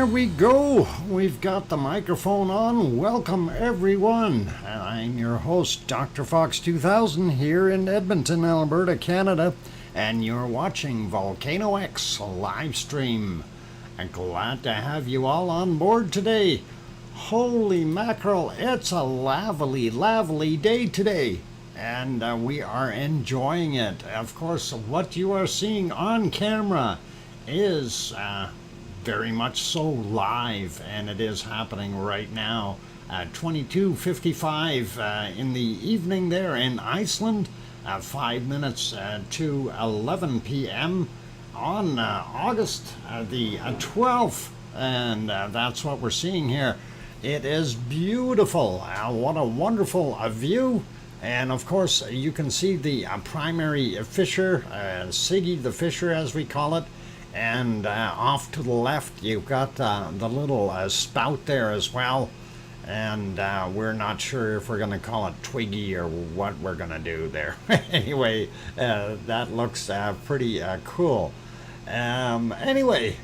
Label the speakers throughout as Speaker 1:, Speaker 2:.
Speaker 1: we go. We've got the microphone on. Welcome, everyone. I'm your host, DrFox2000, here in Edmonton, Alberta, Canada, and you're watching VolcanoX live stream. I'm glad to have you all on board today. Holy mackerel, it's a lovely day today, and we are enjoying it. Of course, what you are seeing on camera is very much so live, and it is happening right now at 22:55 in the evening there in Iceland, 5 minutes to 11 p.m. on August the 12th, and that's what we're seeing here. It is beautiful. What a wonderful view. And of course you can see the primary fissure, Siggy the fissure as we call it. And off to the left, you've got the little spout there as well. And we're not sure if we're going to call it Twiggy or what we're going to do there. Anyway, that looks pretty cool. Anyway,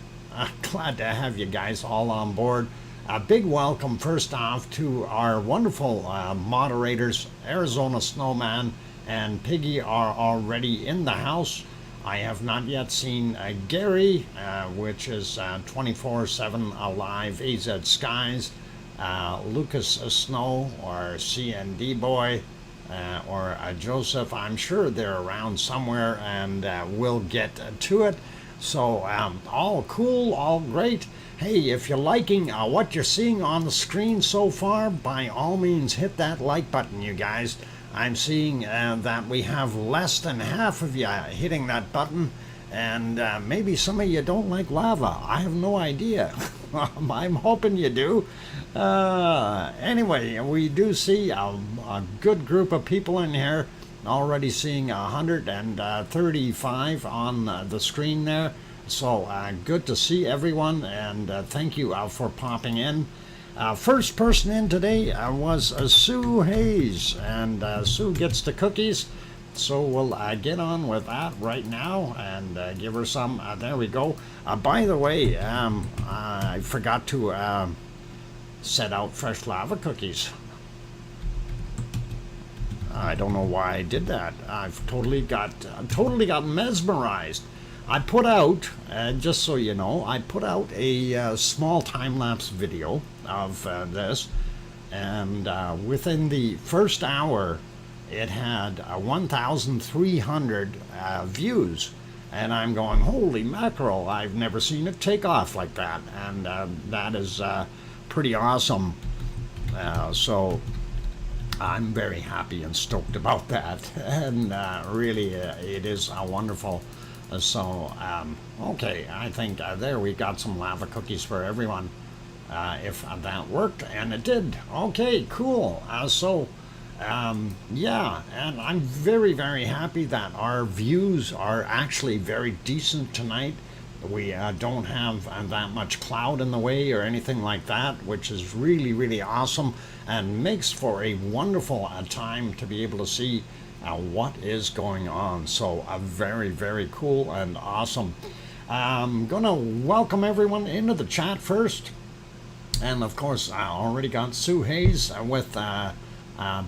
Speaker 1: glad to have you guys all on board. A big welcome first off to our wonderful moderators. Arizona Snowman and Piggy are already in the house. I have not yet seen Gary, which is 24/7 alive, AZ Skies, Lucas Snow, or CND Boy, or Joseph. I'm sure they're around somewhere, and we'll get to it. So all cool, all great. Hey, if you're liking what you're seeing on the screen so far, by all means hit that like button, you guys. I'm seeing that we have less than half of you hitting that button, and maybe some of you don't like lava. I have no idea. I'm hoping you do. Anyway, we do see a good group of people in here. Already seeing 135 on the screen there. So good to see everyone, and thank you for popping in. First person in today was Sue Hayes, and Sue gets the cookies, so we'll get on with that right now and give her some. There we go. By the way, I forgot to set out fresh lava cookies. I don't know why I did that. I've totally got mesmerized. I put out, just so you know, I put out a small time-lapse video of this, and within the first hour it had 1,300 views, and I'm going, holy mackerel, I've never seen it take off like that, and that is pretty awesome. So I'm very happy and stoked about that, and really it is wonderful. So, okay, I think there we got some lava cookies for everyone, if that worked, and it did. Okay, cool. Yeah, and I'm very happy that our views are actually very decent tonight. We don't have that much cloud in the way or anything like that, which is really awesome, and makes for a wonderful time to be able to see what is going on. So very cool and awesome. I'm gonna welcome everyone into the chat first, and of course I already got Sue Hayes with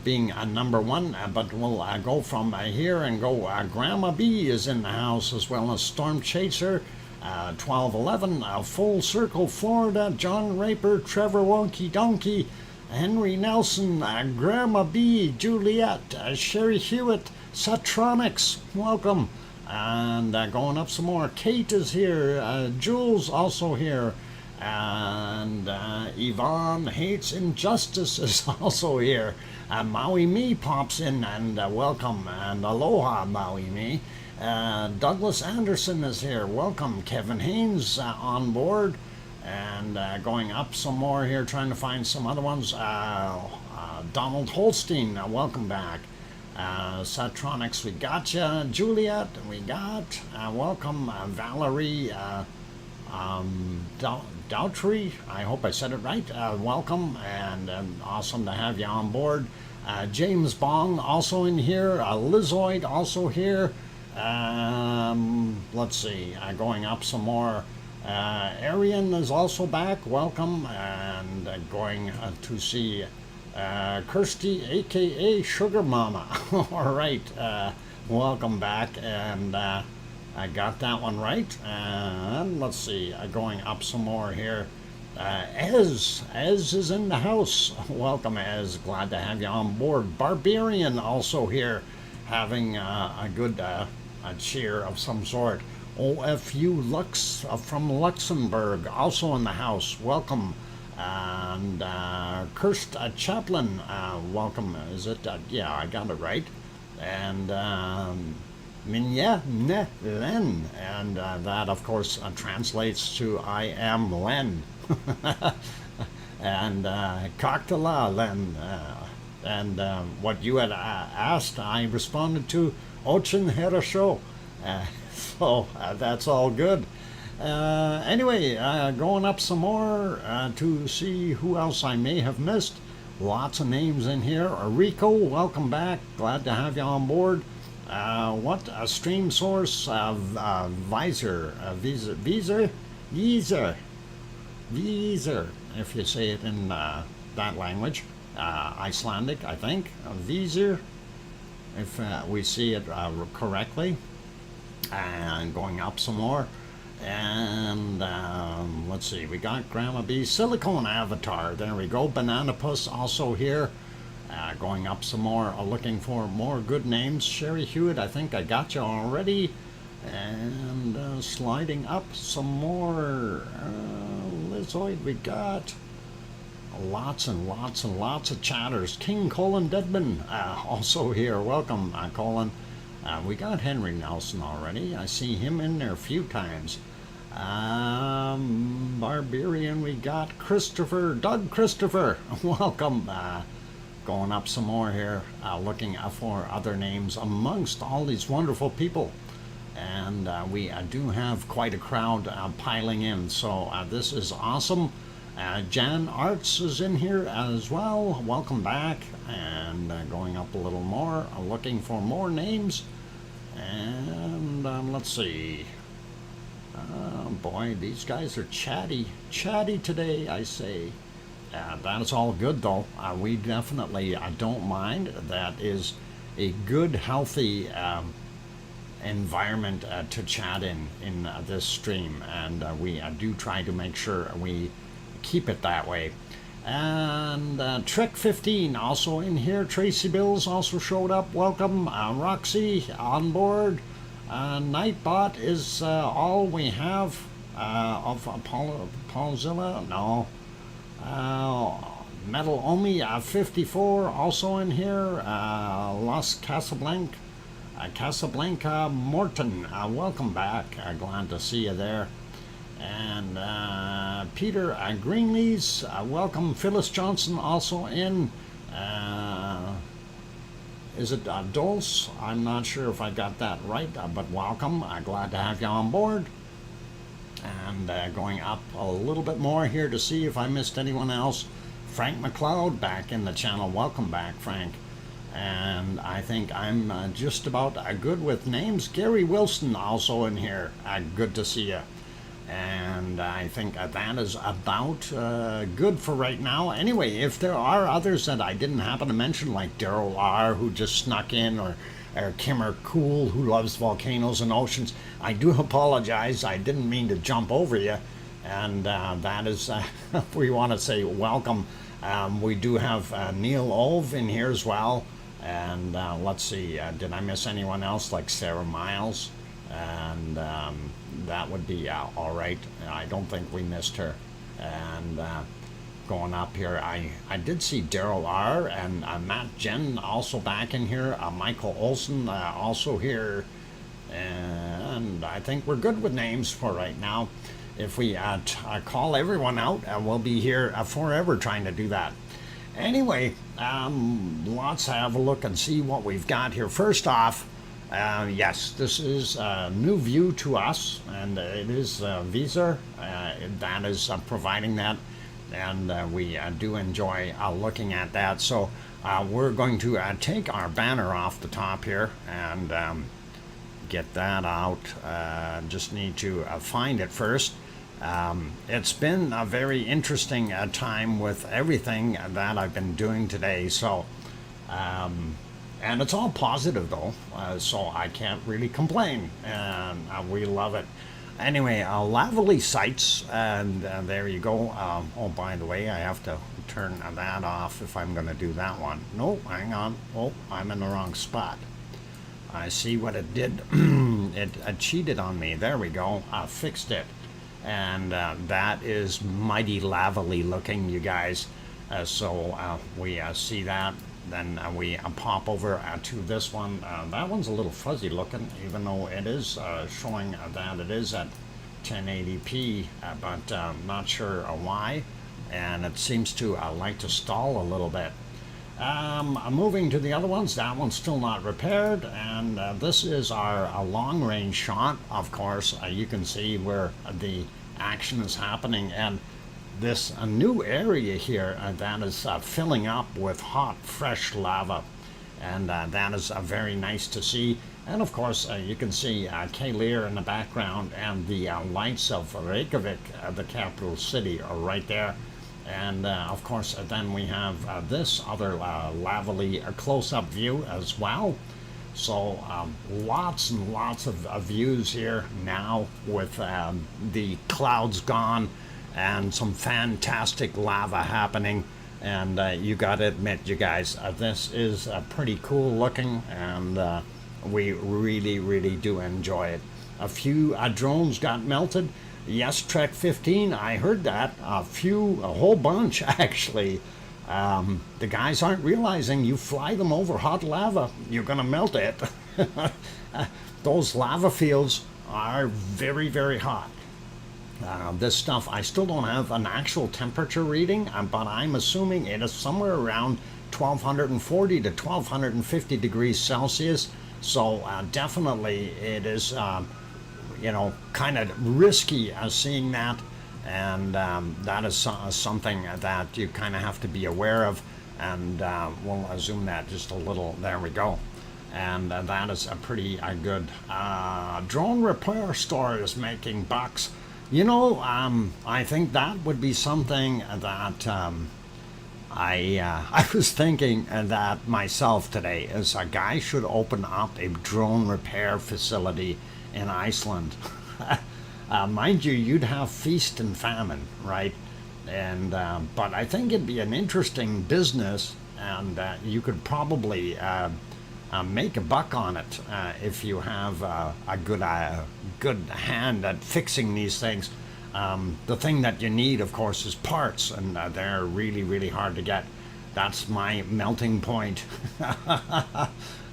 Speaker 1: being number one, but we'll go from here and go. Grandma B is in the house, as well as Storm Chaser, 1211, Full Circle Florida, John Raper, Trevor Wonky Donkey, Henry Nelson, Grandma B, Juliet, Sherry Hewitt, Satronics, welcome. And going up some more, Kate is here, Jules also here, and Yvonne Hates Injustice is also here. Maui Me pops in, and welcome, and aloha Maui Me. Douglas Anderson is here, welcome. Kevin Haynes on board. And going up some more here, trying to find some other ones. Donald Holstein, welcome back. Satronics, we got you. Juliet, we got. Welcome. Valerie Dautry, I hope I said it right. Welcome, and awesome to have you on board. James Bong also in here. Lizoid also here. Let's see, going up some more. Arian is also back. Welcome. And going to see Kirsty, aka Sugar Mama. All right. Welcome back. And I got that one right. And let's see. Going up some more here. Ez is in the house. Welcome, Ez. Glad to have you on board. Barbarian also here, having a good cheer of some sort. OFU Lux from Luxembourg, also in the house. Welcome. And Kirst Chaplin, welcome. Is it? Yeah, I got it right. And Minya Ne Len, and that of course translates to I am Len. And Kaktala Len, and what you had asked, I responded to Ochin Herasho. So that's all good. Anyway, going up some more to see who else I may have missed. Lots of names in here. Rico, welcome back. Glad to have you on board. What a stream source visor, Visor, if you say it in that language, Icelandic, I think. Visor, if we see it correctly. And going up some more. And let's see, we got Grandma B, Silicone Avatar. There we go. Banana Puss also here. Going up some more, looking for more good names. Sherry Hewitt, I think I got you already. And sliding up some more. Lizoid, we got lots and lots and lots of chatters. King Colin Deadman also here. Welcome, Colin. We got Henry Nelson already. I see him in there a few times. Barbarian, we got Doug Christopher. Welcome. Going up some more here, looking for other names amongst all these wonderful people. And we do have quite a crowd piling in, so this is awesome. Jan Arts is in here as well. Welcome back. And going up a little more, looking for more names. And let's see. Boy, these guys are chatty today, I say. That is all good, though. We definitely don't mind. That is a good, healthy environment to chat in this stream, and we do try to make sure we keep it that way. And Trek 15 also in here. Tracy Bills also showed up. Welcome. Roxy on board. Nightbot is all we have of Paulzilla. No. Metal Omi 54 also in here. Las Casablanca Morton. Welcome back. Glad to see you there. And Peter Greenlees, welcome. Phyllis Johnson also in. Is it Dulce? I'm not sure if I got that right, but welcome. Glad to have you on board. And going up a little bit more here to see if I missed anyone else. Frank McLeod back in the channel. Welcome back, Frank. And I think I'm just about good with names. Gary Wilson also in here. Good to see you. And I think that is about good for right now. Anyway, if there are others that I didn't happen to mention, like Daryl R., who just snuck in, or Kimmer Cool, who loves volcanoes and oceans, I do apologize. I didn't mean to jump over you. And that is, we want to say welcome. We do have Neil Ove in here as well. And let's see, did I miss anyone else, like Sarah Miles? And that would be all right. I don't think we missed her. And going up here, I did see Daryl R. and Matt Jen also back in here. Michael Olson also here. And I think we're good with names for right now. If we call everyone out, we'll be here forever trying to do that. Anyway, let's have a look and see what we've got here. First off, yes, this is a new view to us, and it is Visor that is providing that, and we do enjoy looking at that. So we're going to take our banner off the top here and get that out. Just need to find it first. It's been a very interesting time with everything that I've been doing today. So, and it's all positive though, so I can't really complain, and we love it. Anyway, Lavely sites, and there you go. Oh, by the way, I have to turn that off if I'm going to do that one. No, hang on. Oh, I'm in the wrong spot. I see what it did. It cheated on me. There we go. I fixed it. And that is mighty lavely looking, you guys. So we see that. Then we pop over to this one. That one's a little fuzzy looking, even though it is showing that it is at 1080p, but not sure why. And it seems to like to stall a little bit. Moving to the other ones, that one's still not repaired, and this is our long-range shot. Of course, you can see where the action is happening, and this new area here that is filling up with hot, fresh lava, and that is very nice to see. And of course, you can see Kaleir in the background, and the lights of Reykjavik, the capital city, are right there. And of course, then we have this other lavely close-up view as well. So lots and lots of views here now with the clouds gone and some fantastic lava happening. And you gotta admit, you guys, this is pretty cool looking, and we really do enjoy it. A few drones got melted. Yes, Trek 15, I heard that. A whole bunch actually. The guys aren't realizing you fly them over hot lava, you're gonna melt it. Those lava fields are very hot. This stuff, I still don't have an actual temperature reading, but I'm assuming it is somewhere around 1240 to 1250 degrees Celsius. So definitely it is, you know, kind of risky seeing that, and that is something that you kind of have to be aware of. And we'll zoom that just a little. There we go. And that is a pretty good drone repair store is making bucks. You know, I think that would be something that I was thinking that myself today, is a guy should open up a drone repair facility in Iceland. Mind you, you'd have feast and famine, right? And but I think it'd be an interesting business, and you could probably make a buck on it if you have a good hand at fixing these things. The thing that you need, of course, is parts, and they're really hard to get. That's my melting point.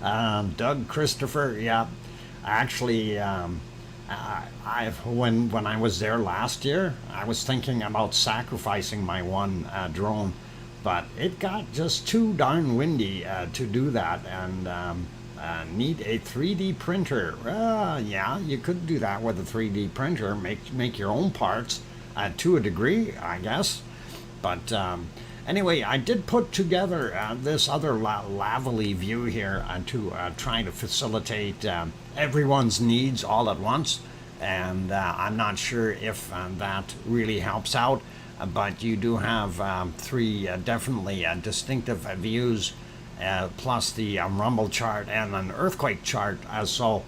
Speaker 1: Doug Christopher, yeah. Actually, when I was there last year, I was thinking about sacrificing my one drone, but it got just too darn windy to do that, and need a 3D printer. Yeah, you could do that with a 3D printer, make your own parts to a degree, I guess. But anyway, I did put together this other lavely view here to try to facilitate everyone's needs all at once, and I'm not sure if that really helps out, but you do have three definitely distinctive views, plus the rumble chart and an earthquake chart, so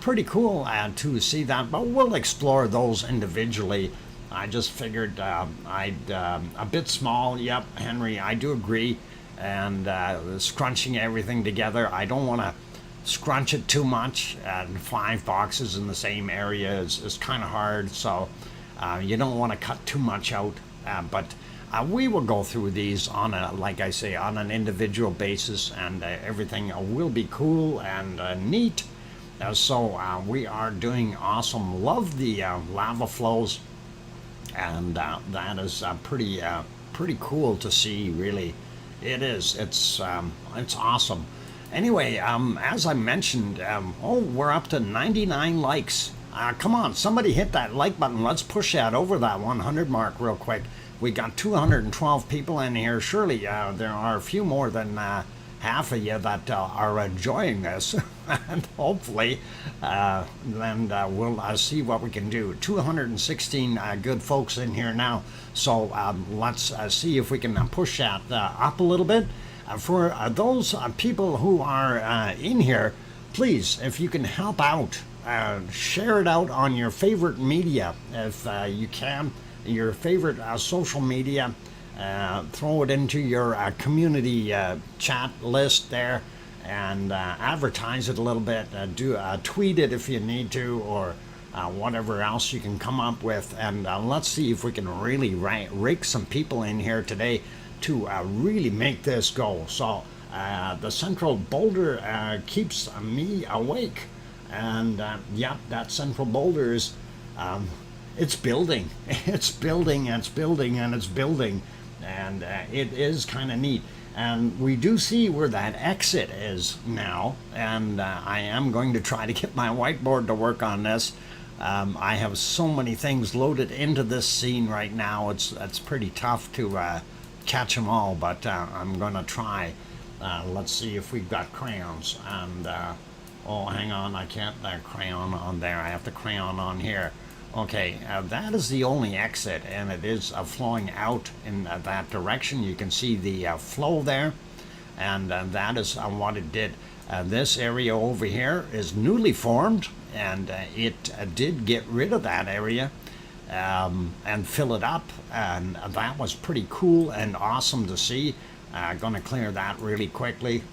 Speaker 1: pretty cool to see that, but we'll explore those individually. I just figured I'd a bit small. Yep, Henry, I do agree. And scrunching everything together, I don't want to scrunch it too much. 5 boxes in the same area is kind of hard, so you don't want to cut too much out. But we will go through these on a, like I say, on an individual basis, and everything will be cool and neat. So we are doing awesome. Love the lava flows. And that is pretty cool to see, really. It is. It's awesome. Anyway, as I mentioned, we're up to 99 likes. Come on, somebody hit that like button. Let's push that over that 100 mark real quick. We got 212 people in here. Surely there are a few more than half of you that are enjoying this. and hopefully then we'll see what we can do. 216 good folks in here now, so let's see if we can push that up a little bit. For those people who are in here, please, if you can help out, share it out on your favorite media if you can, your favorite social media. Throw it into your community chat list there, and advertise it a little bit. Do tweet it if you need to, or whatever else you can come up with. And let's see if we can really rake some people in here today to really make this go. So the central boulder keeps me awake, and yep, that central boulder is it's building. It's building, and it's building, and it's building, and it is kind of neat. And we do see where that exit is now, and I am going to try to get my whiteboard to work on this. I have so many things loaded into this scene right now, it's pretty tough to catch them all, but I'm going to try. Let's see if we've got crayons, and oh, hang on, I can't crayon on there, I have the crayon on here. Okay, that is the only exit, and it is flowing out in that direction. You can see the flow there, and that is what it did. This area over here is newly formed, and it did get rid of that area and fill it up, and that was pretty cool and awesome to see. Gonna clear that really quickly,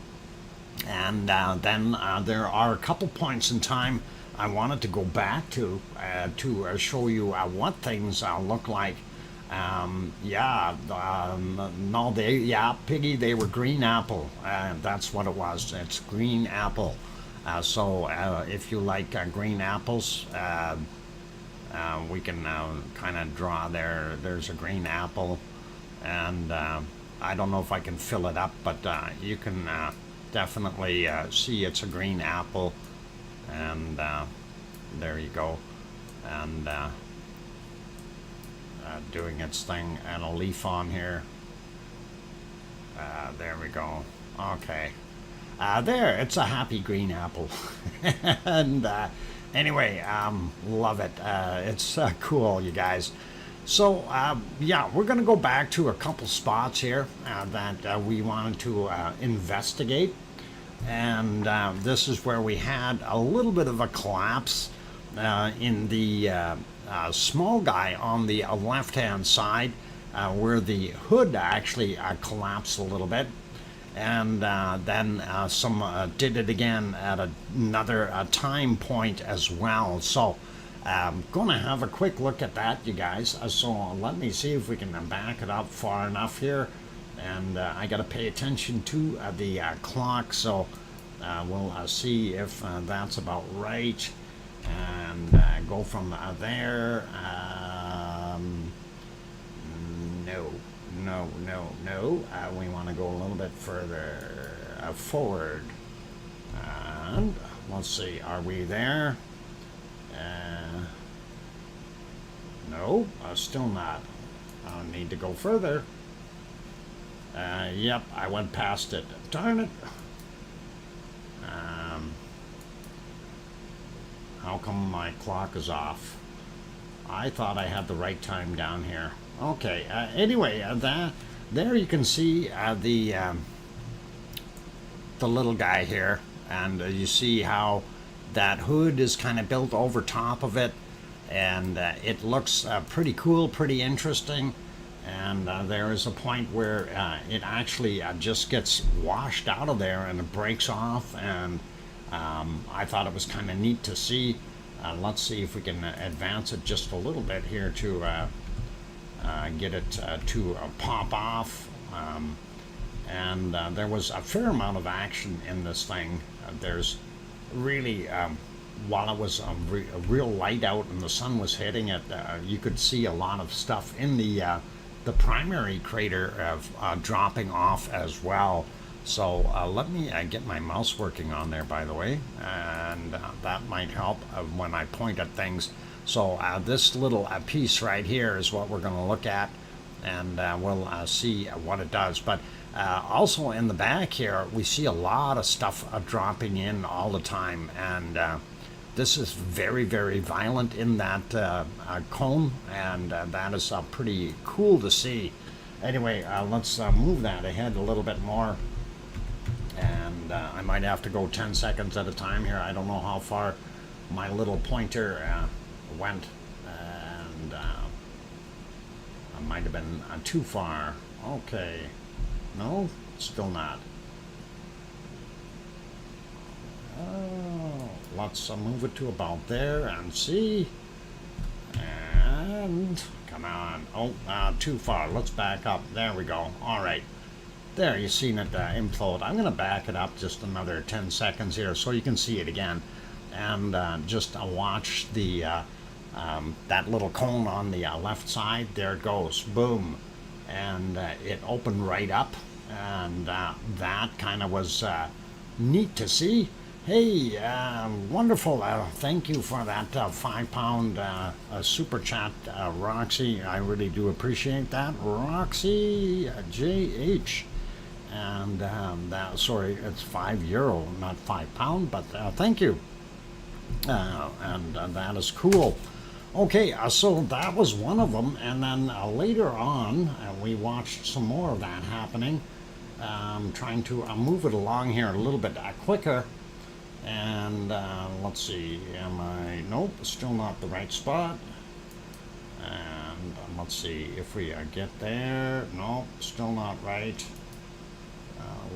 Speaker 1: and then there are a couple points in time I wanted to go back to show you what things look like. Piggy, they were green apple. That's what it was. It's green apple. So if you like green apples, we can kind of draw there. There's a green apple, and I don't know if I can fill it up, but you can definitely see it's a green apple. And there you go, and doing its thing, and a leaf on here. There we go. Okay, there, it's a happy green apple. And anyway, love it. It's cool, you guys. So yeah, we're gonna go back to a couple spots here that we wanted to investigate. And this is where we had a little bit of a collapse in the small guy on the left-hand side, where the hood actually collapsed a little bit, and then some did it again at another time point as well. So I'm gonna have a quick look at that, you guys. So let me see if we can back it up far enough here. And I got to pay attention to the clock, so we'll see if that's about right, and go from there. No. We want to go a little bit further forward. And let's see, are we there? No, still not. I'll need to go further. Yep, I went past it. Darn it. How come my clock is off? I thought I had the right time down here. Okay, anyway, there you can see the little guy here, and you see how that hood is kind of built over top of it, and it looks pretty cool, pretty interesting. And there is a point where it actually just gets washed out of there, and it breaks off, and I thought it was kind of neat to see. Let's see if we can advance it just a little bit here to get it to pop off. And there was a fair amount of action in this thing. There's really, while it was a real light out and the sun was hitting it, you could see a lot of stuff in the primary crater dropping off as well. So let me get my mouse working on there, by the way, and that might help when I point at things. So this little piece right here is what we're going to look at, and we'll see what it does. But also in the back here, we see a lot of stuff dropping in all the time, and this is very, very violent in that cone, and that is pretty cool to see. Anyway, let's move that ahead a little bit more, and I might have to go 10 seconds at a time here. I don't know how far my little pointer went, and I might have been too far. Okay, no, still not. Let's move it to about there and see. And come on. Oh, too far. Let's back up. There we go. All right. There, you've seen it implode. I'm going to back it up just another 10 seconds here so you can see it again. And just watch the that little cone on the left side. There it goes. Boom. And it opened right up. And that kind of was neat to see. Hey, wonderful. Thank you for that £5 super chat, Roxy. I really do appreciate that. Roxy JH. And that, sorry, it's €5, not £5, but thank you. And that is cool. Okay, so that was one of them. And then later on, we watched some more of that happening. Trying to move it along here a little bit quicker. And let's see, nope, still not the right spot. And let's see if we get there. Nope, still not right.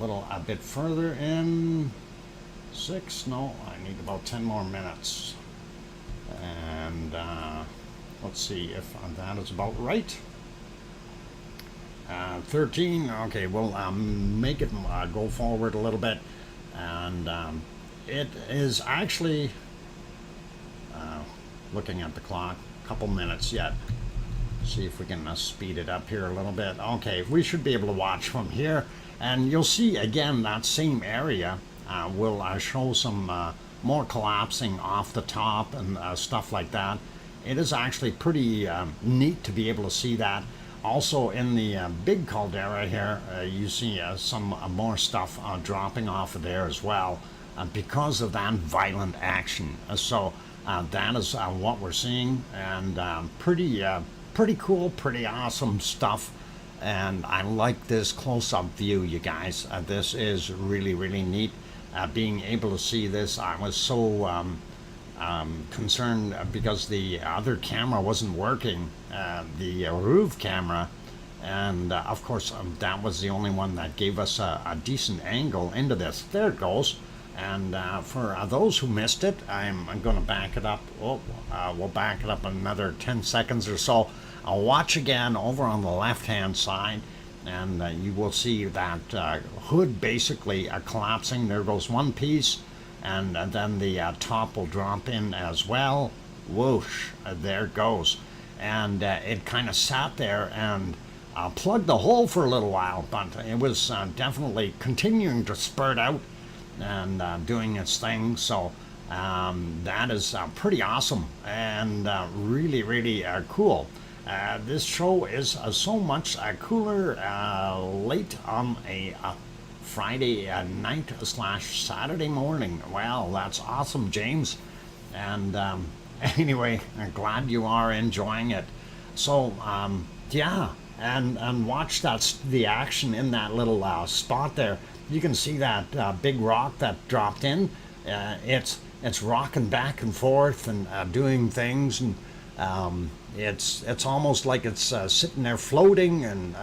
Speaker 1: A bit further in. 6, no, I need about 10 more minutes. And let's see if that is about right. 13, okay, we'll make it go forward a little bit. And it is actually, looking at the clock, a couple minutes yet. See if we can speed it up here a little bit. Okay, we should be able to watch from here. And you'll see, again, that same area will show some more collapsing off the top and stuff like that. It is actually pretty neat to be able to see that. Also in the big caldera here, you see some more stuff dropping off of there as well. Because of that violent action. So that is what we're seeing, and pretty cool, pretty awesome stuff. And I like this close-up view, you guys. This is really, really neat. Being able to see this, I was so concerned because the other camera wasn't working, the roof camera. And of course, that was the only one that gave us a decent angle into this. There it goes. And for those who missed it, I'm going to back it up. We'll back it up another 10 seconds or so. I'll watch again over on the left-hand side, and you will see that hood basically collapsing. There goes one piece, and then the top will drop in as well. Whoosh, there it goes. And it kind of sat there and plugged the hole for a little while, but it was definitely continuing to spurt out and doing its thing. So that is pretty awesome and really, really cool. This show is so much cooler late on a Friday night / Saturday morning. Well, that's awesome, James. And anyway, I'm glad you are enjoying it. So yeah, and watch the action in that little spot there. You can see that big rock that dropped in. It's rocking back and forth and doing things, and it's almost like it's sitting there floating, and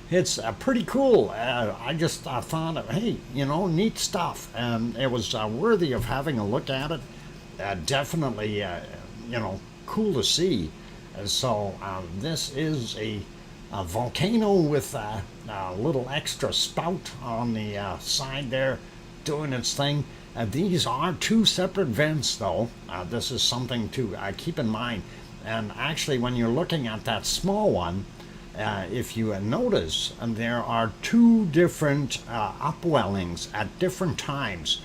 Speaker 1: it's pretty cool. I just thought, hey, neat stuff, and it was worthy of having a look at it. Definitely, cool to see. So this is a volcano with a little extra spout on the side there doing its thing. These are two separate vents, though. This is something to keep in mind. And actually, when you're looking at that small one, if you notice, there are two different upwellings at different times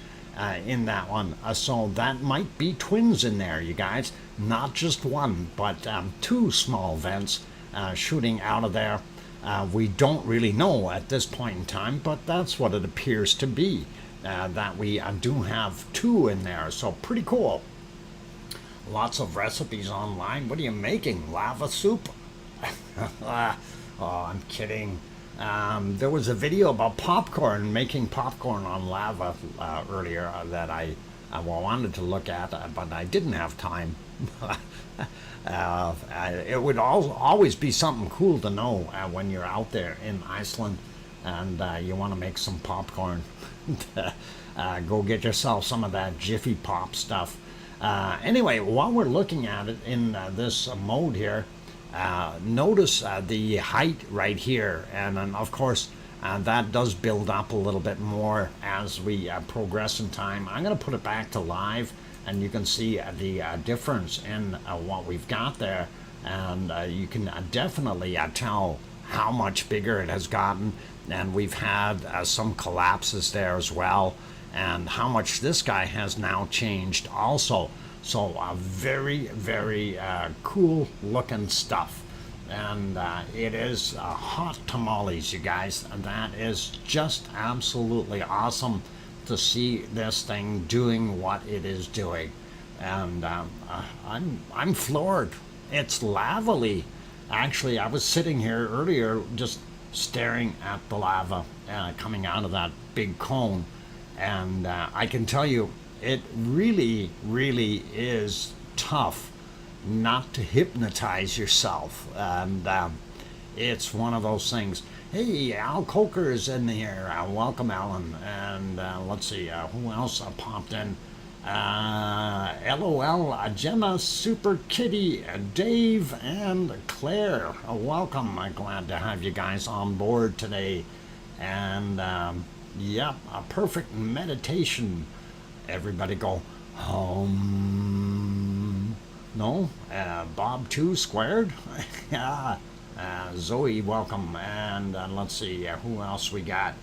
Speaker 1: in that one. So that might be twins in there, you guys. Not just one, but two small vents. shooting out of there. We don't really know at this point in time, but that's what it appears to be, that we do have 2 in there, so pretty cool. Lots of recipes online. What are you making? Lava soup? Oh, I'm kidding. There was a video about popcorn, making popcorn on lava earlier that I wanted to look at, but I didn't have time. It would always be something cool to know when you're out there in Iceland and you want to make some popcorn. Go get yourself some of that Jiffy Pop stuff. Anyway, while we're looking at it in this mode here, notice the height right here, and of course that does build up a little bit more as we progress in time. I'm going to put it back to live, and you can see the difference in what we've got there, and you can definitely tell how much bigger it has gotten, and we've had some collapses there as well, and how much this guy has now changed also. So very, very cool looking stuff, and it is hot tamales, you guys. And that is just absolutely awesome to see this thing doing what it is doing, and I'm floored. It's lavally. Actually, I was sitting here earlier just staring at the lava coming out of that big cone, and I can tell you it really, really is tough not to hypnotize yourself, and it's one of those things. Hey, Al Coker's in here. Welcome, Alan. And let's see, who else popped in? LOL, Gemma, Super Kitty, Dave, and Claire. Welcome. I'm glad to have you guys on board today. And yeah, a perfect meditation. Everybody go home. No? Bob 2 squared? Yeah. Zoe, welcome. And let's see, who else we got?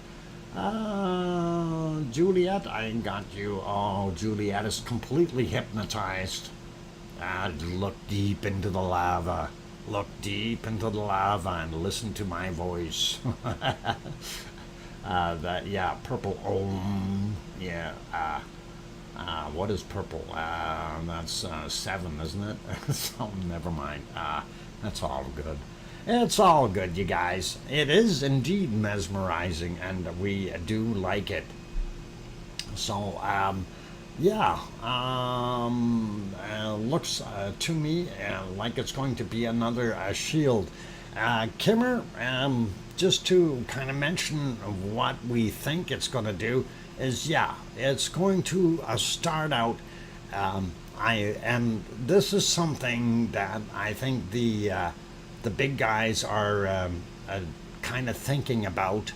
Speaker 1: Juliet, I got you. Oh, Juliet is completely hypnotized. Look deep into the lava. Look deep into the lava and listen to my voice. Yeah, purple. Yeah. What is purple? That's 7, isn't it? So never mind. That's all good. It's all good, you guys. It is indeed mesmerizing, and we do like it. So, yeah, looks to me like it's going to be another shield. Kimmer, just to kind of mention what we think it's going to do is, yeah, it's going to start out. And this is something that I think the big guys are kind of thinking about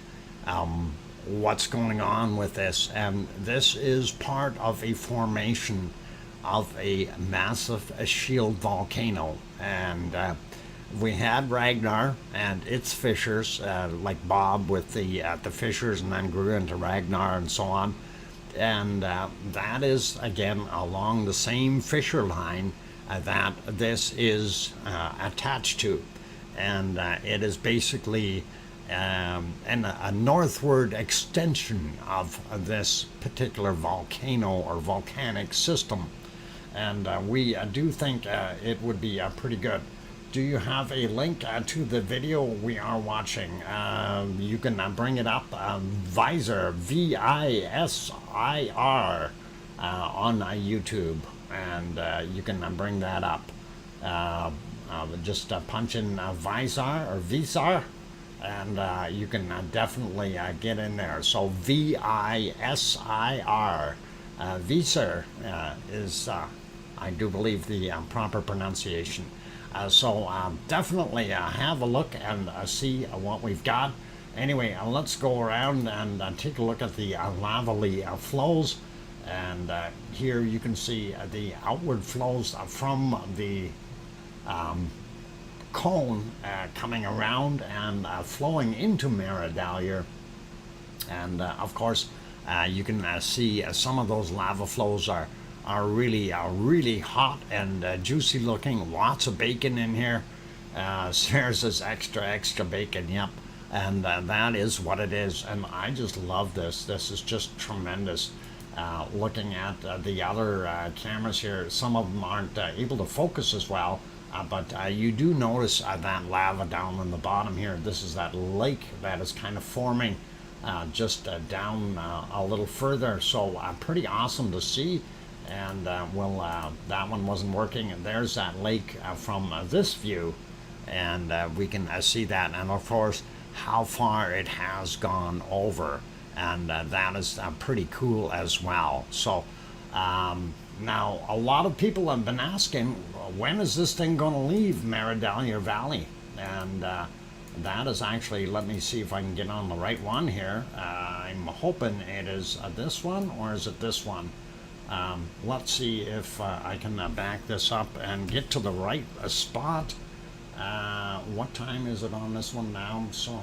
Speaker 1: what's going on with this, and this is part of a formation of a massive shield volcano. And we had Ragnar and its fissures, like Bob with the fissures, and then grew into Ragnar and so on. And that is again along the same fissure line that this is attached to, and it is basically a northward extension of this particular volcano or volcanic system, and we do think it would be pretty good. Do you have a link to the video we are watching? You can bring it up. Visor, VISIR, on YouTube, and you can bring that up. Just punch in Visor or Visar, and you can definitely get in there. So VISIR, Visor is, I do believe, the proper pronunciation. So definitely have a look and see what we've got. Anyway, let's go around and take a look at the lavally flows. And here you can see the outward flows from the cone coming around and flowing into Meridalier. And of course, you can see some of those lava flows are really hot and juicy looking. Lots of bacon in here, There's this extra bacon, yep. And that is what it is. And I just love this. This is just tremendous. Looking at the other cameras here, some of them aren't able to focus as well. But you do notice that lava down on the bottom here. This is that lake that is kind of forming just down a little further. So pretty awesome to see. And that one wasn't working. And there's that lake from this view. And we can see that. And of course, how far it has gone over. And that is pretty cool as well. So now a lot of people have been asking, when is this thing going to leave Meridalier Valley? And that is actually, let me see if I can get on the right one here. I'm hoping it is this one, or is it this one? Let's see if I can back this up and get to the right spot. What time is it on this one now? So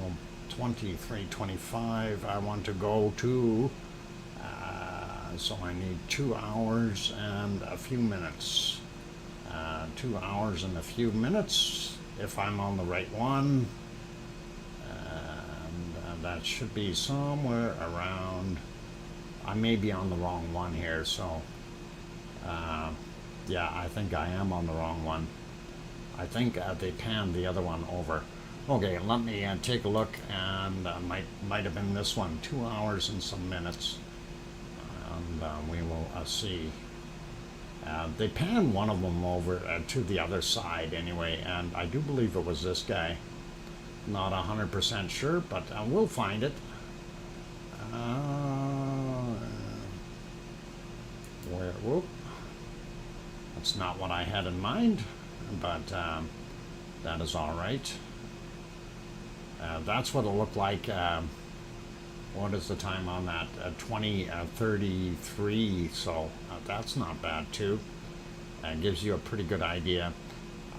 Speaker 1: 23:25. I want to go to, so I need 2 hours and a few minutes. 2 hours and a few minutes, if I'm on the right one. And that should be somewhere around, I may be on the wrong one here, so yeah, I think I am on the wrong one. I think they panned the other one over. Okay, let me take a look, and might have been this one, 2 hours and some minutes, and we will see. They panned one of them over to the other side anyway, and I do believe it was this guy. Not 100% sure, but we'll find it. Whoop. That's not what I had in mind, but that is all right. That's what it looked like. What is the time on that? 20:33. So that's not bad too. Gives you a pretty good idea.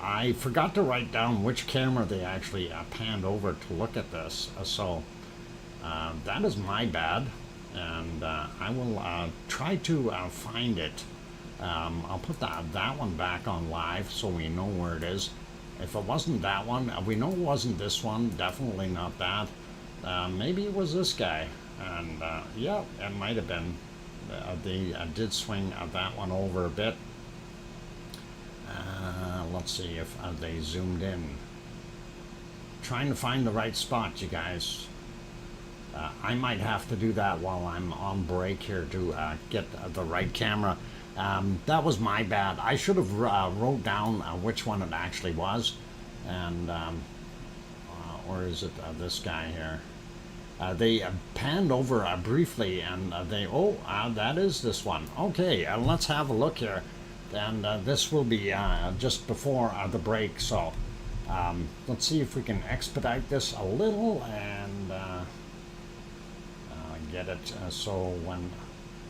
Speaker 1: I forgot to write down which camera they actually panned over to look at this. So that is my bad, and I will try to find it. I'll put that one back on live so we know where it is. If it wasn't that one, we know it wasn't this one. Definitely not that. Maybe it was this guy, and yeah, it might have been. They did swing that one over a bit. Let's see if they zoomed in. Trying to find the right spot, you guys. I might have to do that while I'm on break here to get the right camera. That was my bad. I should have wrote down which one it actually was, and or is it this guy here? They panned over briefly, and that is this one. Okay, let's have a look here, and this will be just before the break. So let's see if we can expedite this a little and get it so when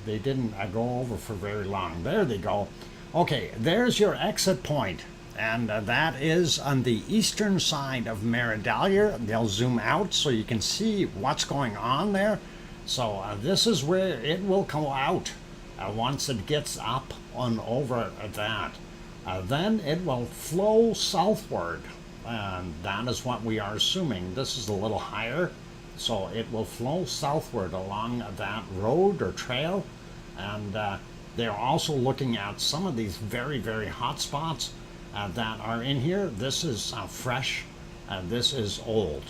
Speaker 1: they didn't go over for very long. There they go. Okay, there's your exit point, and that is on the eastern side of Meridalier. They'll zoom out so you can see what's going on there. So this is where it will come out once it gets up and over that. Then it will flow southward, and that is what we are assuming. This is a little higher, so it will flow southward along that road or trail. And they're also looking at some of these very, very hot spots that are in here. This is fresh, this is old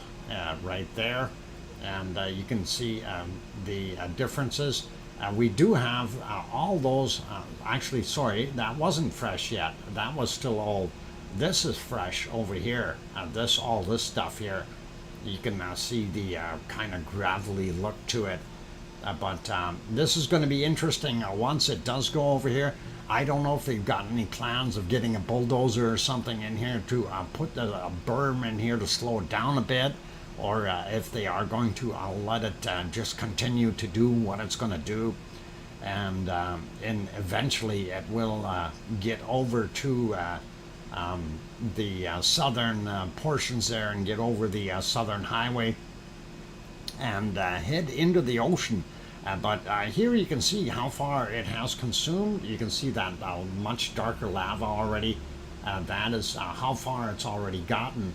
Speaker 1: right there, and you can see the differences. We do have all those, actually, sorry, that wasn't fresh yet, that was still old. This is fresh over here, all this stuff here. You can see the kind of gravelly look to it. But this is going to be interesting once it does go over here. I don't know if they've got any plans of getting a bulldozer or something in here to put a berm in here to slow it down a bit, or if they are going to let it just continue to do what it's going to do, and eventually it will get over to the southern portions there and get over the southern highway and head into the ocean. But here you can see how far it has consumed. You can see that much darker lava already. That is how far it's already gotten,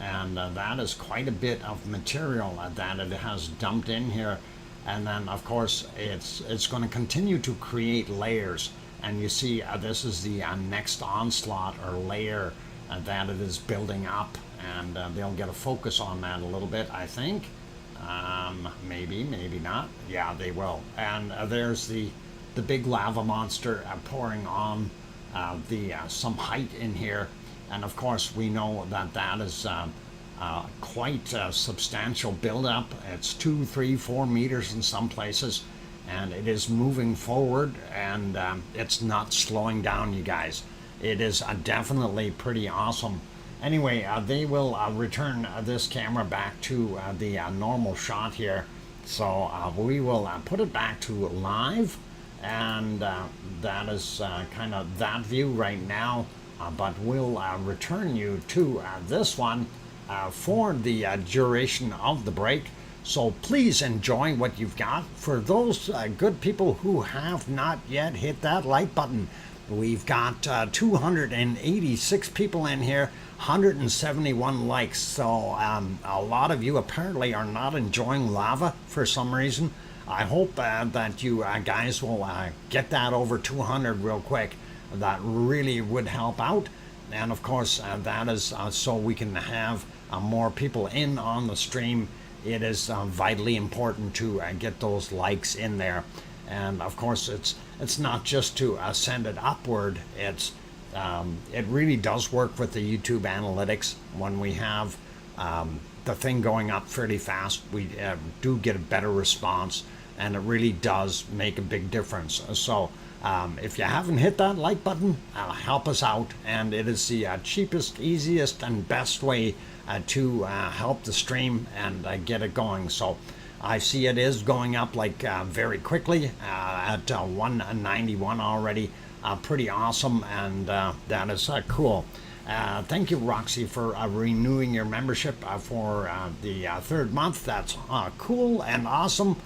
Speaker 1: and that is quite a bit of material that it has dumped in here. And then of course it's going to continue to create layers, and you see this is the next onslaught or layer that it is building up, and they'll get a focus on that a little bit, I think. Maybe, maybe not. Yeah, they will. And there's the big lava monster pouring on the some height in here, and of course we know that that is quite a substantial buildup. It's 2, 3, 4 meters in some places, and it is moving forward, and it's not slowing down, you guys. It is definitely pretty awesome. Anyway, they will return this camera back to the normal shot here. So we will put it back to live, and that is kind of that view right now. But we'll return you to this one for the duration of the break. So please enjoy what you've got. For those good people who have not yet hit that like button, we've got 286 people in here, 171 likes. So a lot of you apparently are not enjoying lava for some reason. I hope that you guys will get that over 200 real quick. That really would help out. And of course, that is so we can have more people in on the stream. It is vitally important to get those likes in there. And of course, it's not just to send it upward. It really does work with the YouTube analytics. When we have the thing going up fairly fast, we do get a better response, and it really does make a big difference. So if you haven't hit that like button, help us out. And it is the cheapest, easiest, and best way to help the stream and get it going. So I see it is going up like very quickly at 191 already. Pretty awesome, and that is cool. Thank you, Roxy, for renewing your membership for the third month. That's cool and awesome.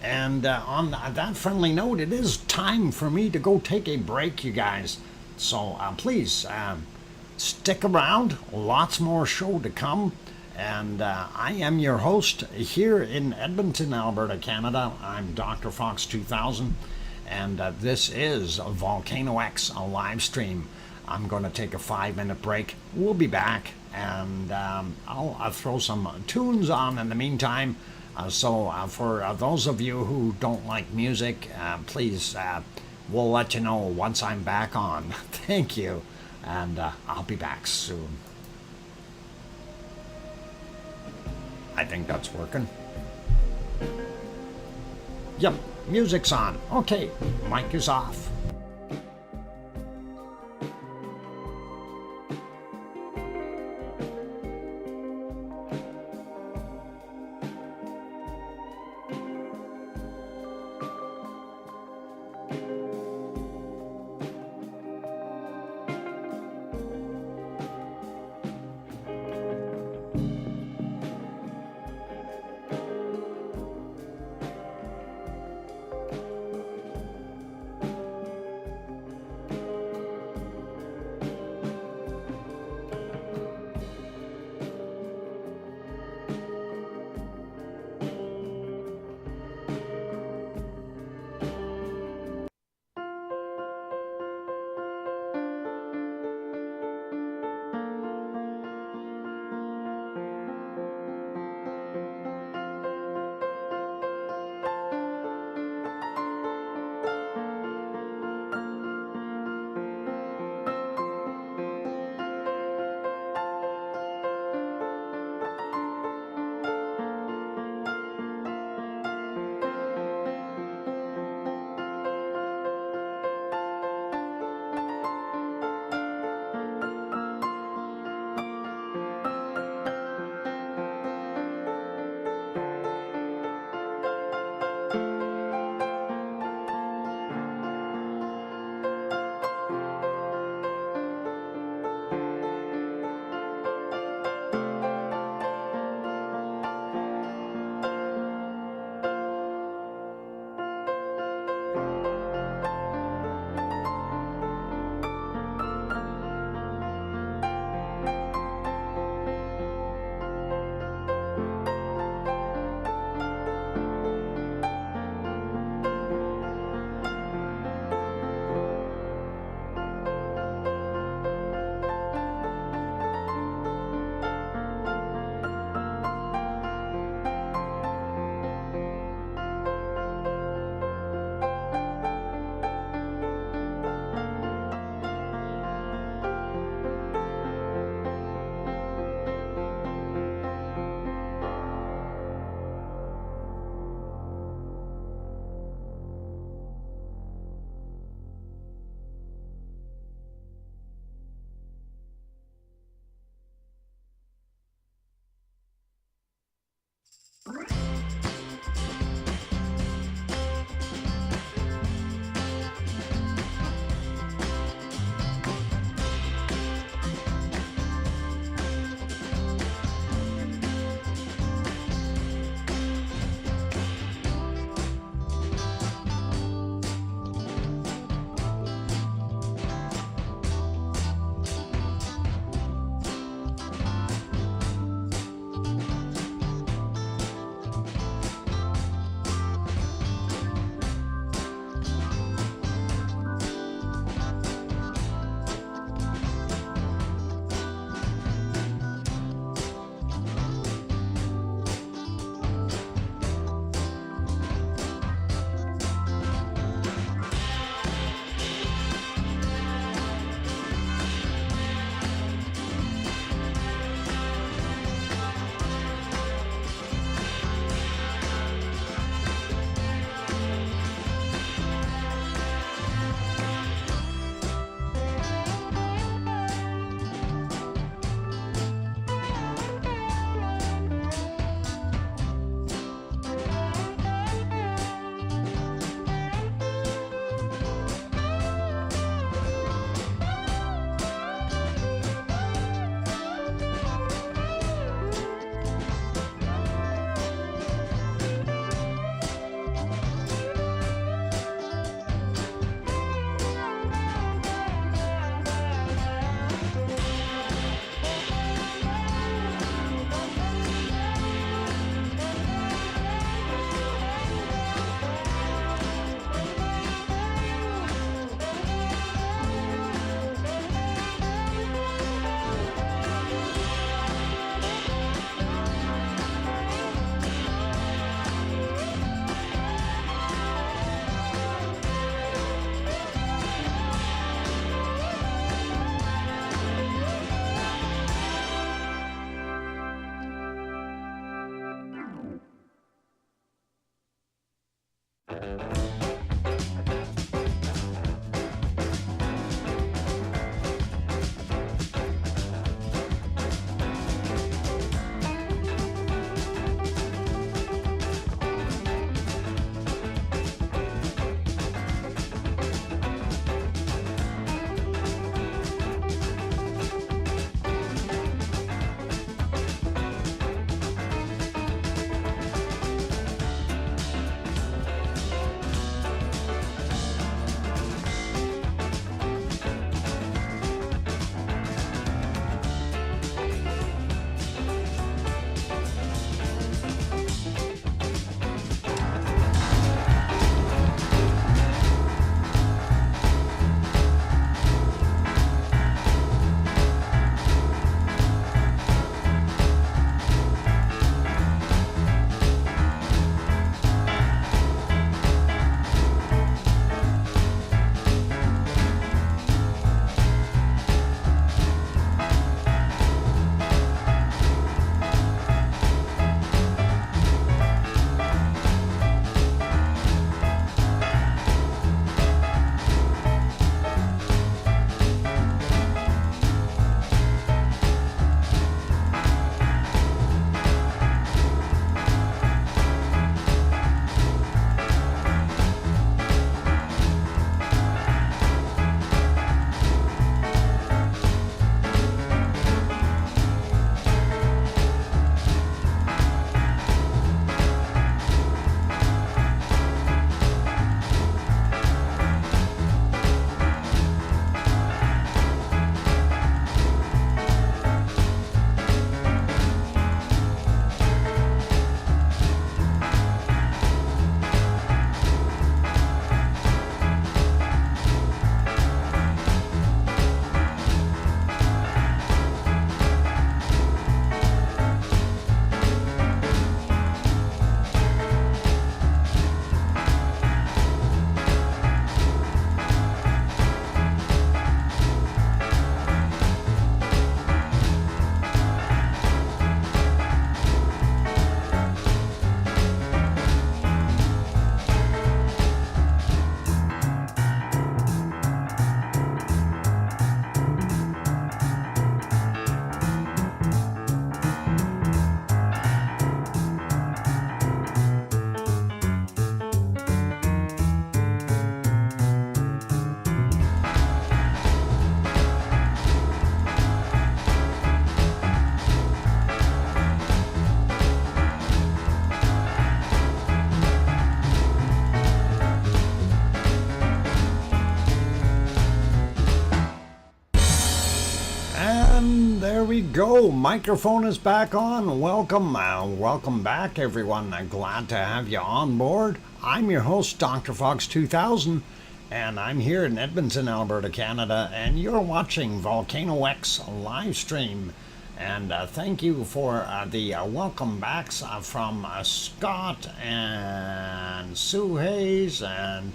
Speaker 1: And on that friendly note, it is time for me to go take a break, you guys. So please stick around. Lots more show to come. And I am your host here in Edmonton, Alberta, Canada. I'm DrFox2000, and this is VolcanoX, a live stream. I'm going to take a 5-minute break. We'll be back, and I'll throw some tunes on in the meantime. So for those of you who don't like music, please, we'll let you know once I'm back on. Thank you, and I'll be back soon. I think that's working. Yep, music's on. Okay, mic is off. go. Microphone is back on. Welcome, welcome back, everyone. Glad to have you on board. I'm your host, DrFox2000, and I'm here in Edmonton, Alberta, Canada, and you're watching VolcanoX live stream. And thank you for the welcome backs from Scott and Sue Hayes and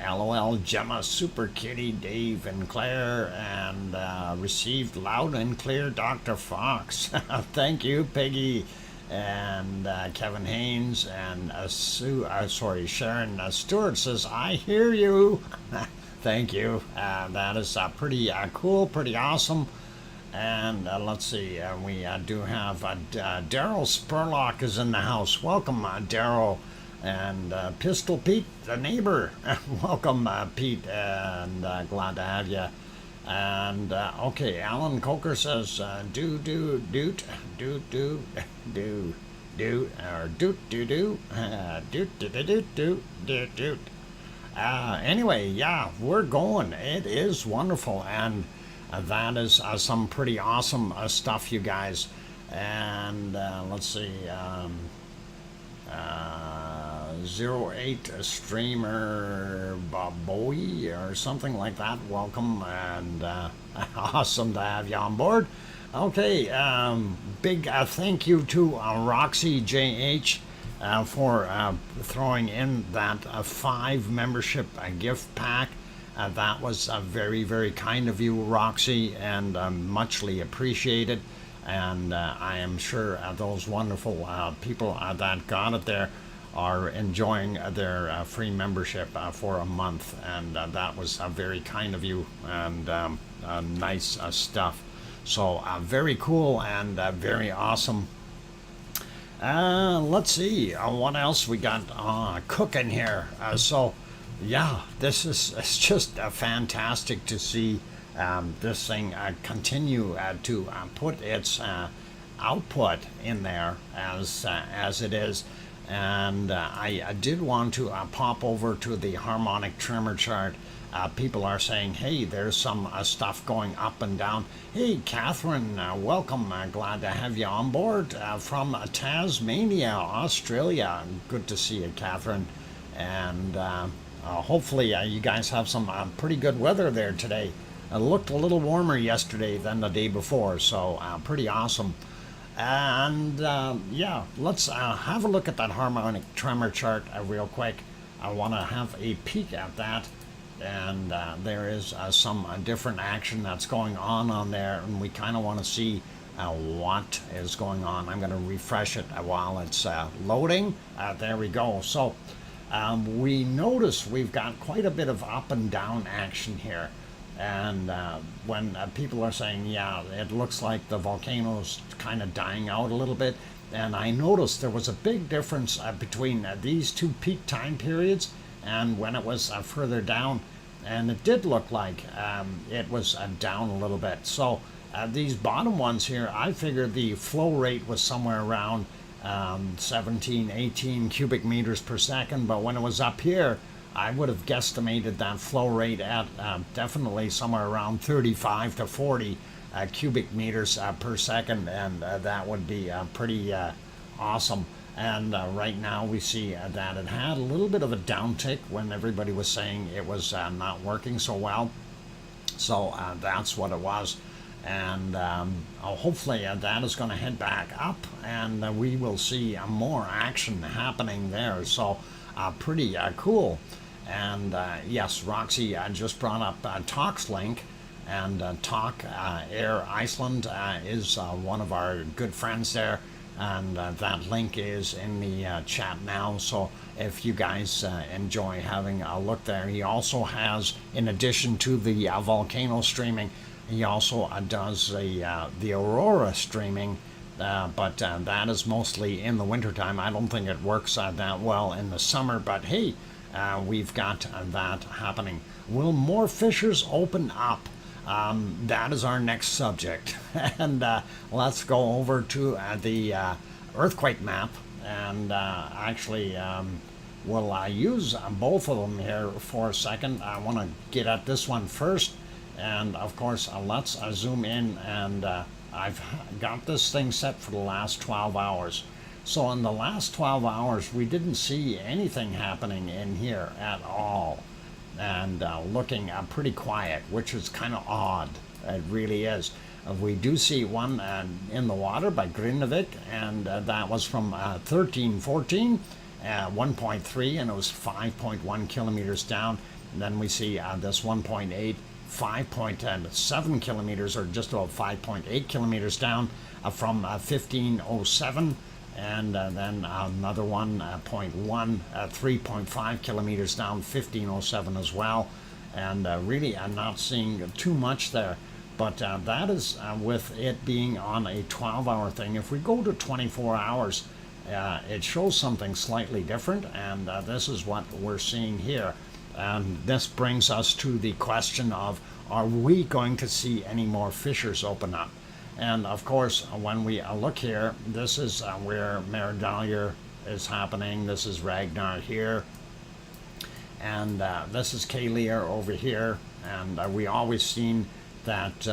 Speaker 1: LOL, Gemma, Super Kitty, Dave, and Claire, and received loud and clear, Dr. Fox. Thank you, Peggy, and Kevin Haynes, and Sharon Stewart says, I hear you. Thank you. That is pretty cool, pretty awesome. And let's see, we do have Daryl Spurlock is in the house. Welcome, Daryl. And Pistol Pete, the neighbor. Welcome, Pete, and glad to have you. And okay, Alan Coker says, or doot, doot. Anyway, yeah, we're going. It is wonderful, and that is some pretty awesome stuff, you guys. And let's see, 08 streamer Bowie or something like that. Welcome, and awesome to have you on board. Okay, big thank you to Roxy JH for throwing in that 5 membership gift pack. That was very, very kind of you, Roxy, and muchly appreciated. And I am sure those wonderful people that got it there are enjoying their free membership for a month, and that was very kind of you, and nice stuff. So very cool and very awesome. Let's see what else we got cooking here. So yeah, this is, it's just fantastic to see this thing continue to put its output in there as it is. And I did want to pop over to the harmonic tremor chart. People are saying, hey, there's some stuff going up and down. Hey, Catherine, welcome. Glad to have you on board from Tasmania, Australia. Good to see you, Catherine. And hopefully you guys have some pretty good weather there today. It looked a little warmer yesterday than the day before, so pretty awesome. And yeah, let's have a look at that harmonic tremor chart real quick. I want to have a peek at that, and there is some different action that's going on there, and we kind of want to see what is going on. I'm going to refresh it while it's loading. There we go. So we notice we've got quite a bit of up and down action here. And when people are saying, yeah, it looks like the volcano's kind of dying out a little bit, and I noticed there was a big difference between these two peak time periods and when it was further down, and it did look like it was down a little bit. So these bottom ones here, I figured the flow rate was somewhere around 17, 18 cubic meters per second, but when it was up here, I would have guesstimated that flow rate at definitely somewhere around 35 to 40 cubic meters per second, and that would be pretty awesome. And right now we see that it had a little bit of a downtick when everybody was saying it was not working so well. So that's what it was. And hopefully that is going to head back up, and we will see more action happening there. So pretty cool. And yes, Roxy just brought up Talk's link, and Talk Air Iceland is one of our good friends there, and that link is in the chat now. So if you guys enjoy having a look there, he also has, in addition to the volcano streaming, he also does the aurora streaming, but that is mostly in the wintertime. I don't think it works that well in the summer, but hey, we've got that happening. Will more fissures open up? That is our next subject. And let's go over to the earthquake map, and actually we'll use both of them here for a second. I want to get at this one first, and of course let's zoom in and I've got this thing set for the last 12 hours. So in the last 12 hours, we didn't see anything happening in here at all. And looking pretty quiet, which is kind of odd. It really is. We do see one in the water by Grindavik, and that was from 1314, 1.3, and it was 5.1 kilometers down. And then we see this 1.8, 5.7 kilometers, or just about 5.8 kilometers down from 1507. And then another one, 3.5 kilometers down, 1507 as well. And really, I'm not seeing too much there. But that is with it being on a 12-hour thing. If we go to 24 hours, it shows something slightly different. And this is what we're seeing here. And this brings us to the question of, are we going to see any more fissures open up? And of course, when we look here, this is where Meridalier is happening. This is Ragnar here. And this is Kalir over here. And we always seen that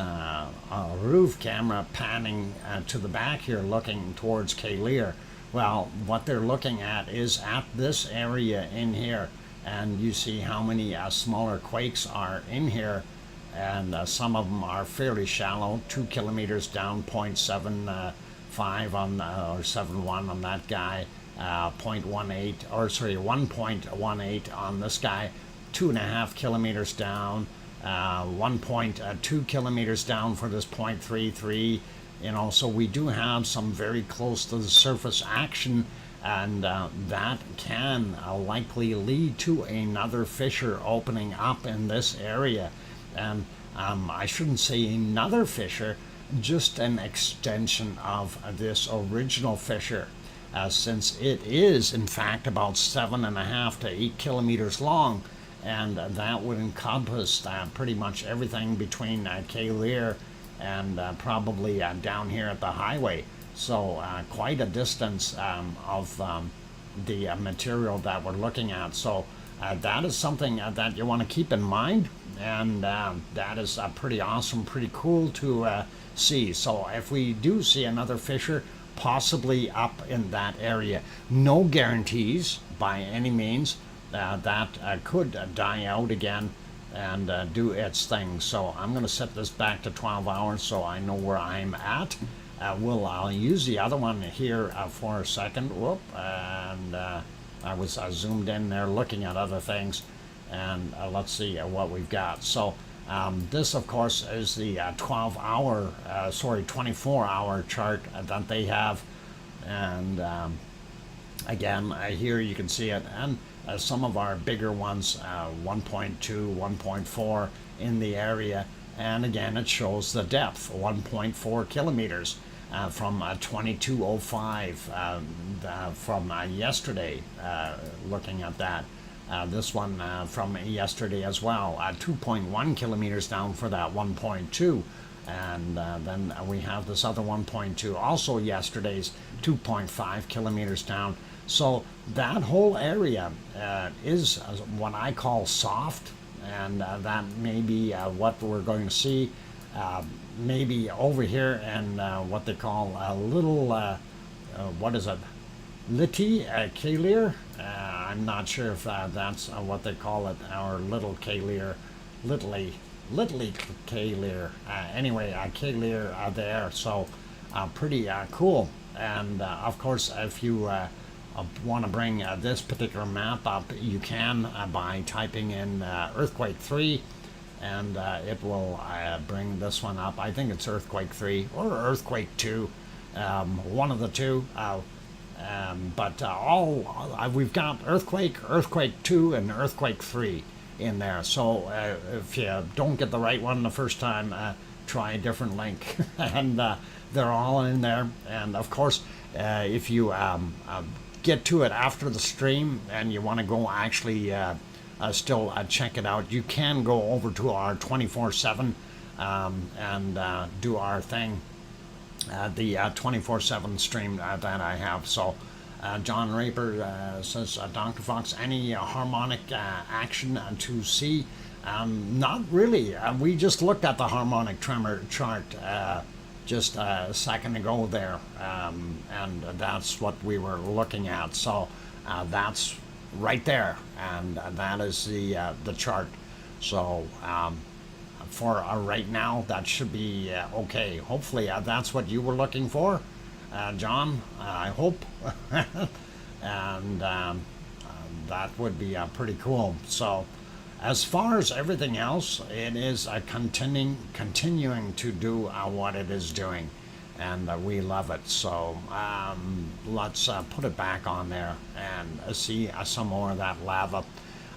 Speaker 1: roof camera panning to the back here looking towards Kalir. Well, what they're looking at is at this area in here. And you see how many smaller quakes are in here. And some of them are fairly shallow, 2 kilometers down, 0.75 on or 71 on that guy, 0.18 or sorry 1.18 on this guy, 2.5 kilometers down, 1.2 kilometers down for this 0.33. You know, so we do have some very close to the surface action, and that can likely lead to another fissure opening up in this area. And I shouldn't say another fissure, just an extension of this original fissure, since it is in fact about 7.5 to 8 kilometers long, and that would encompass pretty much everything between Kalir and probably down here at the highway. So quite a distance of the material that we're looking at. So that is something that you want to keep in mind, and that is pretty awesome, pretty cool to see. So if we do see another fissure, possibly up in that area, no guarantees by any means. That could die out again and do its thing. So I'm going to set this back to 12 hours so I know where I'm at. I'll use the other one here for a second. Whoop, and I was zoomed in there looking at other things, and let's see what we've got. So this, of course, is the 24-hour chart that they have, and again, here you can see it, and some of our bigger ones, 1.2, 1.4 in the area, and again, it shows the depth, 1.4 kilometers. From 2205 from yesterday, looking at that. This one from yesterday as well, 2.1 kilometers down for that 1.2. And then we have this other 1.2, also yesterday's 2.5 kilometers down. So that whole area is what I call soft, and that may be what we're going to see. Maybe over here and what they call a little, what is it, Liti Kalir? I'm not sure if that's what they call it, our little Kalir, Little Kalir. Anyway, Kalir there, so pretty cool. And of course, if you want to bring this particular map up, you can by typing in Earthquake 3. And it will bring this one up. I think it's Earthquake 3 or Earthquake 2, one of the two. But we've got Earthquake 2, and Earthquake 3 in there. So if you don't get the right one the first time, try a different link. And they're all in there. And of course, if you get to it after the stream and you want to go actually still check it out, you can go over to our 24/7 and do our thing, the 24/7 stream that I have. So John Raper says, Dr. Fox, any harmonic action to see? Not really. We just looked at the harmonic tremor chart just a second ago there, and that's what we were looking at. So that's right there, and that is the chart. So for right now, that should be okay. Hopefully, that's what you were looking for, John. I hope, and that would be pretty cool. So, as far as everything else, it is continuing to do what it is doing, and we love it. So let's put it back on there and see some more of that lava.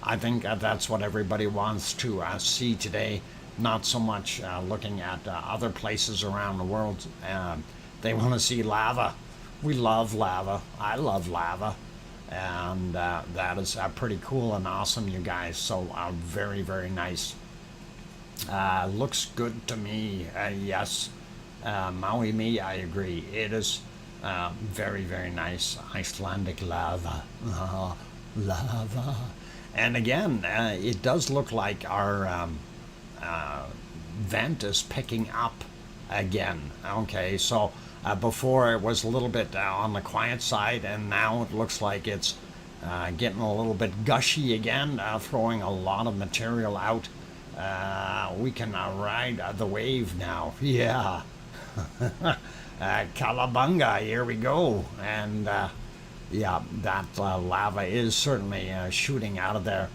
Speaker 1: I think that's what everybody wants to see today, not so much looking at other places around the world. They want to see lava. We love lava. I love lava. And that is pretty cool and awesome, you guys. So very, very nice. Looks good to me. Yes. Maui Me, I agree. It is very, very nice. Icelandic lava. Lava. And again, it does look like our vent is picking up again. Okay, so before it was a little bit on the quiet side, and now it looks like it's getting a little bit gushy again, throwing a lot of material out. We can ride the wave now. Yeah. Calabunga, here we go. And yeah, that lava is certainly shooting out of there.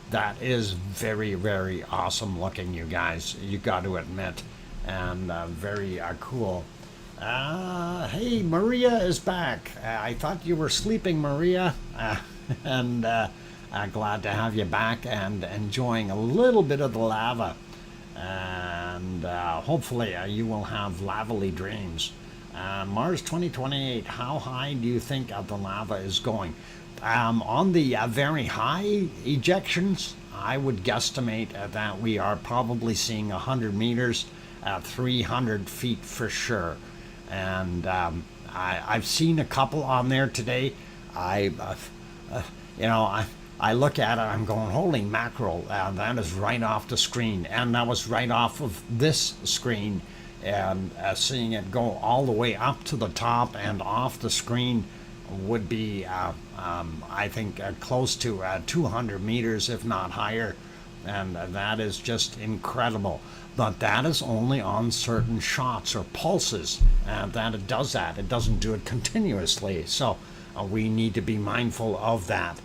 Speaker 1: That is very, very awesome looking, you guys. You got to admit. And very cool. Hey, Maria is back. I thought you were sleeping, Maria. And glad to have you back and enjoying a little bit of the lava. And hopefully you will have lavely dreams. Mars 2028, how high do you think the lava is going? On the very high ejections, I would guesstimate that we are probably seeing 100 meters, 300 feet for sure. And I've seen a couple on there today. I look at it, I'm going, holy mackerel, that is right off the screen. And that was right off of this screen. And seeing it go all the way up to the top and off the screen would be, I think, close to 200 meters, if not higher. And that is just incredible. But that is only on certain shots or pulses that it does that. It doesn't do it continuously. So we need to be mindful of that.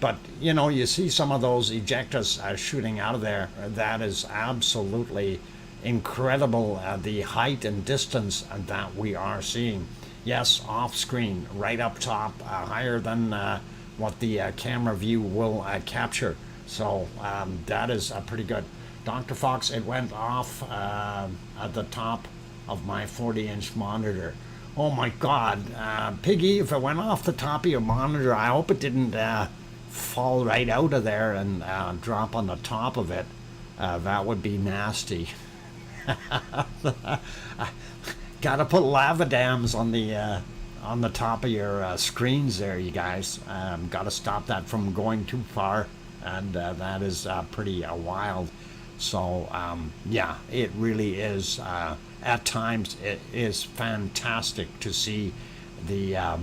Speaker 1: But, you see some of those ejectors shooting out of there. That is absolutely incredible, the height and distance that we are seeing. Yes, off screen, right up top, higher than what the camera view will capture. So that is pretty good. Dr. Fox, it went off at the top of my 40-inch monitor. Oh my God, Piggy, if it went off the top of your monitor, I hope it didn't fall right out of there and drop on the top of it. That would be nasty. Gotta put lava dams on the top of your screens there, you guys. Gotta stop that from going too far, and that is pretty wild. So yeah, it really is. At times, it is fantastic to see the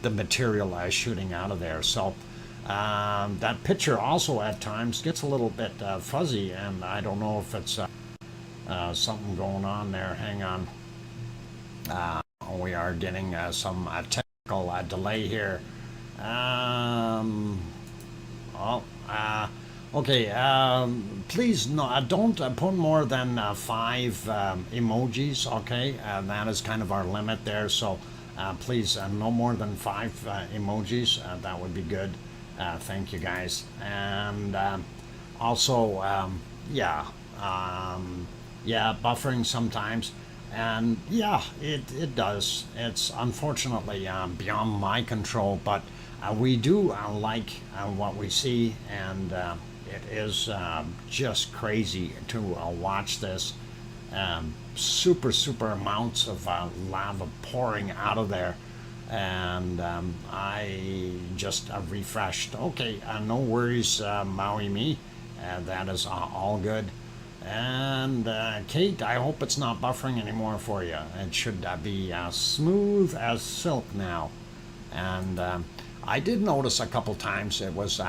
Speaker 1: material shooting out of there. So that picture also at times gets a little bit fuzzy, and I don't know if it's something going on there. Hang on. We are getting some technical delay here. Okay, please don't put more than 5 emojis, okay? That is kind of our limit there, so please no more than 5 emojis. That would be good. Thank you, guys. And also, yeah, buffering sometimes. And yeah, it does. It's unfortunately beyond my control, but we do like what we see, and it is just crazy to watch this. Super amounts of lava pouring out of there. And I just refreshed. Okay, no worries, Maui Me. That is all good. And Kate, I hope it's not buffering anymore for you. It should be smooth as silk now. And I did notice a couple times it was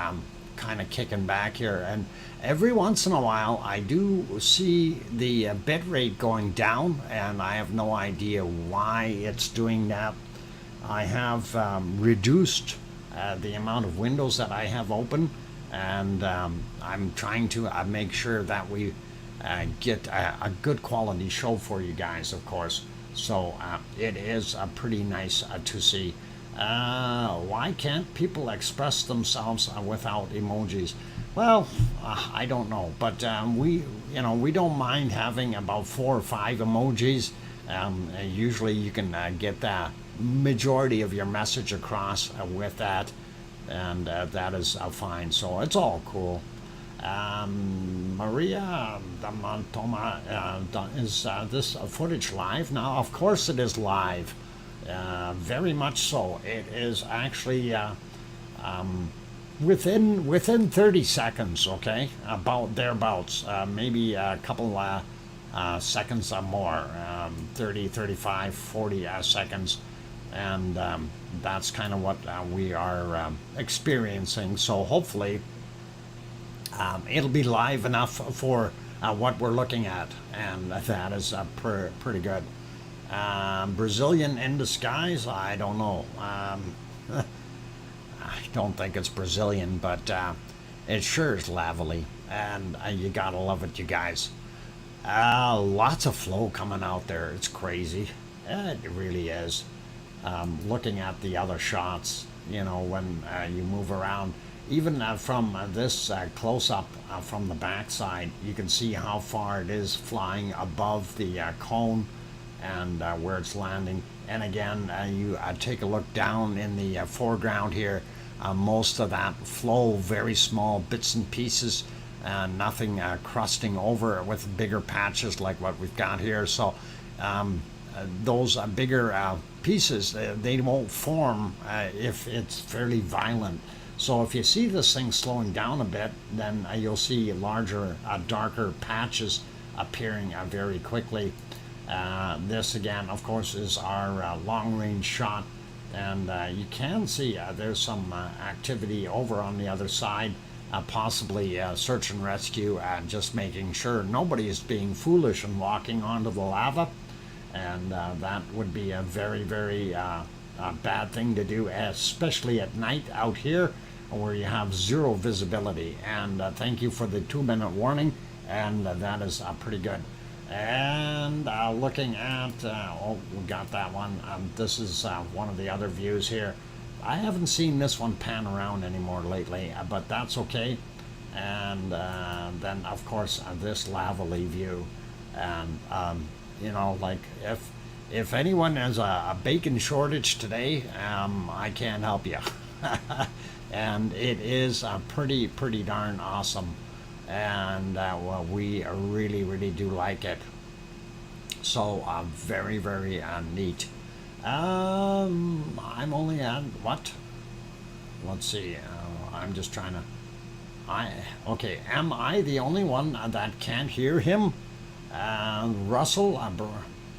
Speaker 1: kind of kicking back here, and every once in a while I do see the bit rate going down, and I have no idea why it's doing that. I have reduced the amount of windows that I have open, and I'm trying to make sure that we get a good quality show for you guys, of course. So it is pretty nice to see. Why can't people express themselves without emojis? Well, I don't know, but we don't mind having about 4 or 5 emojis. Usually you can get the majority of your message across with that, and that is fine. So it's all cool. Maria Montoma, is this footage live now? Of course it is live. Very much so. It is actually within 30 seconds, okay? About thereabouts, maybe a couple seconds or more, 30, 35, 40 seconds. And that's kind of what we are experiencing. So hopefully it'll be live enough for what we're looking at. And that is pretty good. Brazilian in disguise? I don't know. I don't think it's Brazilian, but it sure is lavely, and you gotta love it, you guys. Lots of flow coming out there. It's crazy. It really is. Looking at the other shots, when you move around, even from this close-up from the backside, you can see how far it is flying above the cone, and where it's landing. And again, you take a look down in the foreground here. Most of that flow, very small bits and pieces, nothing crusting over with bigger patches like what we've got here. So those bigger pieces, they won't form if it's fairly violent. So if you see this thing slowing down a bit, then you'll see larger, darker patches appearing very quickly. This again, of course, is our long-range shot, and you can see there's some activity over on the other side, possibly search and rescue, just making sure nobody is being foolish and walking onto the lava, and that would be a very, very bad thing to do, especially at night out here where you have zero visibility. And thank you for the 2-minute warning, and that is pretty good. And looking at, we got that one. This is one of the other views here. I haven't seen this one pan around anymore lately, but that's okay. And then, of course, this lavally view. And, like if anyone has a bacon shortage today, I can't help you. And it is pretty darn awesome. And well, we really, really do like it. So very, very neat. I'm only at what? Let's see. I'm just trying to. Okay. Am I the only one that can't hear him? Russell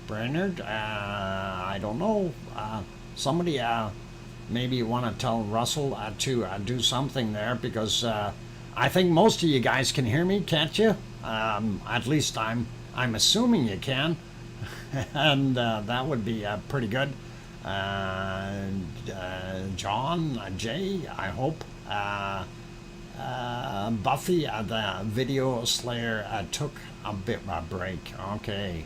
Speaker 1: Bernard. I don't know. Somebody maybe want to tell Russell to do something there, because I think most of you guys can hear me, can't you? At least I'm assuming you can, and that would be pretty good. John, Jay, I hope. Buffy, the video slayer, took a bit of a break. Okay,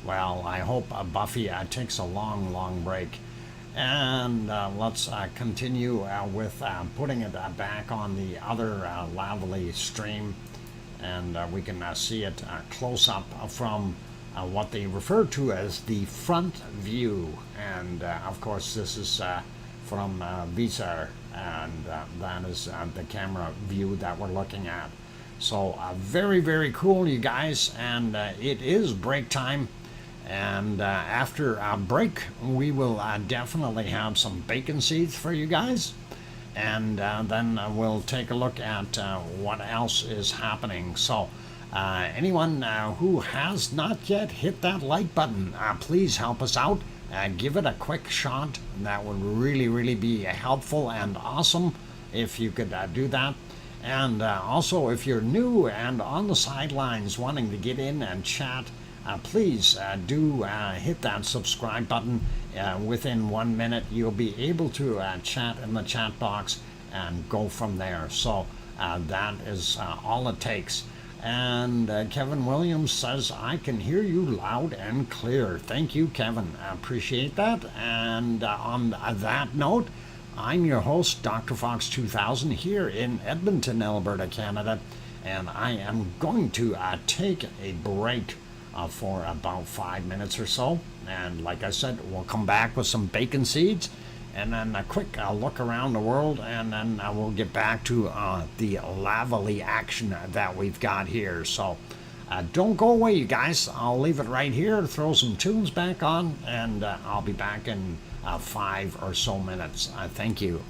Speaker 1: well, I hope Buffy takes a long break. And let's continue with putting it back on the other lavally stream, and we can see it close up from what they refer to as the front view. And of course this is from Visar, and that is the camera view that we're looking at. So very, very cool, you guys, and it is break time. And after a break, we will definitely have some bacon seeds for you guys. And then we'll take a look at what else is happening. So Anyone who has not yet hit that like button, please help us out. Give it a quick shot. That would really be helpful and awesome if you could do that. And also, if you're new and on the sidelines wanting to get in and chat, please do hit that subscribe button. Within 1 minute, you'll be able to chat in the chat box and go from there. So that is all it takes. And Kevin Williams says, I can hear you loud and clear. Thank you, Kevin. I appreciate that. And on that note, I'm your host, DrFox2000, here in Edmonton, Alberta, Canada. And I am going to take a break for about 5 minutes or so. And like I said, we'll come back with some bacon seeds and then a quick look around the world, and then we'll get back to the lavally action that we've got here. So don't go away, you guys. I'll leave it right here, throw some tunes back on, and I'll be back in 5 or so minutes. Thank you.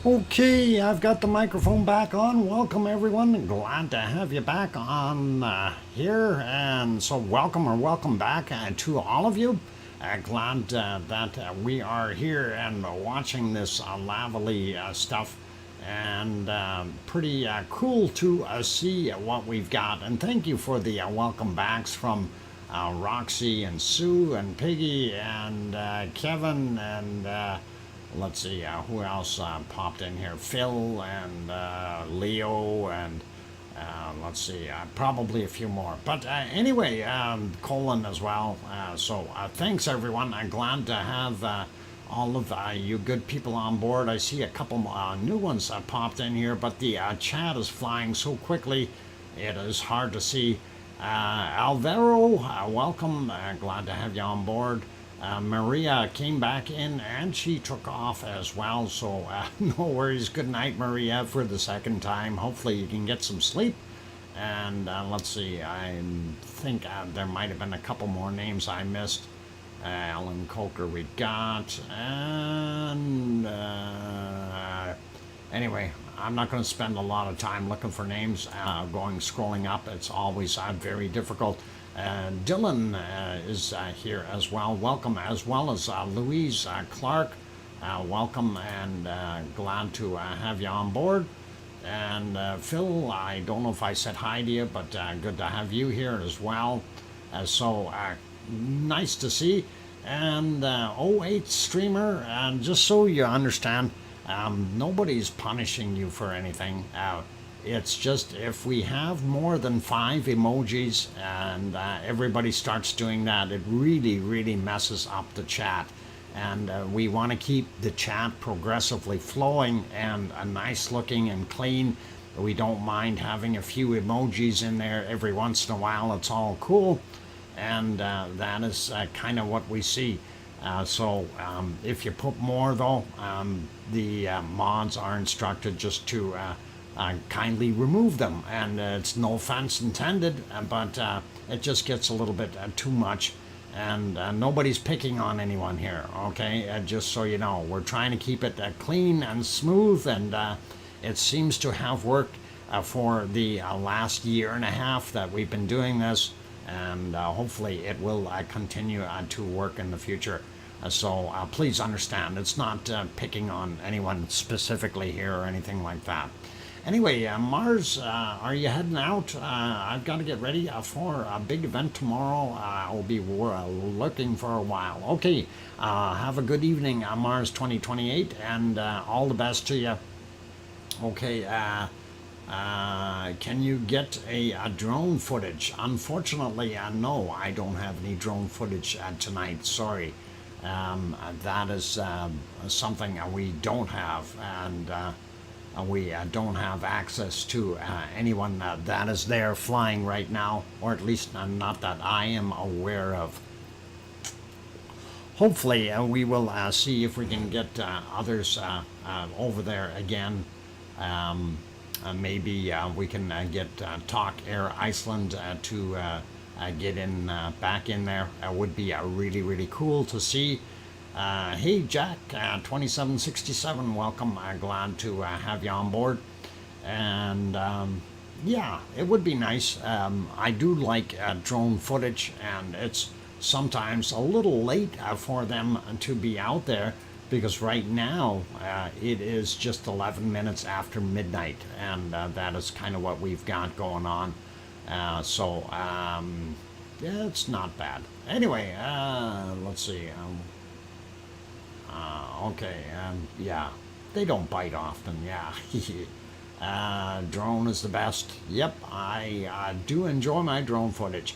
Speaker 1: Okay, I've got the microphone back on. Welcome, everyone. Glad to have you back on here. And so, welcome back to all of you. Glad that we are here and watching this lovely stuff. And pretty cool to see what we've got. And thank you for the welcome backs from Roxy and Sue and Piggy and Kevin and let's see, who else popped in here? Phil and Leo and let's see, probably a few more. But anyway, Colin as well. So thanks, everyone. I'm glad to have all of you good people on board. I see a couple new ones popped in here, but the chat is flying so quickly, it is hard to see. Alvaro, welcome. Glad to have you on board. Maria came back in and she took off as well, so no worries. Good night, Maria, for the second time. Hopefully you can get some sleep. And let's see, I think there might have been a couple more names I missed. Alan Coker we got, and anyway, I'm not going to spend a lot of time looking for names, scrolling up. It's always very difficult. Dylan is here as well. Welcome, as well as Louise Clark. Welcome, and glad to have you on board. And Phil, I don't know if I said hi to you, but good to have you here as well. So nice to see. And 08 streamer, and just so you understand, nobody's punishing you for anything. It's just if we have more than 5 emojis and everybody starts doing that, it really messes up the chat. And we want to keep the chat progressively flowing and nice looking and clean. We don't mind having a few emojis in there every once in a while. It's all cool. And that is kind of what we see. So if you put more, though, the mods are instructed just to kindly remove them. And it's no offense intended, but it just gets a little bit too much. And nobody's picking on anyone here, okay? Just so you know, we're trying to keep it clean and smooth, and it seems to have worked for the last year and a half that we've been doing this. And hopefully it will continue to work in the future. So please understand, it's not picking on anyone specifically here or anything like that. Anyway, Mars, are you heading out? I've got to get ready for a big event tomorrow. I'll be looking for a while. Okay, have a good evening, Mars 2028, and all the best to you. Okay, can you get a drone footage? Unfortunately, no, I don't have any drone footage tonight. Sorry. That is something we don't have, and we don't have access to anyone that is there flying right now, or at least not that I am aware of. Hopefully, we will see if we can get others over there again. Maybe we can get Talk Air Iceland to get in back in there. Would be really cool to see. Hey Jack, 2767, welcome. Glad to have you on board. And yeah, it would be nice. I do like drone footage, and it's sometimes a little late for them to be out there, because right now it is just 11 minutes after midnight, and that is kind of what we've got going on. So yeah, it's not bad. Anyway, let's see. Okay, yeah, they don't bite often. Yeah. Drone is the best. Yep, I do enjoy my drone footage.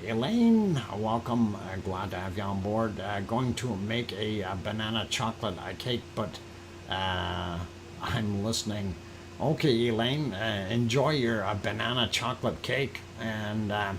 Speaker 1: Elaine, welcome. Glad to have you on board. Going to make a banana chocolate cake, but I'm listening. Okay, Elaine, enjoy your banana chocolate cake, and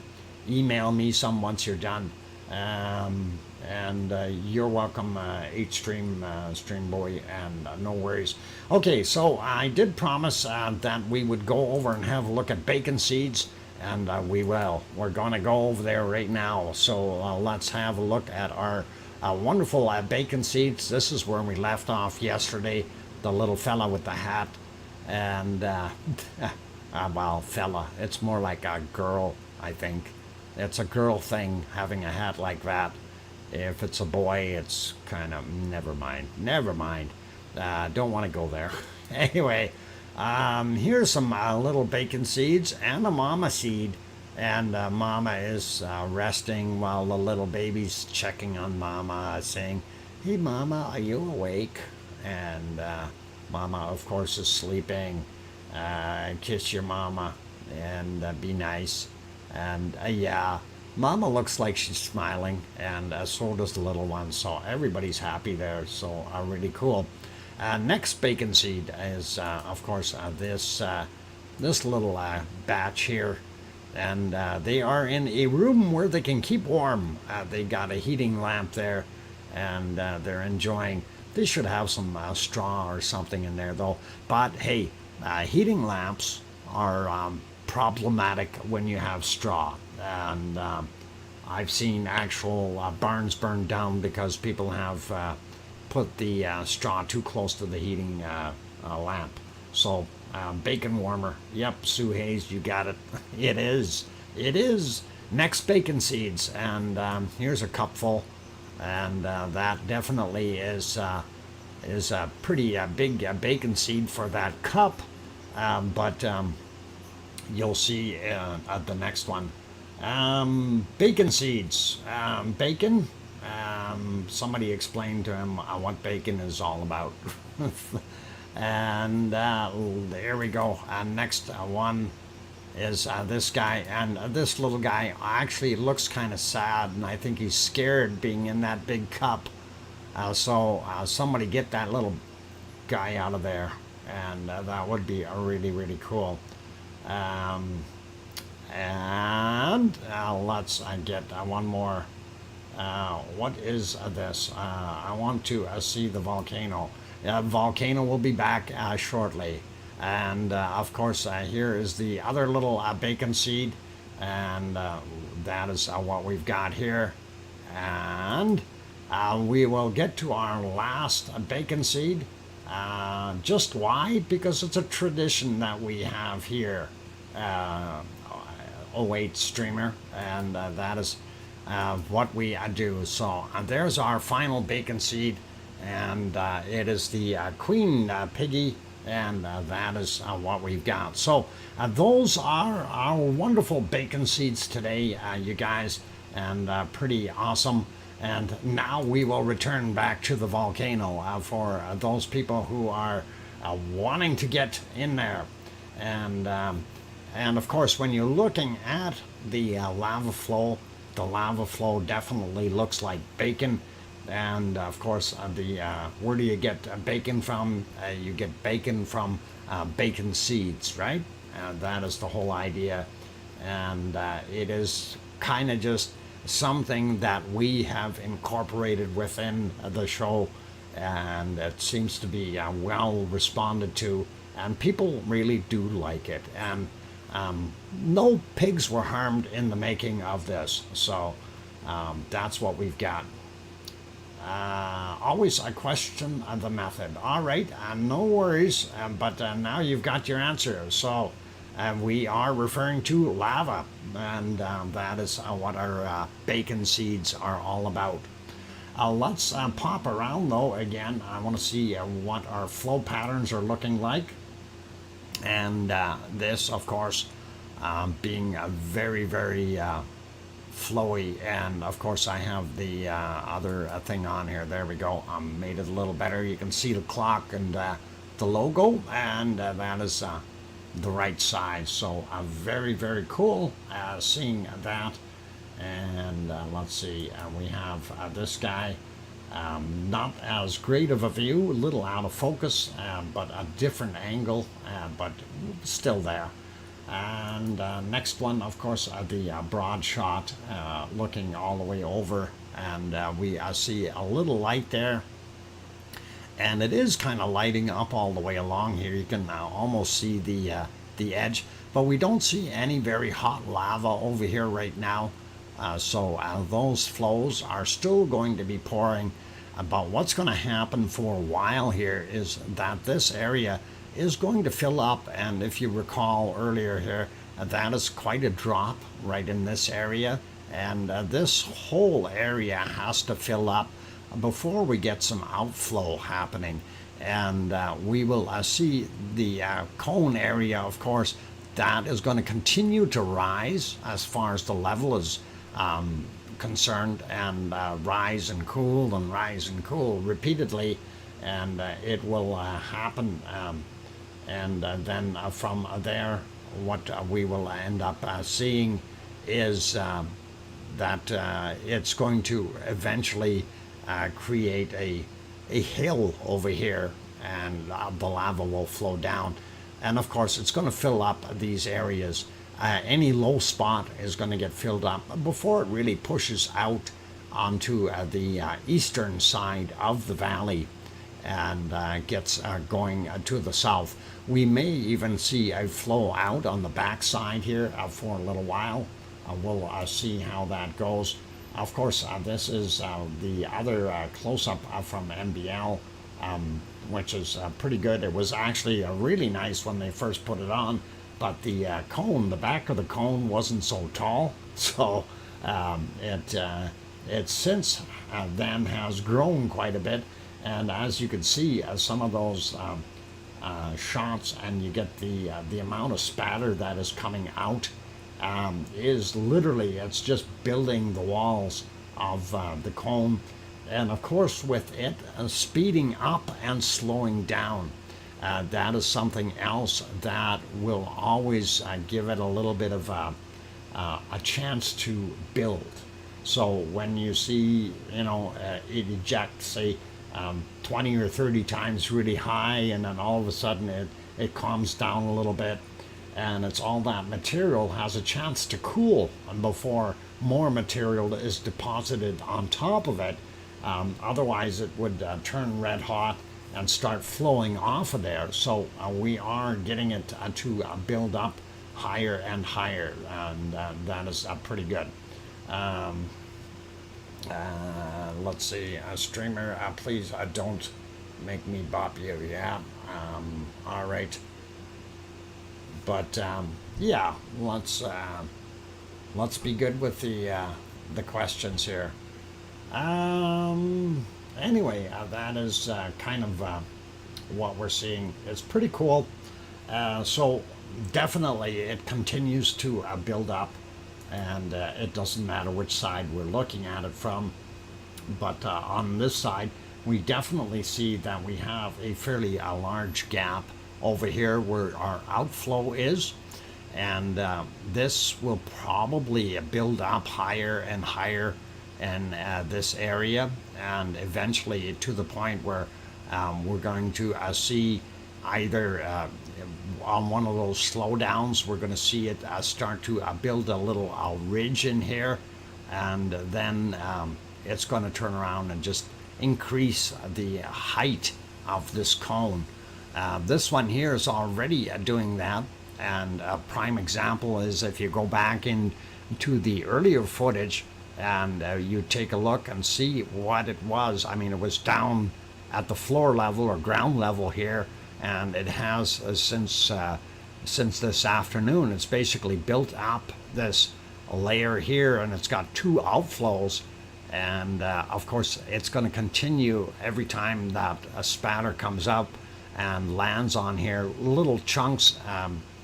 Speaker 1: email me some once you're done. And you're welcome, H-Stream, Stream Boy, and no worries. Okay, so I did promise that we would go over and have a look at bacon seeds. And we will. We're going to go over there right now. So let's have a look at our wonderful bacon seeds. This is where we left off yesterday. The little fella with the hat, and well, fella. It's more like a girl, I think. It's a girl thing having a hat like that. If it's a boy, it's kind of never mind. Never mind. Don't want to go there. Anyway, here's some little bacon seeds and a mama seed. And mama is resting while the little baby's checking on mama, saying, "Hey, mama, are you awake?" And mama, of course, is sleeping. Kiss your mama and be nice. And yeah, mama looks like she's smiling, and so does the little one. So everybody's happy there. So really cool. Next bacon seed is, of course, this little batch here. And they are in a room where they can keep warm. They got a heating lamp there, and they're enjoying. They should have some straw or something in there, though. But hey, heating lamps are problematic when you have straw. And I've seen actual barns burned down because people have put the straw too close to the heating lamp. So bacon warmer. Yep, Sue Hayes, you got it. It is. It is. Next, bacon seeds. And here's a cupful. And that definitely is a pretty big bacon seed for that cup. But you'll see at the next one. Bacon seeds. Bacon. Somebody explained to him what bacon is all about. And there we go. Next one is this guy, and this little guy actually looks kind of sad, and I think he's scared being in that big cup. So somebody get that little guy out of there, and that would be really cool. And let's get one more. What is this? I want to see the volcano. Volcano will be back shortly. And of course, here is the other little bacon seed. And that is what we've got here. And we will get to our last bacon seed. Just why? Because it's a tradition that we have here. 08 streamer. And that is what we do. So there's our final bacon seed. And it is the queen piggy, and that is what we've got. So those are our wonderful bacon seeds today, you guys, and pretty awesome. And now we will return back to the volcano for those people who are wanting to get in there. And of course, when you're looking at the lava flow definitely looks like bacon. And of course, where do you get bacon from? You get bacon from bacon seeds, right? That is the whole idea. And it is kind of just something that we have incorporated within the show. And it seems to be well responded to. And people really do like it. And no pigs were harmed in the making of this. So that's what we've got. Always I question the method. All right, no worries, but now you've got your answer. So we are referring to lava, and that is what our bacon seeds are all about. Let's pop around though again. I want to see what our flow patterns are looking like. And this, of course, being a very flowy, and of course I have the other thing on here. There we go. Made it a little better. You can see the clock and the logo, and that is the right size. So very cool seeing that. And let's see, we have this guy, not as great of a view, a little out of focus, but a different angle, but still there. And next one, of course, the broad shot, looking all the way over, and we see a little light there, and it is kind of lighting up all the way along here. You can almost see the edge, but we don't see any very hot lava over here right now. So those flows are still going to be pouring. But what's going to happen for a while here is that this area is going to fill up. And if you recall earlier here, that is quite a drop right in this area. And this whole area has to fill up before we get some outflow happening. And we will see the cone area, of course, that is going to continue to rise as far as the level is concerned, and rise and cool repeatedly, and it will happen. And then from there, what we will end up seeing is that it's going to eventually create a hill over here, and the lava will flow down. And of course, it's going to fill up these areas. Any low spot is going to get filled up before it really pushes out onto the eastern side of the valley and gets going to the south. We may even see a flow out on the back side here for a little while. We'll see how that goes. Of course, this is the other close-up from MBL, which is pretty good. It was actually really nice when they first put it on, but the cone, the back of the cone wasn't so tall, so it since then has grown quite a bit. And as you can see, some of those shots, and you get the amount of spatter that is coming out, is literally, it's just building the walls of the cone. And of course, with it speeding up and slowing down, that is something else that will always give it a little bit of a chance to build. So when you see, it eject, say, 20 or 30 times really high, and then all of a sudden it calms down a little bit, and it's all that material has a chance to cool before more material is deposited on top of it. Otherwise, it would turn red hot and start flowing off of there. So we are getting it to build up higher and higher, and that is pretty good. Let's see, streamer, please don't make me bop you. Yeah, all right. But yeah, let's be good with the questions here. Anyway, that is kind of what we're seeing. It's pretty cool. So definitely it continues to build up, and it doesn't matter which side we're looking at it from. But on this side, we definitely see that we have a fairly large gap over here where our outflow is. And this will probably build up higher and higher in this area, and eventually to the point where we're going to see either on one of those slowdowns, we're going to see it start to build a little ridge in here, and then it's going to turn around and just increase the height of this cone. This one here is already doing that, and a prime example is if you go back into the earlier footage and you take a look and see what it was. I mean, it was down at the floor level or ground level here, and it has since this afternoon, it's basically built up this layer here, and it's got two outflows. And of course, it's going to continue every time that a spatter comes up and lands on here. Little chunks,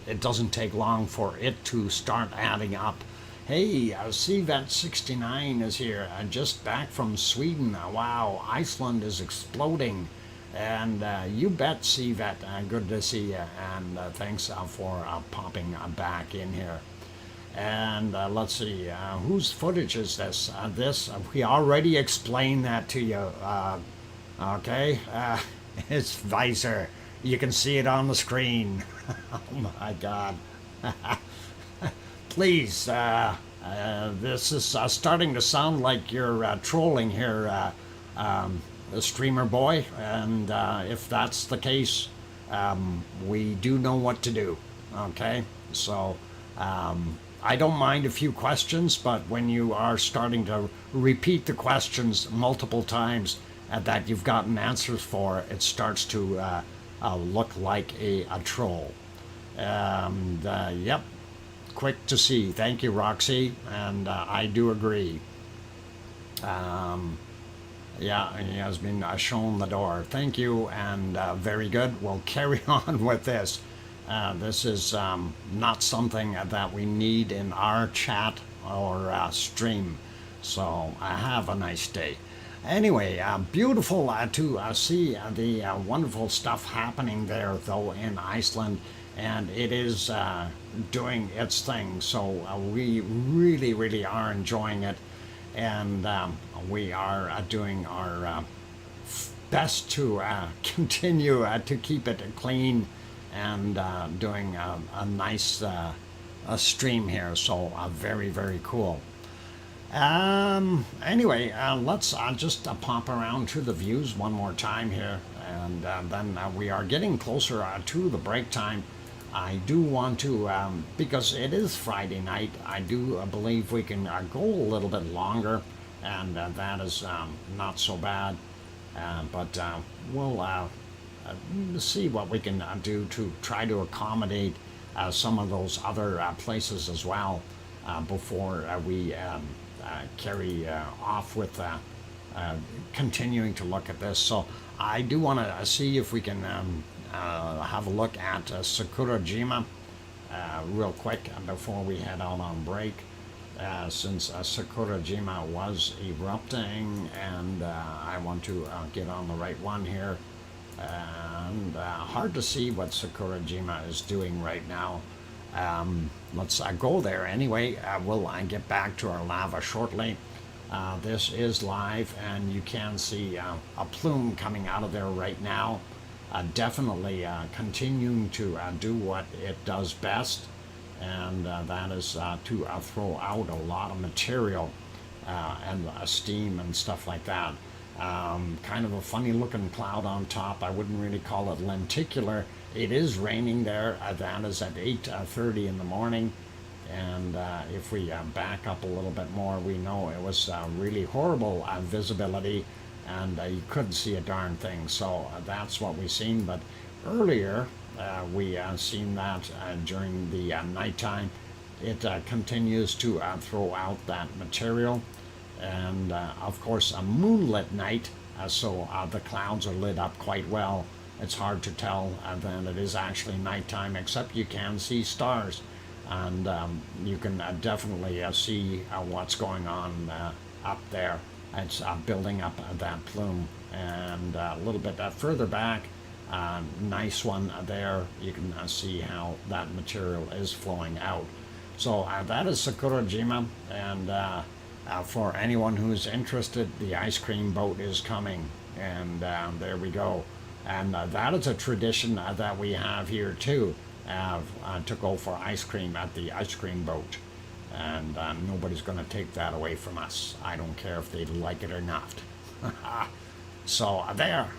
Speaker 1: it doesn't take long for it to start adding up. Hey, CVET69 is here, just back from Sweden. Wow, Iceland is exploding. And you bet, CVET, good to see you. And thanks for popping back in here. And let's see, whose footage is this? We already explained that to you. Okay, it's Visor. You can see it on the screen. Oh my God. Please, this is starting to sound like you're trolling here, the streamer boy. And if that's the we do know what to do. Okay, so I don't mind a few questions, but when you are starting to repeat the questions multiple times that you've gotten answers for, it starts to look like a troll. Yep, quick to see. Thank you, Roxy, and I do agree. Yeah, he has been shown the door. Thank you, and very good. We'll carry on with this. This is not something that we need in our chat or stream. So have a nice day. Anyway, beautiful to see the wonderful stuff happening there, though, in Iceland. And it is doing its thing. So we really, really are enjoying it. And we are doing our best to continue to keep it clean and doing a nice stream here. So very, very cool. Anyway, let's just pop around to the views one more time here. And then we are getting closer to the break time. I do want to, because it is Friday night, I do believe we can go a little bit longer, and that is not so bad. But we'll see what we can do to try to accommodate some of those other places as well before we carry off with continuing to look at this. So I do want to see if we can have a look at Sakurajima real quick before we head out on break, since Sakurajima was erupting, and I want to get on the right one here. And hard to see what Sakurajima is doing right now. Let's go there anyway. We'll get back to our lava shortly. This is live, and you can see a plume coming out of there right now. Definitely continuing to do what it does best, and that is to throw out a lot of material and steam and stuff like that. Kind of a funny looking cloud on top. I wouldn't really call it lenticular. It is raining there. That is at 8:30 in the morning, and if we back up a little bit more, we know it was really horrible visibility, and you couldn't see a darn thing. So that's what we've seen. But earlier we seen that during the nighttime. It continues to throw out that material, and of course a moonlit night, so the clouds are lit up quite well. It's hard to tell that it is actually nighttime, except you can see stars, and you can definitely see what's going on up there. It's building up that plume, and a little bit further back, nice one there. You can see how that material is flowing out. So that is Sakurajima, and for anyone who's interested, the ice cream boat is coming, and there we go. And that is a tradition that we have here too, to go for ice cream at the ice cream boat. And nobody's going to take that away from us. I don't care if they like it or not. So there.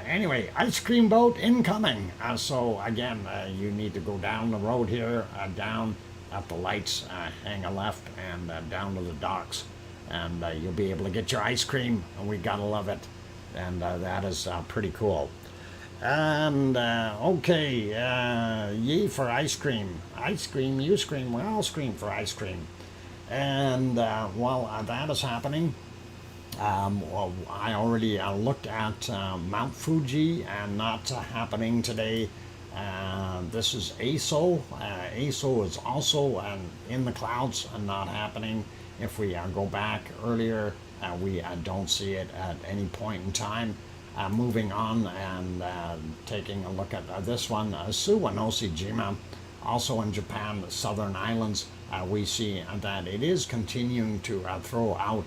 Speaker 1: Anyway, ice cream boat incoming. So again, you need to go down the road here, down at the lights, hang a left, and down to the docks, and you'll be able to get your ice cream, and we gotta love it. And that is pretty cool. And okay, yay for ice cream. Ice cream, you scream, we all scream for ice cream. And while that is happening, well, I already looked at Mount Fuji, and not happening today. This is ASO. ASO is also in the clouds and not happening. If we go back earlier, we don't see it at any point in time. Moving on and taking a look at this one, Suwanoshijima, also in Japan, the southern islands, we see that it is continuing to throw out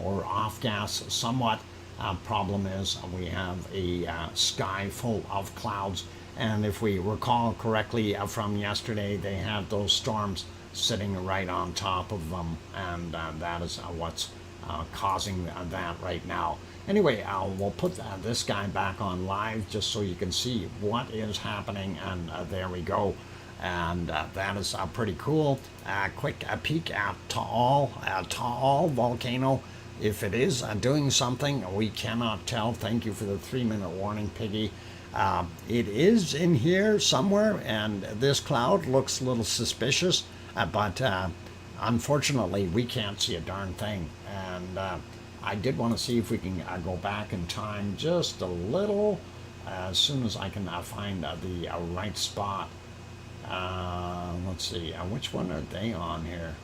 Speaker 1: or off gas somewhat. Problem is we have a sky full of clouds, and if we recall correctly from yesterday, they had those storms sitting right on top of them, and that is what's causing that right now. Anyway, we'll put this guy back on live just so you can see what is happening, and there we go. and that is pretty cool. Quick peek at Taal volcano. If it is doing something, we cannot tell. Thank you for the 3-minute warning, Piggy. It is in here somewhere, and this cloud looks a little suspicious, but unfortunately, we can't see a darn thing. And I did want to see if we can go back in time just a little, as soon as I can find the right spot. Let's see, which one are they on here?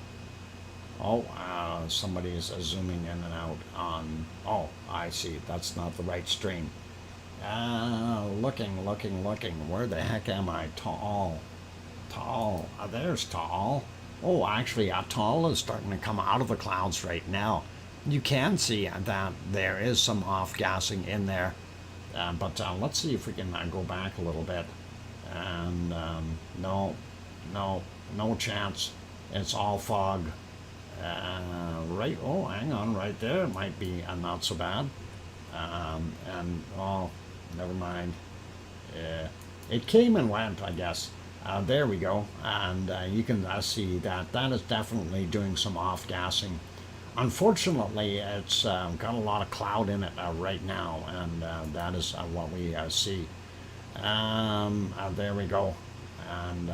Speaker 1: Oh, somebody is zooming in and out on, oh, I see, that's not the right stream. Looking. Where the heck am I? Taal. There's Taal. Oh, actually, Taal is starting to come out of the clouds right now. You can see that there is some off-gassing in there. But let's see if we can go back a little bit. And no chance. It's all fog. Right, oh, hang on, right there. It might be not so bad. And, oh, never mind. It came and went, I guess. There we go. And you can see that that is definitely doing some off-gassing. Unfortunately, it's got a lot of cloud in it right now, and that is what we see. There we go. And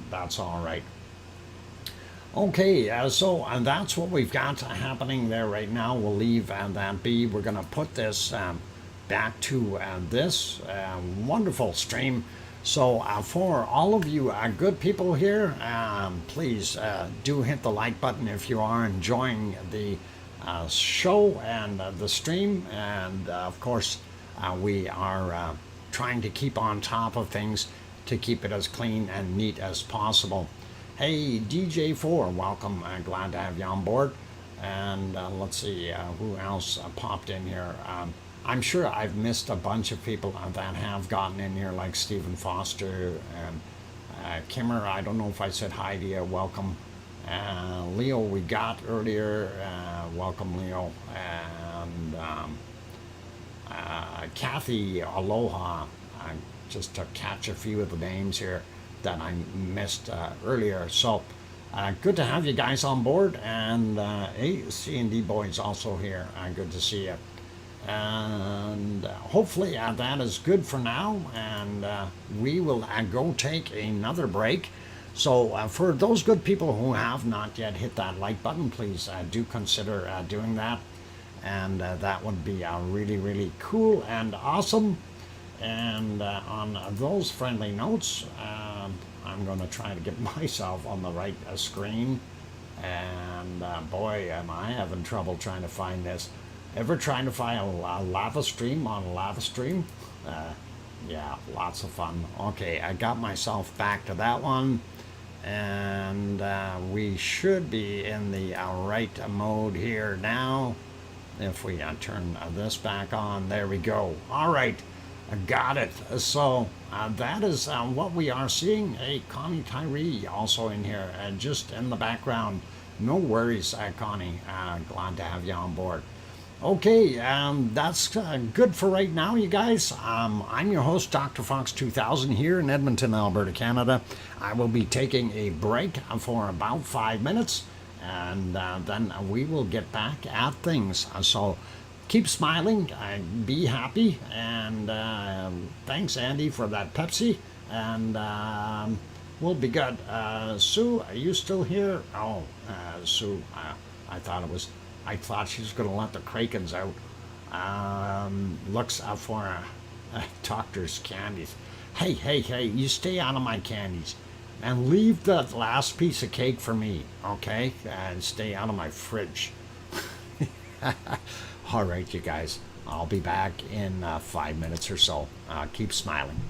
Speaker 1: that's all right. Okay, so that's what we've got happening there right now. We'll leave that be. We're going to put this back to this wonderful stream. So for all of you good people here, please do hit the like button if you are enjoying the show and the stream. And of course, we are trying to keep on top of things to keep it as clean and neat as possible. Hey, DJ4, welcome. Glad to have you on board. And let's see, who else popped in here? I'm sure I've missed a bunch of people that have gotten in here, like Stephen Foster and Kimmer. I don't know if I said hi to you. Welcome. Leo, we got earlier. Welcome, Leo. And Kathy, aloha. Just to catch a few of the names here that I missed earlier. So good to have you guys on board. And hey, C&D Boy's also here. Good to see you. And hopefully that is good for now. And we will go take another break. So for those good people who have not yet hit that like button, please do consider doing that. And that would be really, really cool and awesome. And on those friendly notes, I'm going to try to get myself on the right screen. And boy, am I having trouble trying to find this. Ever trying to find a lava stream on a lava stream? Yeah, lots of fun. Okay, I got myself back to that one. And we should be in the right mode here now. If we turn this back on, there we go. All right. Got it. So that is what we are seeing. Hey, Connie Tyree also in here, just in the background. No worries, Connie. Glad to have you on board. Okay, that's good for right now, you guys. I'm your host, DrFox2000, here in Edmonton, Alberta, Canada. I will be taking a break for about 5 minutes, and then we will get back at things. So keep smiling, be happy, and thanks, Andy, for that Pepsi, and we'll be good. Sue, are you still here? Oh, Sue, I thought she was going to let the Krakens out. Looks for doctor's candies. Hey, you stay out of my candies. And leave the last piece of cake for me, okay? And stay out of my fridge. All right, you guys. I'll be back in 5 minutes or so. Keep smiling.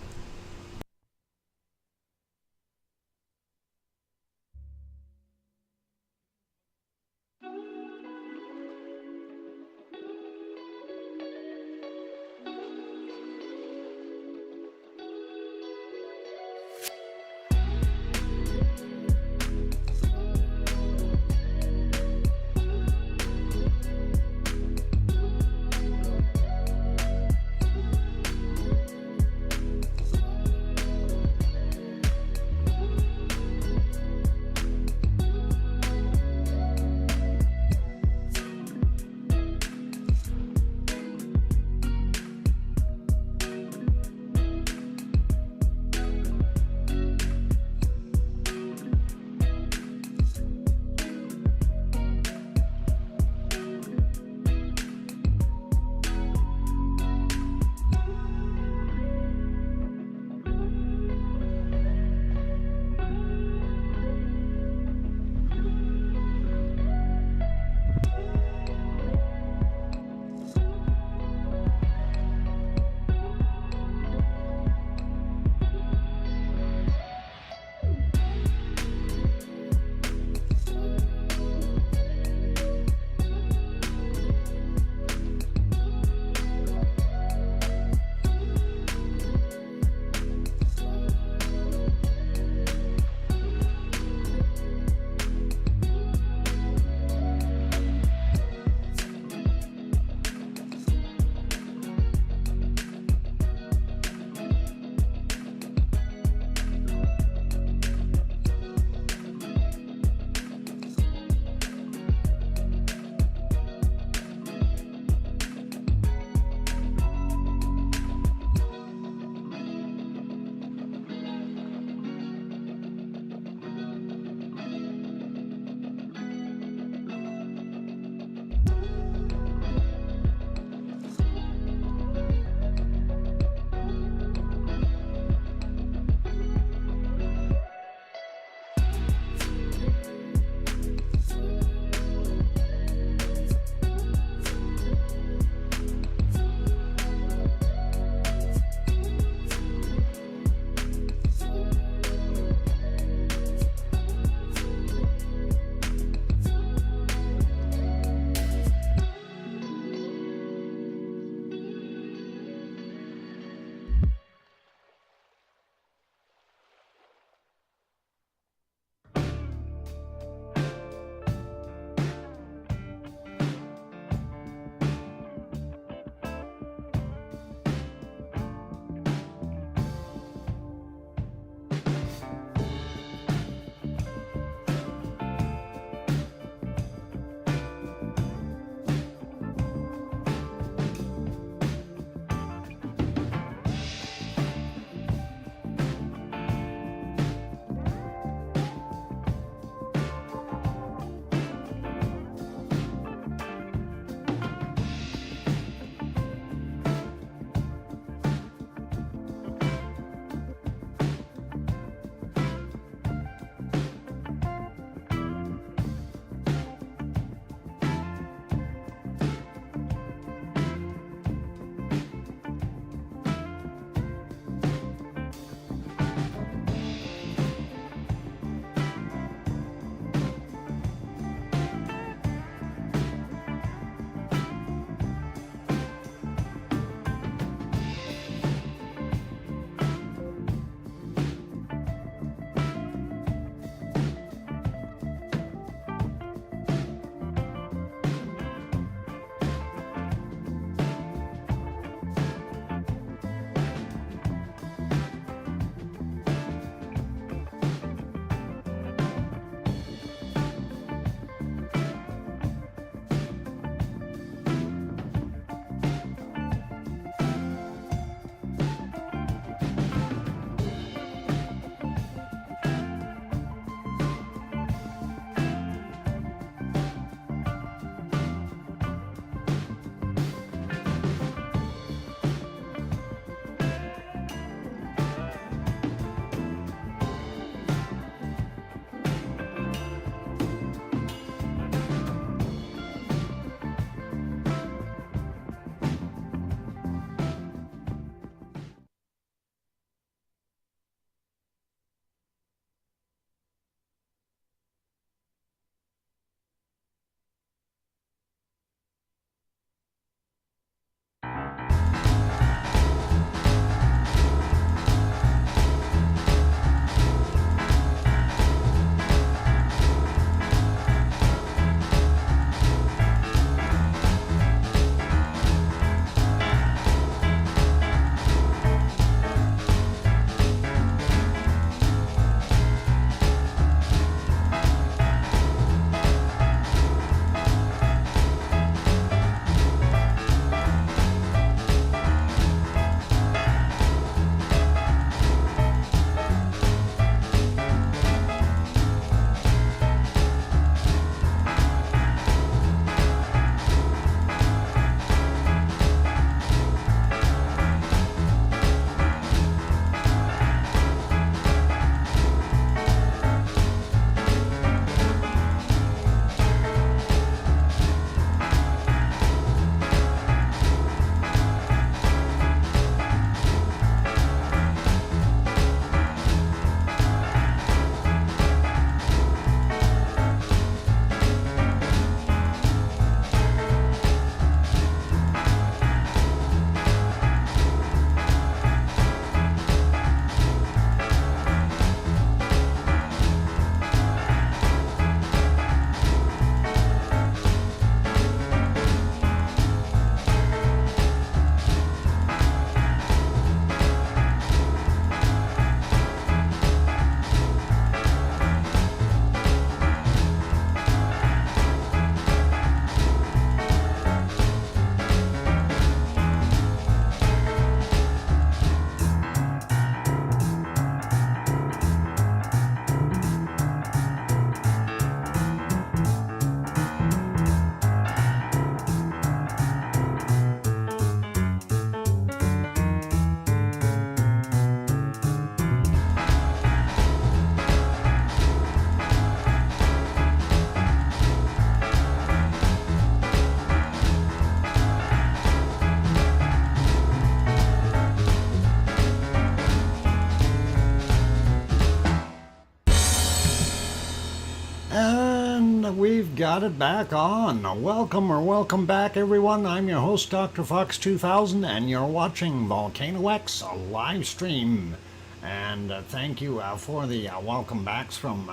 Speaker 1: we've got it back on. Welcome back, everyone. I'm your host, DrFox2000, and you're watching VolcanoX, a live stream. And thank you for the welcome backs from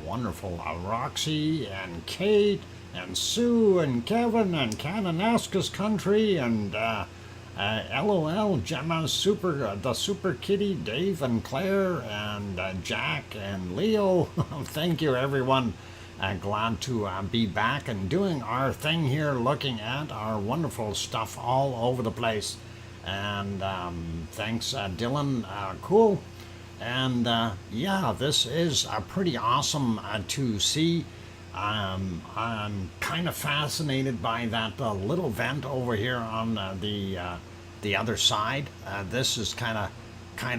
Speaker 1: wonderful Roxy and Kate and Sue and Kevin and Kananaskis Country and LOL, Gemma, the Super Kitty, Dave and Claire and Jack and Leo. Thank you, everyone. Glad to be back and doing our thing here, looking at our wonderful stuff all over the place. And thanks, Dylan. Cool. And yeah, this is pretty awesome to see. I'm kind of fascinated by that little vent over here on the other side. This is kind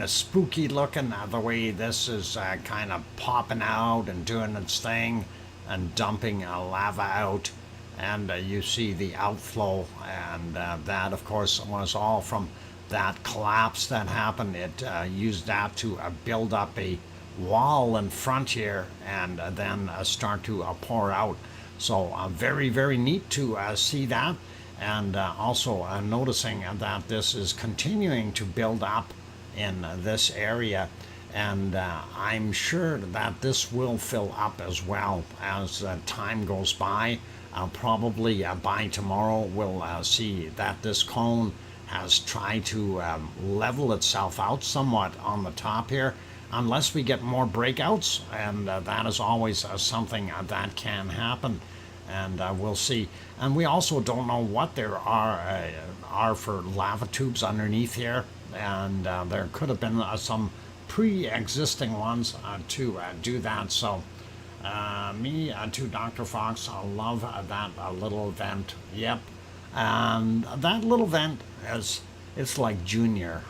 Speaker 1: of spooky looking, the way this is kind of popping out and doing its thing and dumping lava out. And you see the outflow, and that of course was all from that collapse that happened. It used that to build up a wall in front here and then start to pour out. So very, very neat to see that, and also noticing that this is continuing to build up in this area. And I'm sure that this will fill up as well as time goes by. Probably by tomorrow we'll see that this cone has tried to level itself out somewhat on the top here, unless we get more breakouts, and that is always something that can happen, and we'll see. And we also don't know what there are for lava tubes underneath here, and there could have been some pre-existing ones to do that. So me to Dr. Fox, I love that little vent. Yep. And that little vent it's like Junior.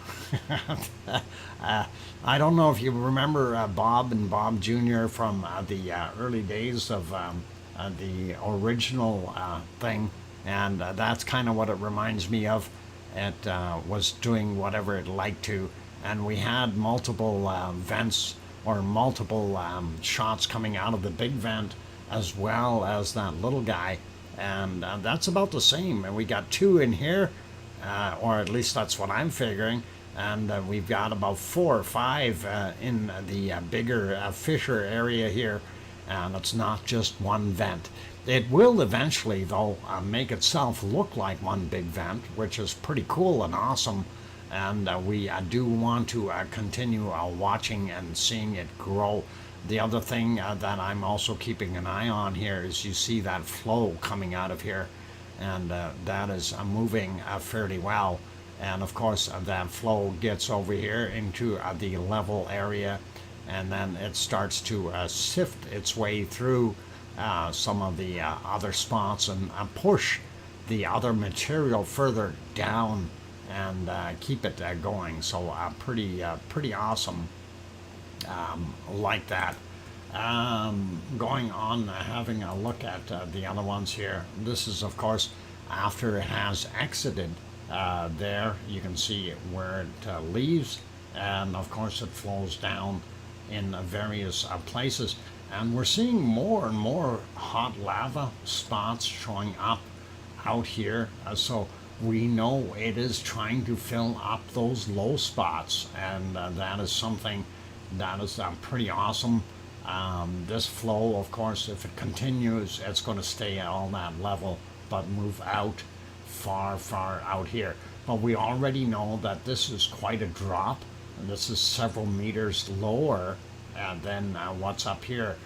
Speaker 1: I don't know if you remember Bob and Bob Jr. from the early days of the original thing, and that's kind of what it reminds me of. It was doing whatever it liked to, and we had multiple vents or multiple shots coming out of the big vent as well as that little guy, and that's about the same. And we got two in here, or at least that's what I'm figuring, and we've got about 4 or 5 in the bigger fissure area here, and it's not just one vent. It will eventually, though, make itself look like one big vent, which is pretty cool and awesome. And we do want to continue watching and seeing it grow. The other thing that I'm also keeping an eye on here is you see that flow coming out of here, and that is moving fairly well. And of course that flow gets over here into the level area, and then it starts to sift its way through some of the other spots and push the other material further down and keep it going. So pretty awesome, like that. Going on, having a look at the other ones here. This is of course after it has exited. There you can see where it leaves, and of course it flows down in various places, and we're seeing more and more hot lava spots showing up out here. So we know it is trying to fill up those low spots, and that is something that is pretty awesome. This flow, of course, if it continues, it's going to stay at all that level but move out far out here. But we already know that this is quite a drop, and this is several meters lower than what's up here,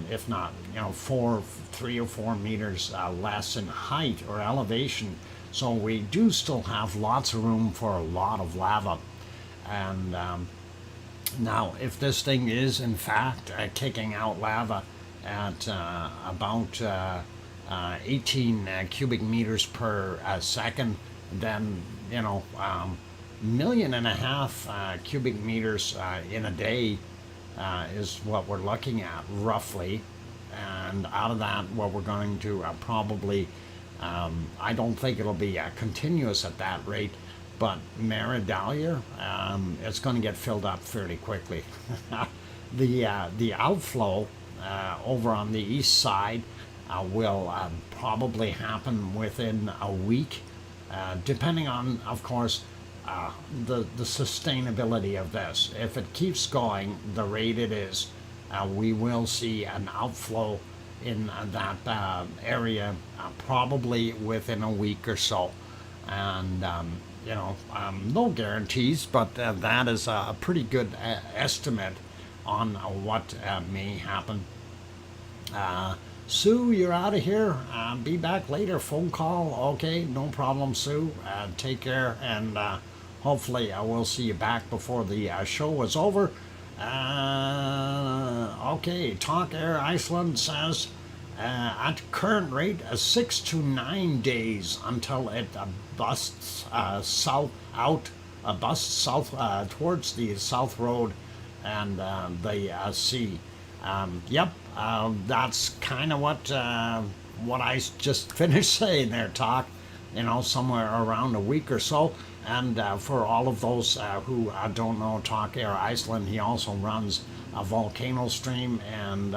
Speaker 1: if not 3 or 4 meters less in height or elevation. So we do still have lots of room for a lot of lava. And now if this thing is in fact kicking out lava at about 18 cubic meters per second, then 1.5 million cubic meters in a day is what we're looking at roughly. And out of that, what we're going to probably, I don't think it'll be continuous at that rate, but Maridalia, it's going to get filled up fairly quickly. The outflow over on the east side will probably happen within a week, depending on, of course, the sustainability of this. If it keeps going the rate it is, we will see an outflow in that area probably within a week or so. And no guarantees, but that is a pretty good estimate on what may happen. Sue, you're out of here. Be back later. Phone call. Okay, no problem, Sue. Take care, and hopefully we'll see you back before the show is over. Okay, Talk Air Iceland says at current rate 6 to 9 days until it busts south towards the South Road and the sea. Yep, that's kind of what I just finished saying there, Talk. Somewhere around a week or so. And for all of those who don't know Talk Air Iceland, he also runs a Volcano stream, and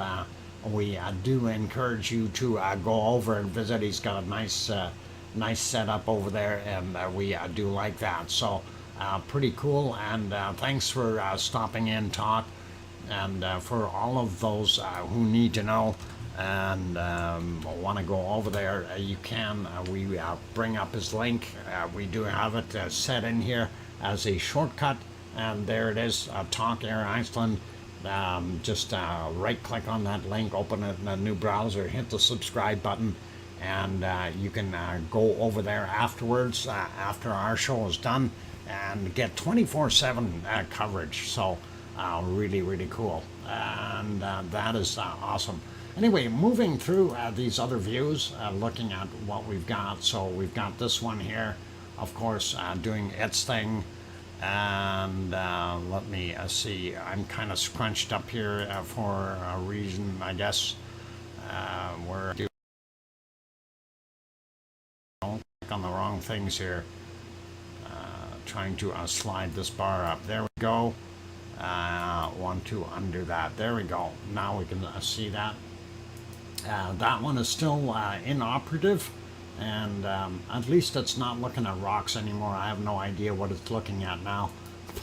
Speaker 1: we do encourage you to go over and visit. He's got a nice setup over there, and we do like that. So pretty cool, and thanks for stopping in, Talk. And for all of those who need to know and want to go over there, you can. We bring up his link. We do have it set in here as a shortcut, and there it is, Talk Air Iceland. Just right click on that link, open it in a new browser, hit the subscribe button, and you can go over there afterwards, after our show is done, and get 24/7 coverage. So really, really cool, and that is awesome. Anyway, moving through these other views, looking at what we've got. So we've got this one here, of course, doing its thing. And let me see. I'm kind of scrunched up here for a reason, I guess. We're don't click on the wrong things here. Trying to slide this bar up. There we go. Want to undo that. There we go. Now we can see that. That one is still inoperative, and at least it's not looking at rocks anymore. I have no idea what it's looking at now,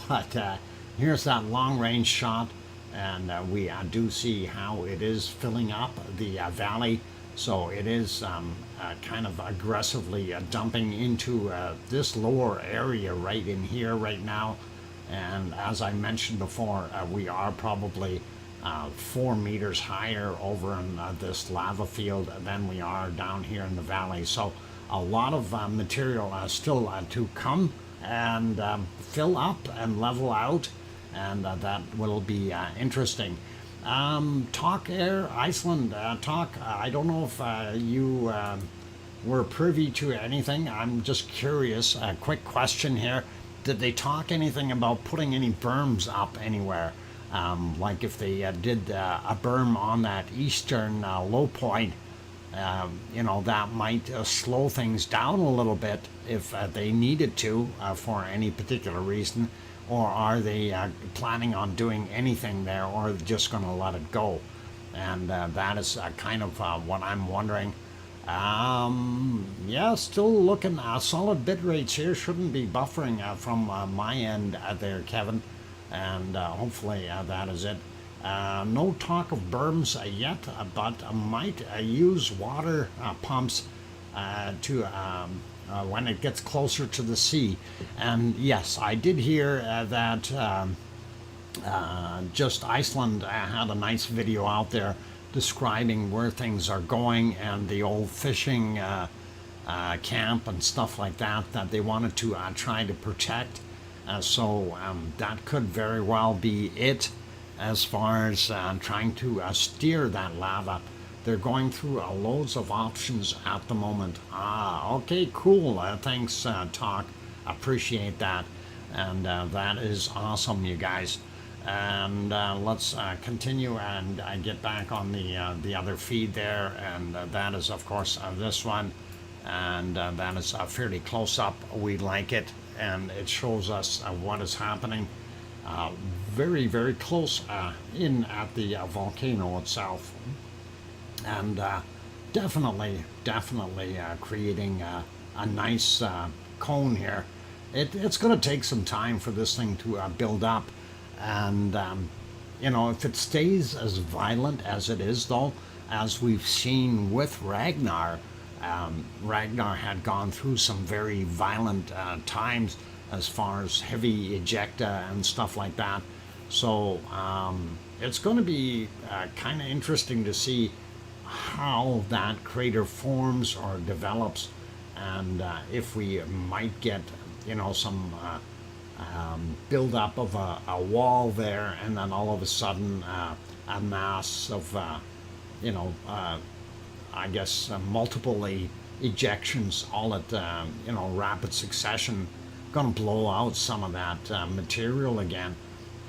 Speaker 1: but here's that long-range shot, and we do see how it is filling up the valley. So it is kind of aggressively dumping into this lower area right in here right now. And as I mentioned before, we are probably 4 meters higher over in this lava field than we are down here in the valley. So a lot of material still to come and fill up and level out, and that will be interesting. Talk Air Iceland, Talk, I don't know if you were privy to anything. I'm just curious. A quick question here. Did they talk anything about putting any berms up anywhere? Like if they did a berm on that eastern low point, that might slow things down a little bit if they needed to for any particular reason, or are they planning on doing anything there, or just going to let it go? And that is kind of what I'm wondering. Yeah, still looking solid bit rates here. Shouldn't be buffering from my end there, Kevin. And hopefully that is it. No talk of berms yet, but might use water pumps to when it gets closer to the sea. And yes, I did hear that just Iceland had a nice video out there describing where things are going, and the old fishing camp and stuff like that that they wanted to try to protect. So that could very well be it as far as trying to steer that lava. They're going through loads of options at the moment. Okay, cool. Thanks, Talk. Appreciate that. And that is awesome, you guys. And let's continue and get back on the other feed there. And that is, of course, this one. And that is fairly close up. We like it. And it shows us what is happening. very, very close in at the volcano itself. And definitely creating a nice cone here. It's going to take some time for this thing to build up. And, if it stays as violent as it is, though, as we've seen with Ragnar, Ragnar had gone through some very violent times as far as heavy ejecta and stuff like that. So it's going to be kind of interesting to see how that crater forms or develops, and if we might get, some build up of a wall there, and then all of a sudden a mass of, I guess multiple ejections all at, rapid succession, going to blow out some of that material again,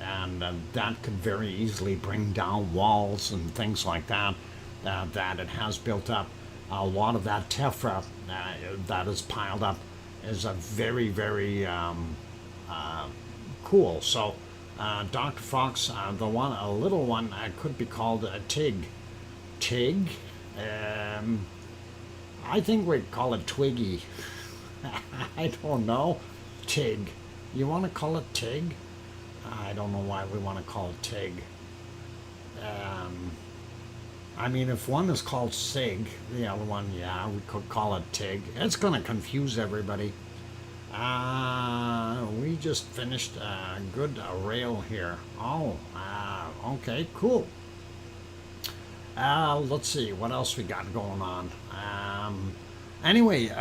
Speaker 1: and that could very easily bring down walls and things like that. That it has built up. A lot of that tephra that is piled up is a very, very cool. So, Dr. Fox, a little one, could be called a Tig. Tig? I think we'd call it Twiggy. I don't know. Tig. You want to call it Tig? I don't know why we want to call it Tig. I mean, if one is called Sig, the other one, yeah, we could call it Tig. It's going to confuse everybody. We just finished a good rail here. Oh, okay, cool. Let's see, what else we got going on? Anyway,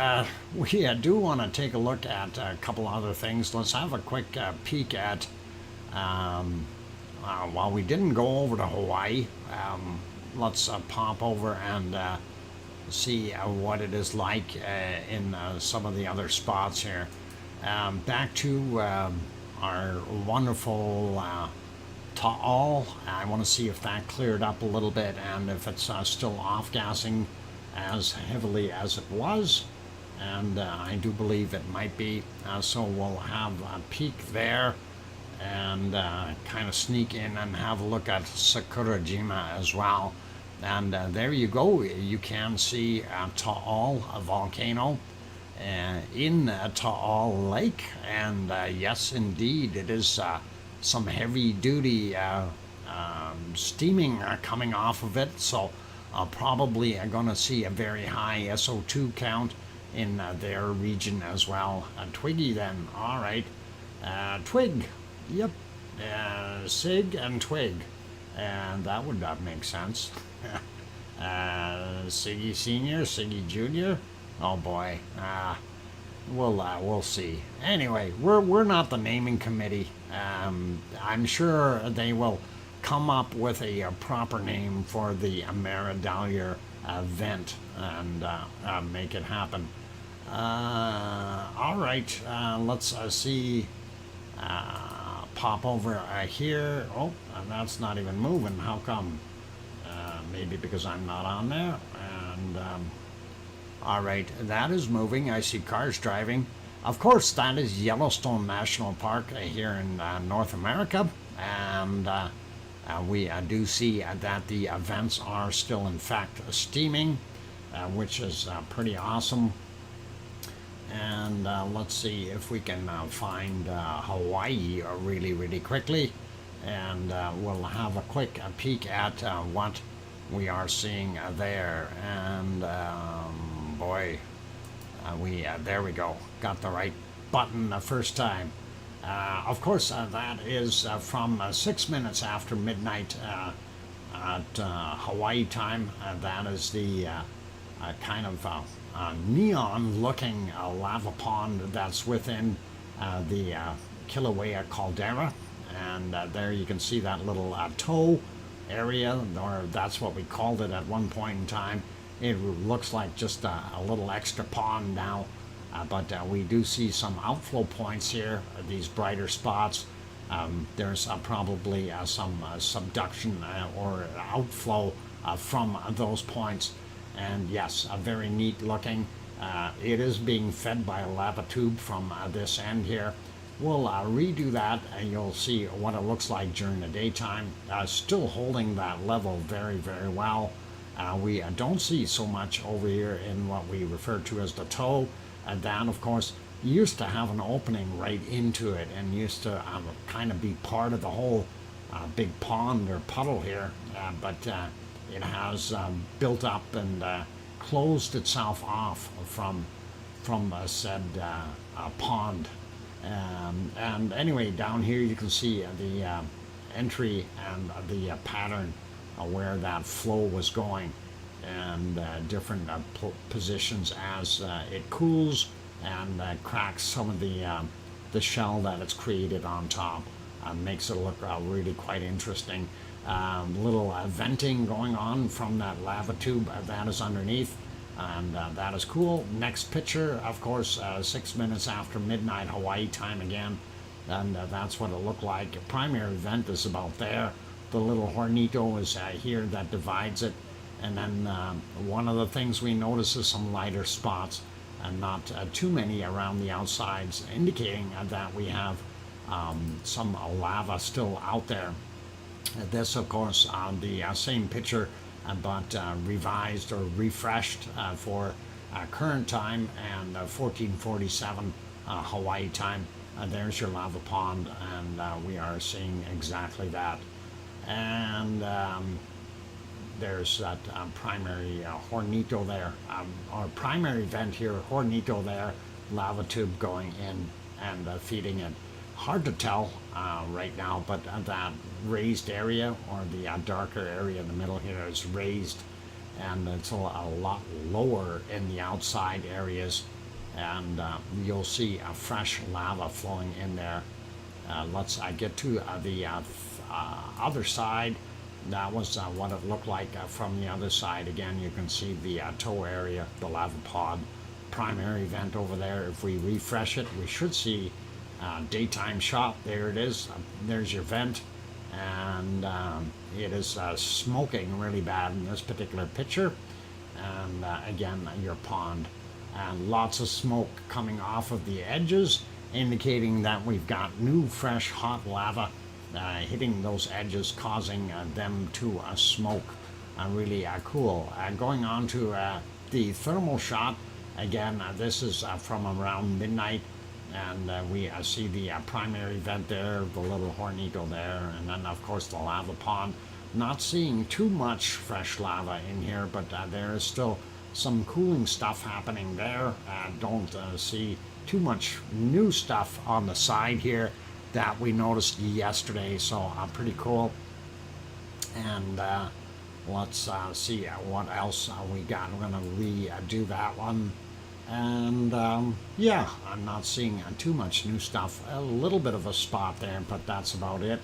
Speaker 1: we do want to take a look at a couple other things. Let's have a quick peek at, while we didn't go over to Hawaii, let's pop over and see what it is like in some of the other spots here. Back to our wonderful Ta'al. I want to see if that cleared up a little bit and if it's still off-gassing as heavily as it was. And I do believe it might be. So we'll have a peek there and kind of sneak in and have a look at Sakurajima as well. And there you go. You can see Ta'al, a volcano, in Ta'al Lake. And yes, indeed, it is some heavy-duty steaming coming off of it. So probably going to see a very high SO2 count in their region as well. Twiggy then. All right. Twig. Yep. Sig and Twig. And that would make sense. Siggy Senior, Siggy Junior. Oh boy, we'll see. Anyway, we're not the naming committee. I'm sure they will come up with a proper name for the Meridalier event and make it happen. All right, let's see. Pop over here. Oh, that's not even moving. How come? Maybe because I'm not on there. And all right, that is moving. I see cars driving. Of course, that is Yellowstone National Park here in North America, and we do see that the events are still in fact steaming, which is pretty awesome. And let's see if we can find Hawaii really quickly, and we'll have a quick peek at what we are seeing there. And boy, there we go, got the right button the first time. Of course, that is from 6 minutes after midnight at Hawaii time. That is the kind of neon-looking lava pond that's within the Kilauea caldera, and there you can see that little toe area, or that's what we called it at one point in time. It looks like just a little extra pond now, but we do see some outflow points here, these brighter spots. There's probably some subduction or outflow from those points. And yes, very neat looking. It is being fed by a lava tube from this end here. we'll redo that, and you'll see what it looks like during the daytime. Still holding that level very, very well. We don't see so much over here in what we refer to as the toe. And that, of course, used to have an opening right into it and used to kind of be part of the whole big pond or puddle here. But it has built up and closed itself off from said pond. And anyway, down here you can see the entry and the pattern where that flow was going, and different positions as it cools and cracks some of the shell that it's created on top. Makes it look really quite interesting. Little venting going on from that lava tube that is underneath, and that is cool. Next picture, of course, 6 minutes after midnight Hawaii time again, and that's what it looked like. Primary vent is about there. The little hornito is here that divides it, and then one of the things we notice is some lighter spots, and not too many around the outsides, indicating that we have some lava still out there. This, of course, the same picture, but revised or refreshed for current time and 1447 Hawaii time. There's your lava pond, and we are seeing exactly that. And there's that primary hornito there, our primary vent here, hornito there, lava tube going in and feeding it. Hard to tell right now, but that raised area, or the darker area in the middle here, is raised, and it's a lot lower in the outside areas, and you'll see fresh lava flowing in there. Let's get to the other side. That was what it looked like from the other side. Again, you can see the toe area, the lava pod, primary vent over there. If we refresh it, we should see daytime shot. There it is. There's your vent, and it is smoking really bad in this particular picture. And again, your pond, and lots of smoke coming off of the edges, indicating that we've got new, fresh, hot lava hitting those edges, causing them to smoke. Really cool. Going on to the thermal shot. Again, this is from around midnight, and we see the primary vent there, the little hornito there, and then of course the lava pond. Not seeing too much fresh lava in here, but there is still some cooling stuff happening there. Don't see too much new stuff on the side here that we noticed yesterday, so pretty cool. And let's see what else we got. We're gonna redo that one, and yeah, I'm not seeing too much new stuff. A little bit of a spot there, but that's about it.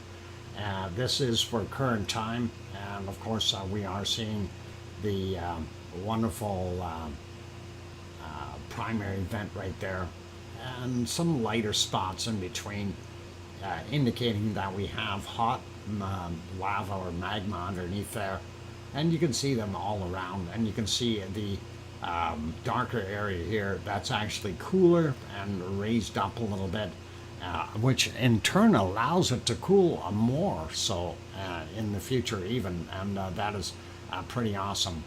Speaker 1: This is for current time, and of course we are seeing the wonderful primary vent right there, and some lighter spots in between, indicating that we have hot lava or magma underneath there, and you can see them all around, and you can see the darker area here that's actually cooler and raised up a little bit, which in turn allows it to cool more so in the future even, and that is pretty awesome.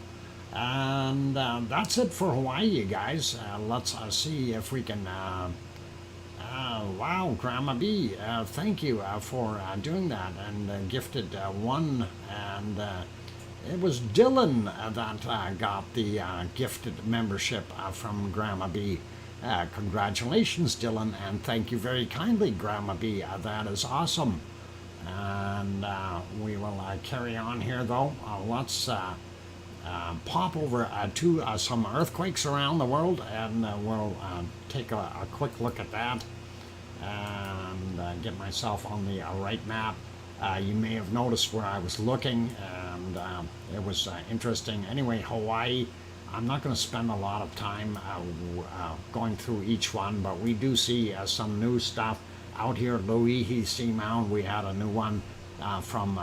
Speaker 1: And that's it for Hawaii, you guys. Let's see if we can wow, Grandma B, thank you for doing that, and gifted one, and it was Dylan that got the gifted membership from Grandma B. Congratulations, Dylan, and thank you very kindly, Grandma B. That is awesome. And we will carry on here, though. Let's pop over to some earthquakes around the world, and we'll take a quick look at that, and get myself on the right map. You may have noticed where I was looking, and it was interesting. Anyway, Hawaii, I'm not going to spend a lot of time going through each one, but we do see some new stuff out here. Loihi Seamound, we had a new one from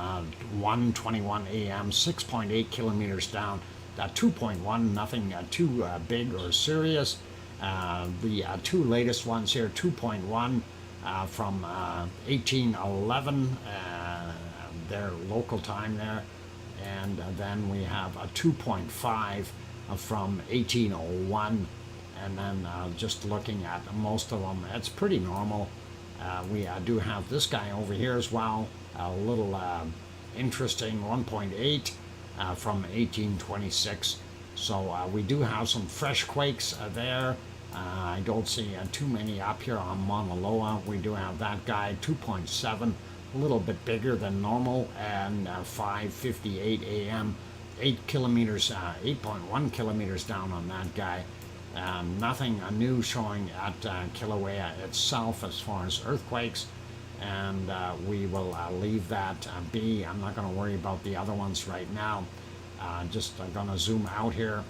Speaker 1: 1:21 a.m., 6.8 kilometers down, 2.1, nothing too big or serious. The two latest ones here, 2.1, from 1811, their local time there. And then we have a 2.5 from 1801. And then just looking at most of them, it's pretty normal. We do have this guy over here as well, a little interesting 1.8 from 1826. So we do have some fresh quakes there. I don't see too many up here on Mauna Loa. We do have that guy, 2.7, a little bit bigger than normal, and 5:58 a.m., 8 kilometers, 8.1 kilometers down on that guy. Nothing new showing at Kilauea itself as far as earthquakes, and we will leave that be. I'm not going to worry about the other ones right now. Just going to zoom out here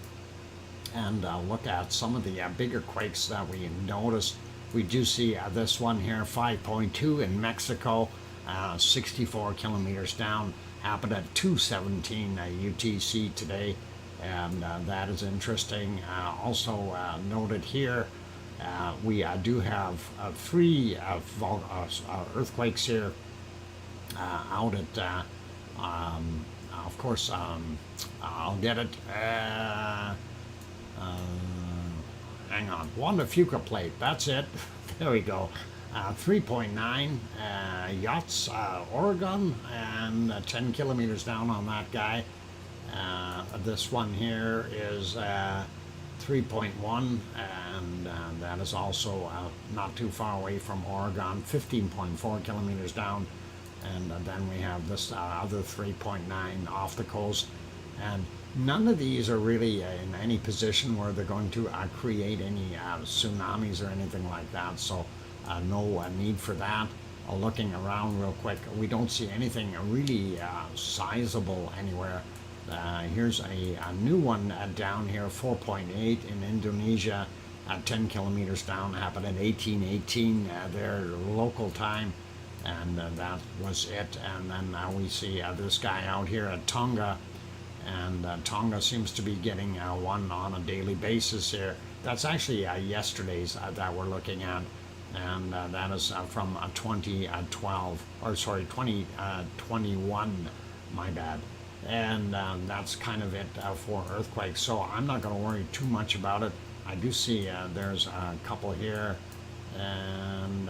Speaker 1: and look at some of the bigger quakes that we noticed. We do see this one here, 5.2 in Mexico, 64 kilometers down, happened at 2:17 UTC today, and that is interesting. Also noted here, we do have 3 earthquakes here out at, of course, I'll get it. Hang on, Wanda Fuca Plate, that's it. There we go. 3.9 yachts, Oregon, and 10 kilometers down on that guy. This one here is 3.1, and that is also not too far away from Oregon, 15.4 kilometers down. And then we have this other 3.9 off the coast. And none of these are really in any position where they're going to create any tsunamis or anything like that. So no need for that. Looking around real quick, we don't see anything really sizable anywhere. Here's a new one down here, 4.8 in Indonesia, 10 kilometers down, happened at 1818 their local time, and that was it. And then we see this guy out here at Tonga, and Tonga seems to be getting one on a daily basis here. That's actually yesterday's that we're looking at, and that is from 2012, or sorry, 2021, my bad. And that's kind of it for earthquakes. So I'm not going to worry too much about it. I do see there's a couple here, and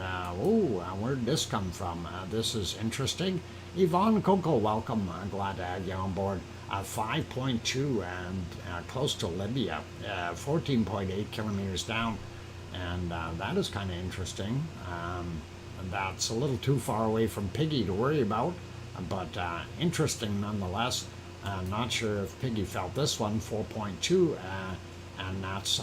Speaker 1: where did this come from? This is interesting. Yvonne Coco, welcome. Glad to have you on board. 5.2 and close to Libya, 14.8 kilometers down, and that is kind of interesting. That's a little too far away from Piggy to worry about, but interesting nonetheless. Not sure if Piggy felt this one, 4.2, and that's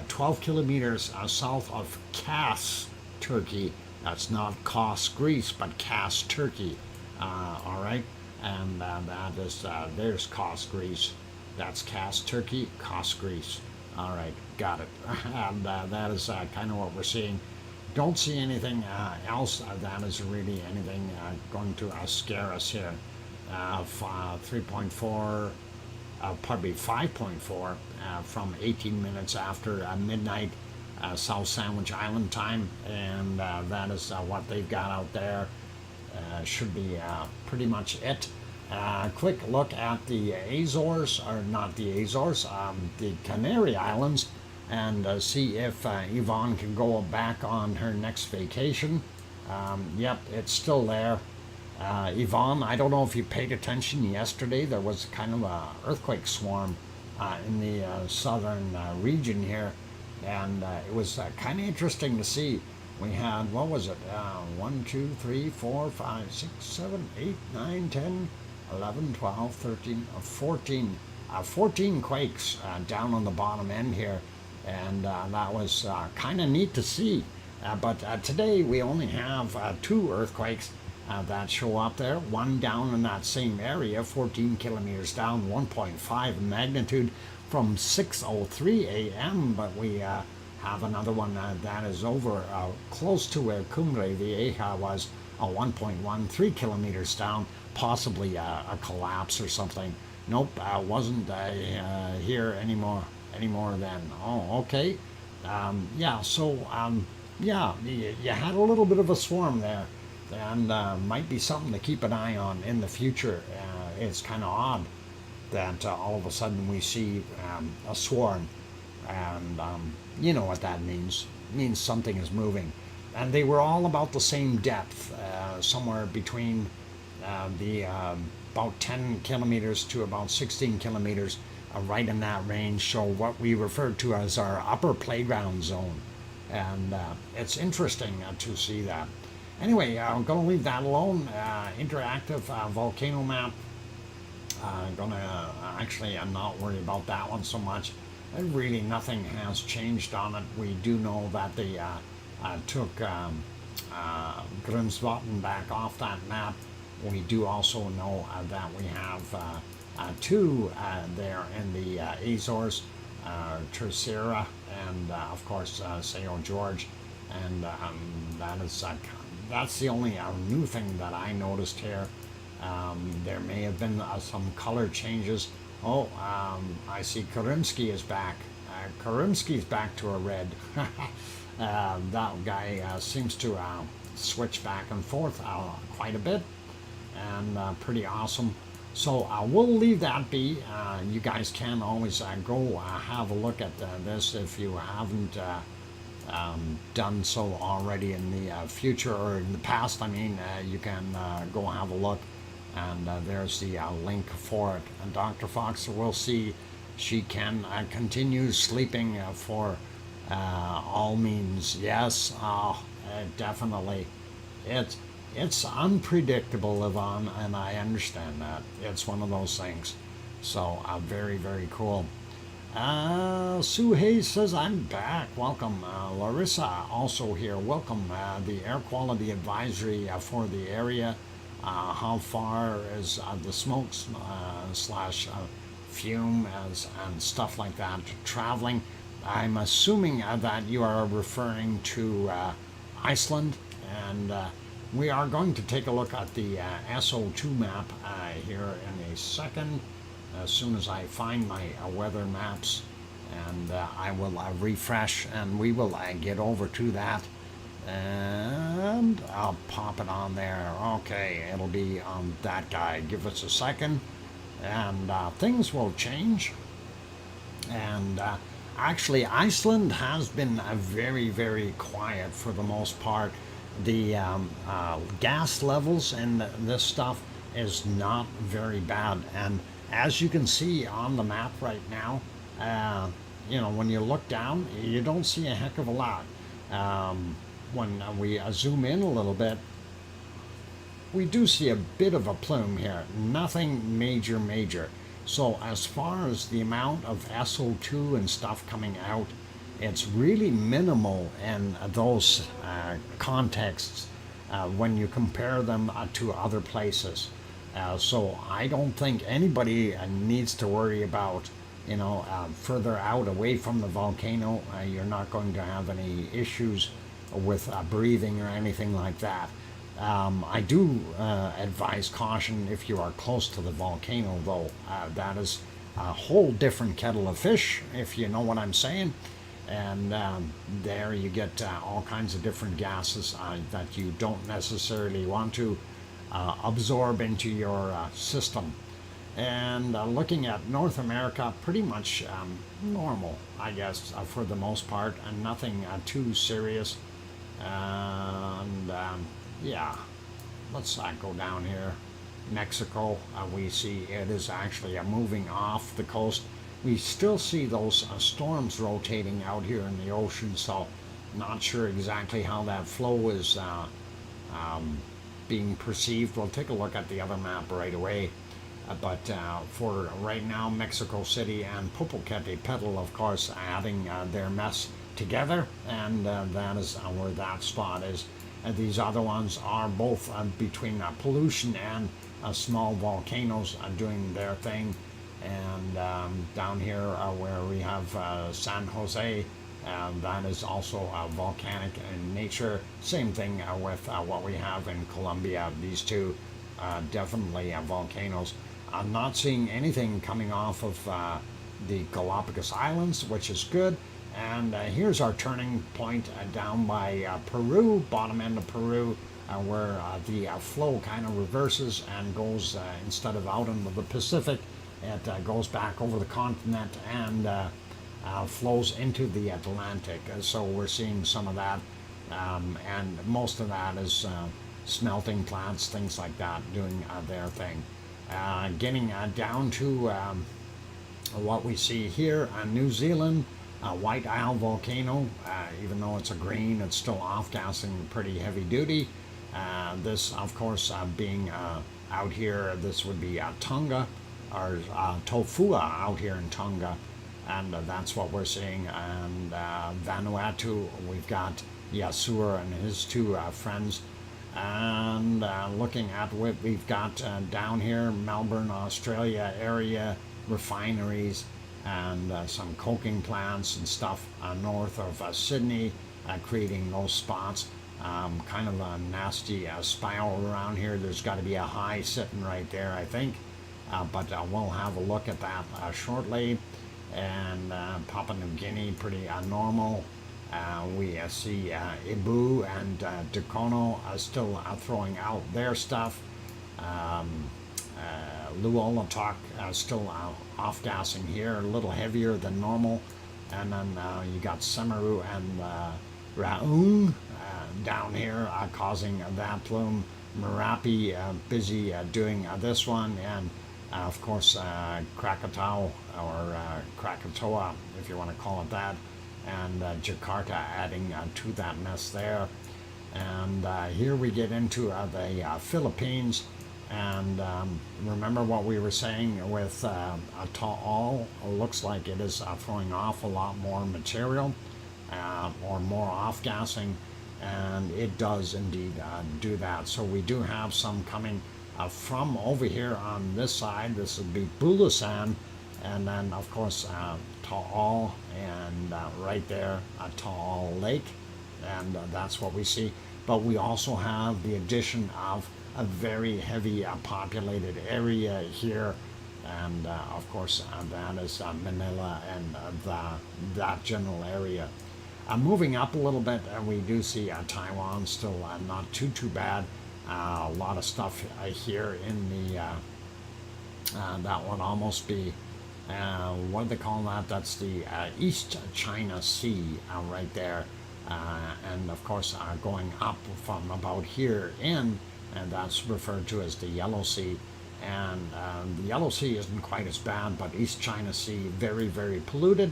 Speaker 1: 12 kilometers south of Kos, Turkey. That's not Kos, Greece, but Kos, Turkey. All right, and that is there's Kos, Greece. That's Kos, Turkey, Kos, Greece. All right, got it. And that is kind of what we're seeing. Don't see anything else that is really anything going to scare us here. 3.4, pardon me, 5.4 from 18 minutes after midnight, South Sandwich Island time, and that is what they've got out there. Should be pretty much it. Quick look at the Azores, or not the Azores, the Canary Islands, and see if Yvonne can go back on her next vacation. Yep, it's still there. Yvonne, I don't know if you paid attention yesterday. There was kind of a earthquake swarm in the southern region here, and it was kind of interesting to see. We had, what was it, 1, 2, 3, 4, 5, 6, 7, 8, 9, 10, 11, 12, 13, 14, 14 quakes down on the bottom end here, and that was kind of neat to see. But today we only have 2 earthquakes that show up there. One down in that same area, 14 kilometers down, 1.5 magnitude from 6:03 a.m. But we have another one that is over close to where Cumbre Vieja was, 1.13 kilometers down, possibly a collapse or something. Nope, wasn't here anymore then. Oh, okay. Yeah, so yeah, you had a little bit of a swarm there, and might be something to keep an eye on in the future. It's kind of odd that all of a sudden we see a swarm, and you know what that means. It means something is moving, and they were all about the same depth, somewhere between the about 10 kilometers to about 16 kilometers, right in that range. So what we refer to as our upper playground zone, and it's interesting to see that. Anyway, I'm going to leave that alone. Interactive volcano map. I'm going to actually not worry about that one so much. Really, nothing has changed on it. We do know that they took Grimsvatn back off that map. We do also know that we have two there in the Azores, Terceira and of course Seo George, and that's the only new thing that I noticed here. There may have been some color changes. Oh, I see Karimsky is back. Karimsky's back to a red. That guy seems to switch back and forth quite a bit, and pretty awesome. So we'll leave that be. You guys can always go have a look at this if you haven't done so already in the future, or in the past. I mean, you can go have a look, and there's the link for it. And Dr. Fox, we'll see. She can continue sleeping for all means. Yes, definitely. It's unpredictable, Yvonne, and I understand that. It's one of those things. So, very, very cool. Sue Hayes says, I'm back. Welcome. Larissa, also here. Welcome. The air quality advisory for the area. How far is the smoke slash fume and stuff like that traveling? I'm assuming that you are referring to Iceland, and we are going to take a look at the SO2 map here in a second, as soon as I find my weather maps, and I will refresh, and we will get over to that, and I'll pop it on there. Okay, it'll be on that guy. Give us a second, and things will change. And actually, Iceland has been very, very quiet for the most part. The gas levels and this stuff is not very bad, and as you can see on the map right now, you know, when you look down, you don't see a heck of a lot. When we zoom in a little bit, we do see a bit of a plume here. Nothing major. So as far as the amount of SO2 and stuff coming out, it's really minimal in those contexts when you compare them to other places. So I don't think anybody needs to worry about, you know, further out away from the volcano. You're not going to have any issues with breathing or anything like that. I do advise caution if you are close to the volcano, though. That is a whole different kettle of fish, if you know what I'm saying. And there you get all kinds of different gases that you don't necessarily want to absorb into your system. And looking at North America, pretty much normal, I guess, for the most part, and nothing too serious. And yeah, let's go down here. Mexico, we see it is actually moving off the coast. We still see those storms rotating out here in the ocean, so not sure exactly how that flow is being perceived. We'll take a look at the other map right away. But for right now, Mexico City and Popocatépetl, of course, adding their mess together, and that is where that spot is. These other ones are both between pollution and small volcanoes doing their thing. And down here where we have San Jose, that is also volcanic in nature. Same thing with what we have in Colombia. These two definitely volcanoes. I'm not seeing anything coming off of the Galapagos Islands, which is good. And here's our turning point down by Peru, bottom end of Peru, where the flow kind of reverses and goes, instead of out into the Pacific, it goes back over the continent and flows into the Atlantic. So we're seeing some of that, and most of that is smelting plants, things like that, doing their thing. Getting down to what we see here on New Zealand, White Isle volcano. Even though it's a green, it's still off-gassing pretty heavy duty. This, of course, being out here, this would be Tonga, or Tofua out here in Tonga, and that's what we're seeing. And Vanuatu, we've got Yasur and his two friends. And looking at what we've got down here, Melbourne, Australia area, refineries, and some coking plants and stuff north of Sydney, creating those spots. Kind of a nasty spiral around here. There's got to be a high sitting right there, I think. But we'll have a look at that shortly. And Papua New Guinea, pretty normal. We see Ibu and Dukono still throwing out their stuff. Luolatok still off-gassing here, a little heavier than normal. And then you got Semeru and Raung down here causing that plume. Merapi busy doing this one. And of course Krakatau, or Krakatoa, if you want to call it that. And Jakarta adding to that mess there. And here we get into the Philippines. And remember what we were saying with Taal, looks like it is throwing off a lot more material, or more off-gassing, and it does indeed do that. So we do have some coming from over here on this side. This would be Bulasan, and then of course Taal, and right there Taal Lake, and that's what we see. But we also have the addition of a very heavy populated area here, and of course that is Manila and that general area. Moving up a little bit, we do see Taiwan still not too bad. A lot of stuff here in the that would almost be what do they call that? That's the East China Sea right there, and of course going up from about here in, and that's referred to as the Yellow Sea. And the Yellow Sea isn't quite as bad, but East China Sea, very, very polluted.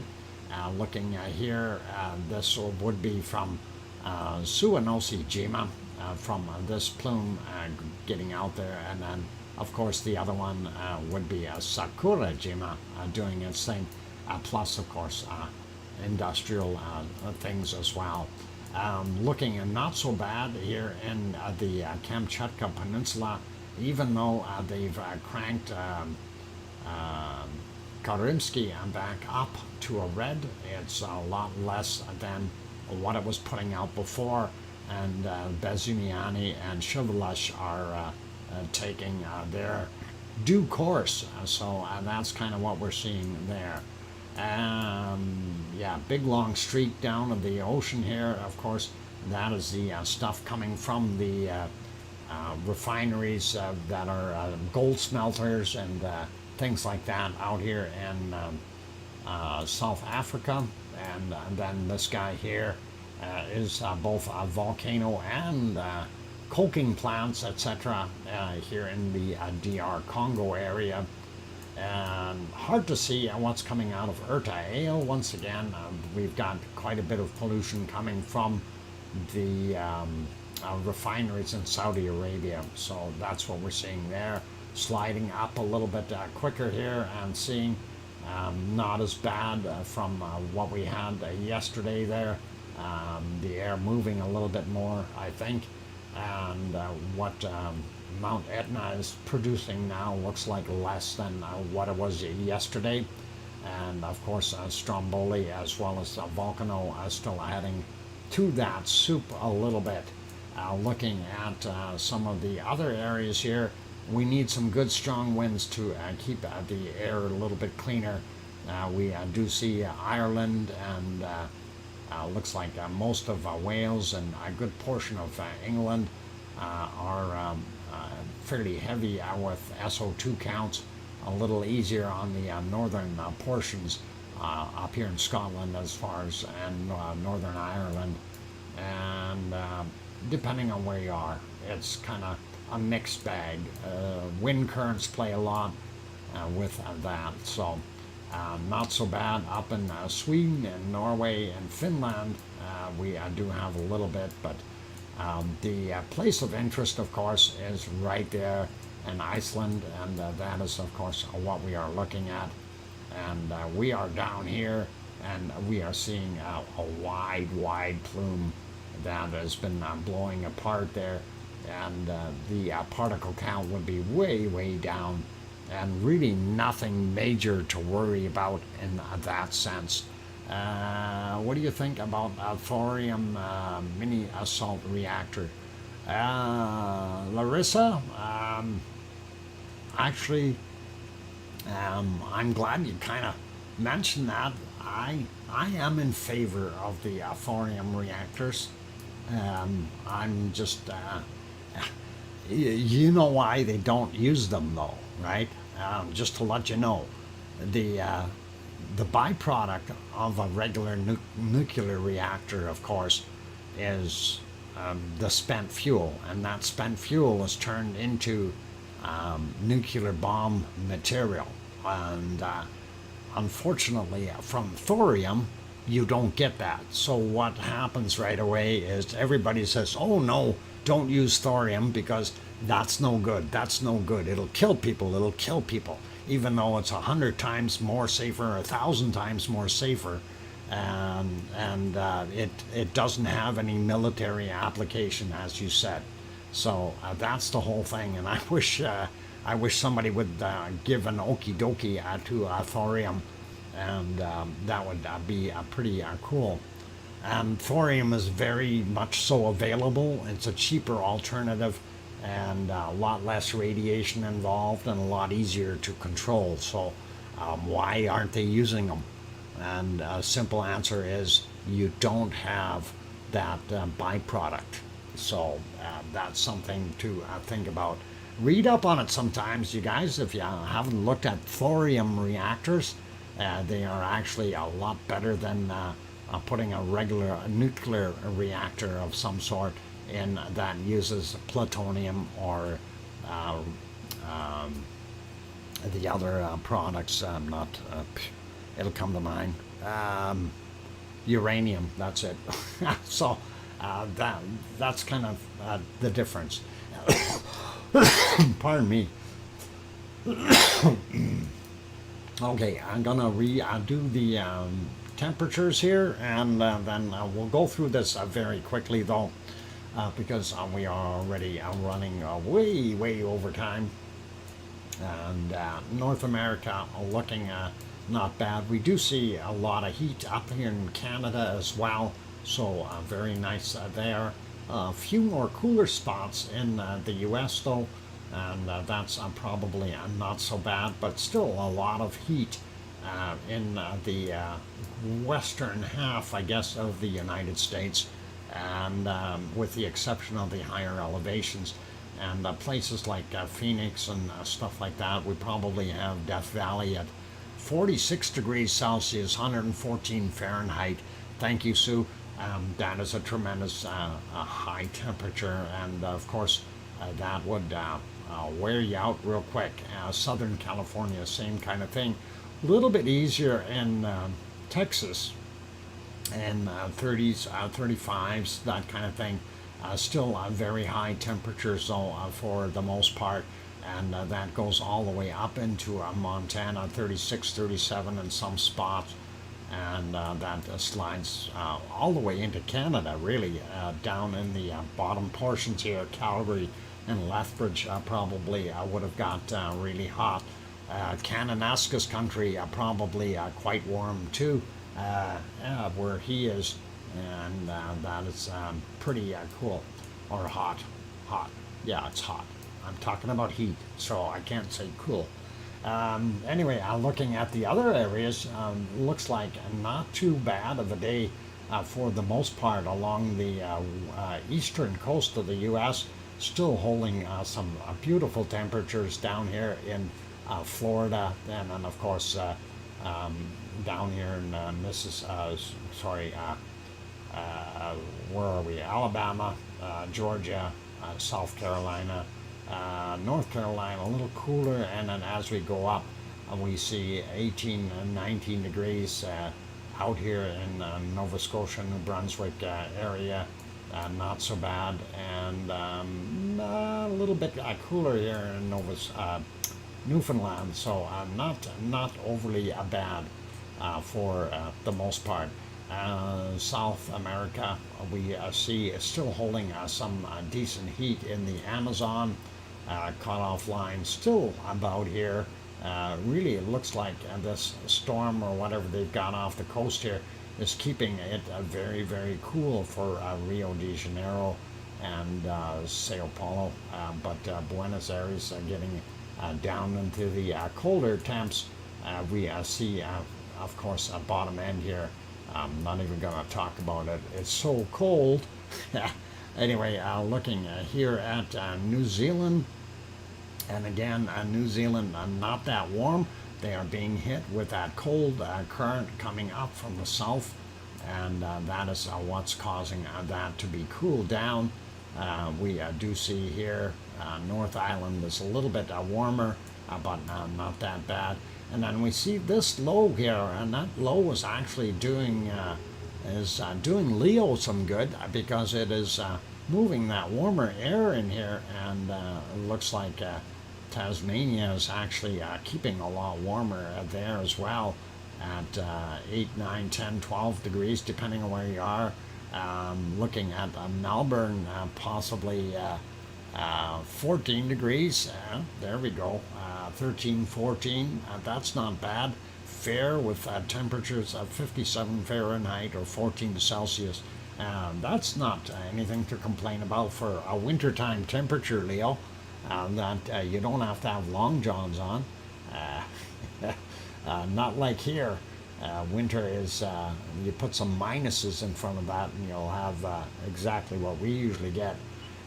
Speaker 1: Looking here, this would be from Suwanosi Jima, from this plume getting out there. And then, of course, the other one would be Sakura Jima doing its thing, plus, of course, industrial things as well. Looking not so bad here in the Kamchatka Peninsula, even though they've cranked Karimsky back up to a red. It's a lot less than what it was putting out before, and Bezumiani and Shivalash are taking their due course. So that's kind of what we're seeing there. Yeah, big long streak down of the ocean here. Of course, that is the stuff coming from the refineries that are gold smelters and things like that out here in South Africa. And then this guy here is both a volcano and coking plants, etc. Here in the DR Congo area. And hard to see what's coming out of Erta. Once again, we've got quite a bit of pollution coming from the refineries in Saudi Arabia. So that's what we're seeing there. Sliding up a little bit quicker here and seeing not as bad from what we had yesterday there. The air moving a little bit more, I think. And what Mount Etna is producing now looks like less than what it was yesterday. And of course Stromboli as well as Volcano are still adding to that soup a little bit. Looking at some of the other areas here, we need some good strong winds to keep the air a little bit cleaner. We do see Ireland and looks like most of Wales and a good portion of England are fairly heavy with SO2 counts. A little easier on the northern portions up here in Scotland as far as and Northern Ireland, and depending on where you are, it's kind of a mixed bag. Wind currents play a lot with that, so not so bad up in Sweden and Norway and Finland. We do have a little bit, but the place of interest, of course, is right there in Iceland, and that is, of course, what we are looking at. And we are down here, and we are seeing a wide plume that has been blowing apart there, and the particle count would be way down, and really nothing major to worry about in that sense. What do you think about a thorium mini assault reactor? Larissa, actually, I'm glad you kind of mentioned that. I am in favor of the thorium reactors. I'm just, you know why they don't use them though, right? Just to let you know, the byproduct of a regular nuclear reactor, of course, is the spent fuel, and that spent fuel is turned into nuclear bomb material. And unfortunately, from thorium, you don't get that. So what happens right away is everybody says, oh no, don't use thorium because that's no good. That's no good. It'll kill people. It'll kill people. Even though it's 100 times more safer, 1,000 times more safer, and it doesn't have any military application, as you said. So that's the whole thing. And I wish somebody would give an okie dokie to thorium, and that would be pretty cool. Thorium is very much so available. It's a cheaper alternative, and a lot less radiation involved, and a lot easier to control. So why aren't they using them? And a simple answer is you don't have that byproduct. So that's something to think about. Read up on it sometimes, you guys. If you haven't looked at thorium reactors, they are actually a lot better than putting a regular nuclear reactor of some sort in that uses plutonium or the other products. It'll come to mind. Uranium. That's it. So that's kind of the difference. Pardon me. Okay, I'm gonna do the temperatures here, and then we'll go through this very quickly though, because we are already running way over time. And North America looking not bad. We do see a lot of heat up here in Canada as well, so very nice there. A few more cooler spots in the US though, and that's probably not so bad, but still a lot of heat in the western half, I guess, of the United States, and with the exception of the higher elevations. And places like Phoenix and stuff like that, we probably have Death Valley at 46 degrees Celsius, 114 Fahrenheit. Thank you, Sue. That is a tremendous high temperature, and of course that would wear you out real quick. Southern California, same kind of thing. A little bit easier in Texas, and 30s, 35s, that kind of thing. Still very high temperatures though, for the most part, and that goes all the way up into Montana, 36, 37 in some spots, and that slides all the way into Canada, really, down in the bottom portions here. Calgary and Lethbridge probably would have got really hot. Kananaskis country probably quite warm too, where he is, and that is pretty cool. Or hot. Yeah, it's hot. I'm talking about heat, so I can't say cool. Anyway, looking at the other areas, looks like not too bad of a day for the most part along the eastern coast of the U.S. Still holding some beautiful temperatures down here in Florida, and then of course down here in where are we? Alabama, Georgia, South Carolina, North Carolina, a little cooler, and then as we go up, we see 18 and 19 degrees out here in Nova Scotia, New Brunswick area. Not so bad, and a little bit cooler here in Newfoundland, so not overly bad for the most part. South America, we see still holding some decent heat in the Amazon. Cutoff line still about here. Really, it looks like this storm or whatever they've got off the coast here is keeping it very, very cool for Rio de Janeiro and Sao Paulo, but Buenos Aires getting down into the colder temps. We see, of course, a bottom end here. I'm not even going to talk about it. It's so cold. Anyway, looking here at New Zealand, and again, New Zealand not that warm. They are being hit with that cold current coming up from the south, and that is what's causing that to be cooled down. We do see here North Island is a little bit warmer, but not that bad. And then we see this low here, and that low is actually doing Leo some good because it is moving that warmer air in here, and it looks like Tasmania is actually keeping a lot warmer there as well at 8, 9, 10, 12 degrees depending on where you are. Looking at Melbourne, possibly 14 degrees. There we go. 13, 14. That's not bad. Fair with temperatures of 57 Fahrenheit or 14 Celsius. That's not anything to complain about for a wintertime temperature, Leo. That you don't have to have long johns on. Not like here. Winter is, you put some minuses in front of that and you'll have exactly what we usually get.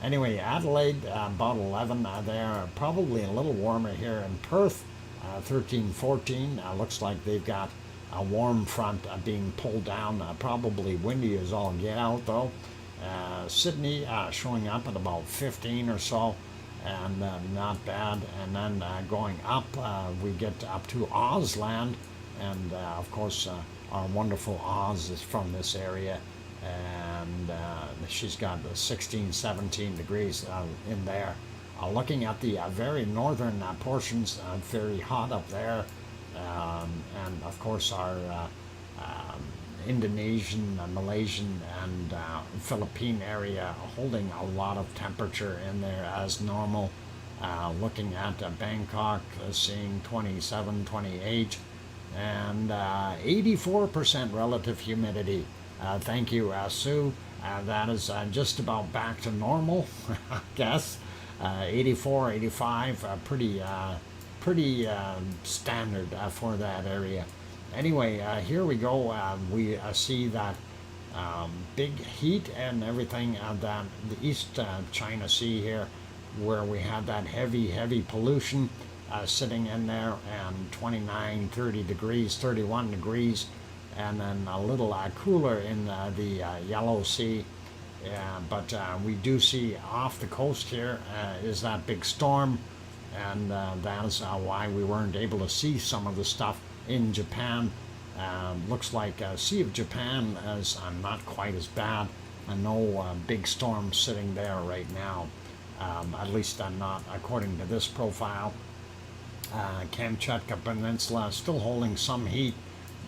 Speaker 1: Anyway, Adelaide, about 11 there. Probably a little warmer here in Perth, 13, 14. Looks like they've got a warm front being pulled down. Probably windy as all get out though. Sydney showing up at about 15 or so, and not bad. And then going up, we get up to Ausland, and of course our wonderful Oz is from this area, and she's got 16, 17 degrees in there. Looking at the very northern portions, very hot up there, and of course our Indonesian, Malaysian, and Philippine area holding a lot of temperature in there as normal. Looking at Bangkok, seeing 27, 28, and 84% relative humidity. Thank you, Sue. That is just about back to normal, I guess. 84, 85, pretty standard for that area. Anyway, here we go. We see that big heat and everything that the East China Sea here, where we had that heavy pollution sitting in there, and 29, 30 degrees, 31 degrees, and then a little cooler in the Yellow Sea. But we do see off the coast here is that big storm, and that is why we weren't able to see some of the stuff in Japan. Looks like Sea of Japan is not quite as bad. No big storm sitting there right now. At least not according to this profile. Kamchatka Peninsula still holding some heat,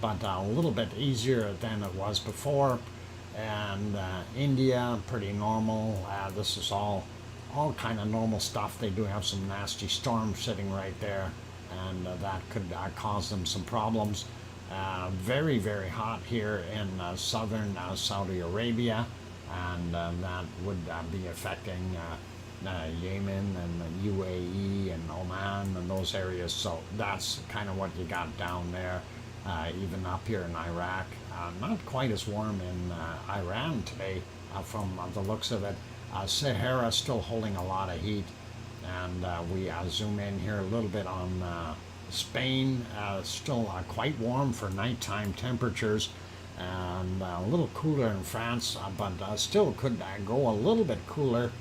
Speaker 1: but a little bit easier than it was before. And India, pretty normal. This is all kind of normal stuff. They do have some nasty storms sitting right there, and that could cause them some problems. Very hot here in southern Saudi Arabia, and that would be affecting Yemen and the UAE and Oman and those areas. So that's kind of what you got down there. Even up here in Iraq, not quite as warm in Iran today from the looks of it. Sahara still holding a lot of heat, and we zoom in here a little bit on Spain, still quite warm for nighttime temperatures, and a little cooler in France, but still could go a little bit cooler.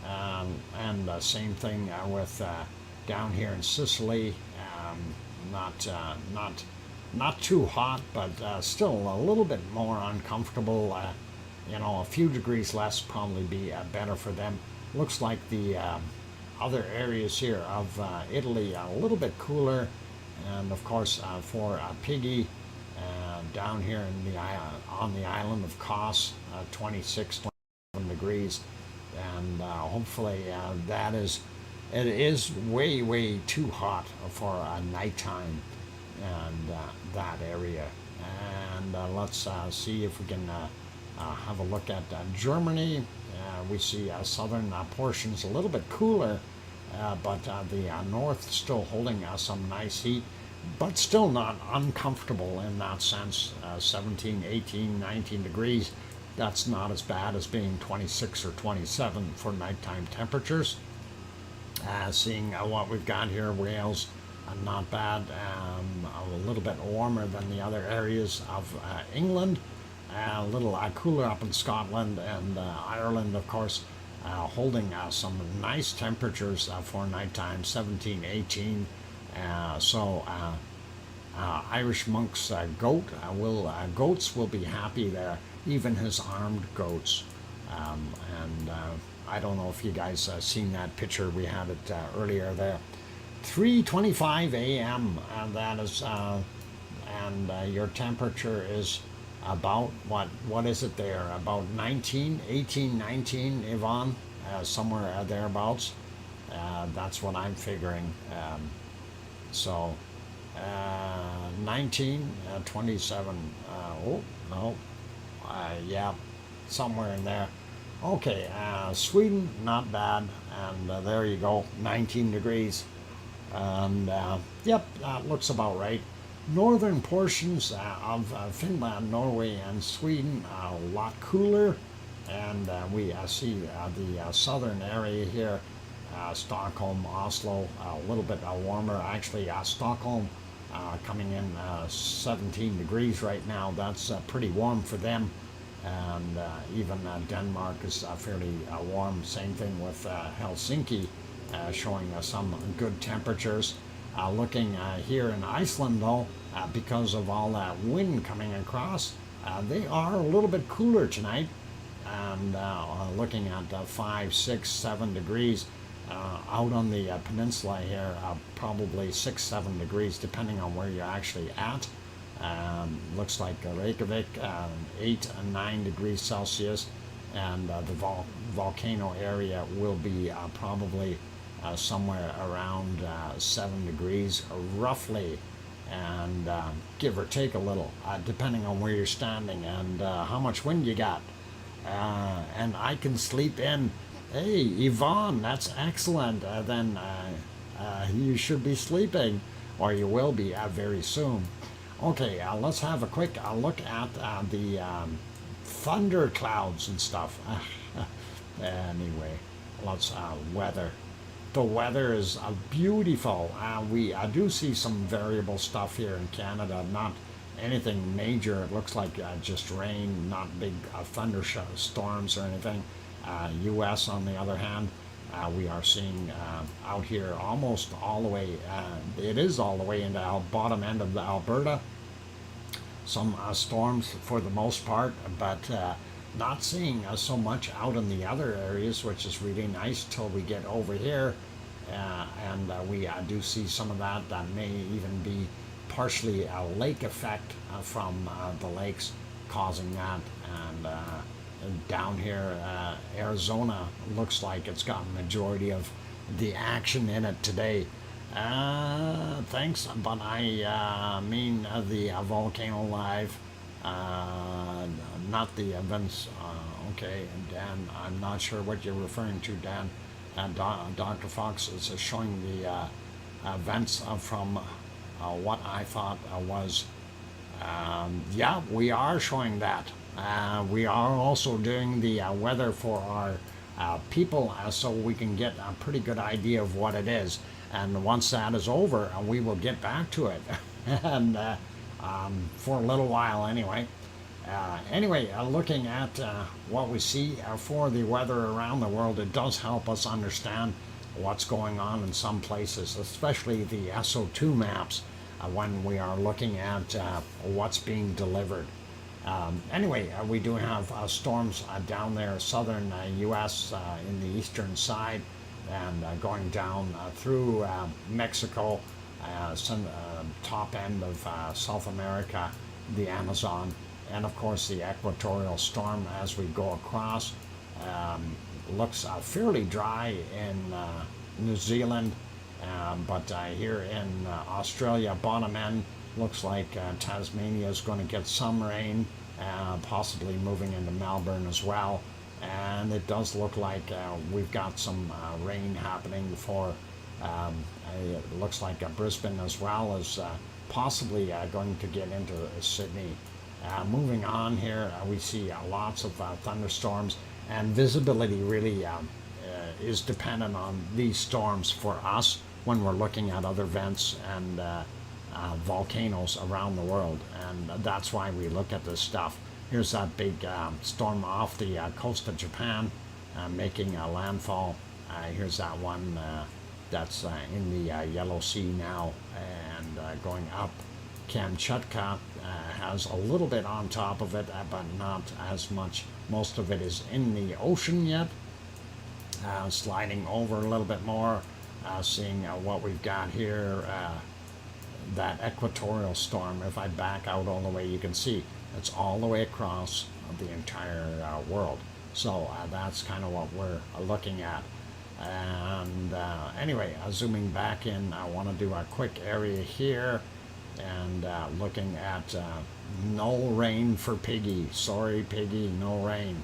Speaker 1: And same thing with down here in Sicily, not not too hot, but still a little bit more uncomfortable. A few degrees less probably be better for them. Looks like the other areas here of Italy a little bit cooler, and of course for Piggy down here in on the island of Kos, 26, 27 degrees, and hopefully it is way too hot for nighttime and that area. And let's see if we can have a look at Germany. We see southern portions a little bit cooler, but the north still holding some nice heat, but still not uncomfortable in that sense. 17, 18, 19 degrees. That's not as bad as being 26 or 27 for nighttime temperatures. Seeing what we've got here, Wales, not bad, a little bit warmer than the other areas of England, a little cooler up in Scotland and Ireland, of course, holding some nice temperatures for nighttime, 17, 18. Irish monk's goats will be happy there, even his armed goats. I don't know if you guys seen that picture. We had it earlier there. 3:25 a.m. and that is, and your temperature is about what is it there? About 19, 18, 19, Yvonne, somewhere thereabouts. That's what I'm figuring. 19, 27. Oh no, yeah, somewhere in there. Okay, Sweden, not bad, and there you go, 19 degrees. And yep, that looks about right. Northern portions of Finland, Norway, and Sweden are a lot cooler, and we see the southern area here, Stockholm, Oslo, a little bit warmer. Actually, Stockholm coming in 17 degrees right now. That's pretty warm for them. And even Denmark is fairly warm. Same thing with Helsinki, showing some good temperatures. Looking here in Iceland, though, because of all that wind coming across, they are a little bit cooler tonight. And looking at 5, 6, 7 degrees out on the peninsula here, probably 6, 7 degrees, depending on where you're actually at. Looks like Reykjavik, 8 and 9 degrees Celsius, and the volcano area will be probably somewhere around 7 degrees, roughly, and give or take a little, depending on where you're standing and how much wind you got. And I can sleep in. Hey, Yvonne, that's excellent. Then you should be sleeping, or you will be very soon. Okay, let's have a quick look at the thunder clouds and stuff. Anyway, let's weather. The weather is beautiful. We do see some variable stuff here in Canada, not anything major. It looks like just rain, not big thunderstorms or anything. U.S. on the other hand, we are seeing out here almost all the way, it is all the way into the bottom end of the Alberta. Some storms for the most part, but not seeing so much out in the other areas, which is really nice till we get over here. And we do see some of that. That may even be partially a lake effect from the lakes causing that. And down here, Arizona looks like it's got majority of the action in it today. Thanks, but I mean the Volcano Live, not the events. Okay, Dan, I'm not sure what you're referring to, Dan. Dr. Fox is showing the events from what I thought was, yeah, we are showing that. We are also doing the weather for our people, so we can get a pretty good idea of what it is. And once that is over, we will get back to it. And for a little while anyway. Looking at what we see for the weather around the world, it does help us understand what's going on in some places, especially the SO2 maps, when we are looking at what's being delivered. We do have storms down there, southern US in the eastern side, and going down through Mexico, top end of South America, the Amazon, and of course the equatorial storm as we go across. Looks fairly dry in New Zealand, but here in Australia, bottom end, looks like Tasmania is going to get some rain, possibly moving into Melbourne as well. And it does look like we've got some rain happening for, it looks like Brisbane as well as possibly going to get into Sydney. Moving on here, we see lots of thunderstorms, and visibility really is dependent on these storms for us when we're looking at other vents and volcanoes around the world, and that's why we look at this stuff. Here's that big storm off the coast of Japan, making a landfall. Here's that one that's in the Yellow Sea now, and going up. Kamchatka has a little bit on top of it, but not as much. Most of it is in the ocean yet. Sliding over a little bit more, seeing what we've got here, that equatorial storm. If I back out all the way, you can see it's all the way across the entire world. So that's kind of what we're looking at. And zooming back in, I want to do a quick area here, and looking at no rain for Piggy. Sorry, Piggy, no rain.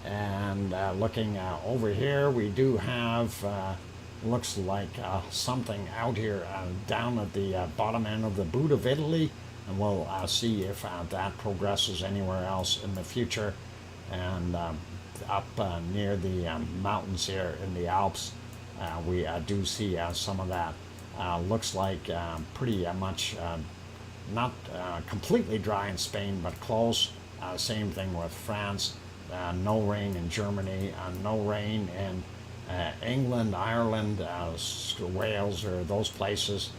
Speaker 1: And looking over here, we do have, looks like something out here down at the bottom end of the boot of Italy, and we'll see if that progresses anywhere else in the future. And up near the mountains here in the Alps, we do see some of that. Looks like pretty much not completely dry in Spain, but close. Same thing with France. No rain in Germany, no rain in England, Ireland, Wales, or those places.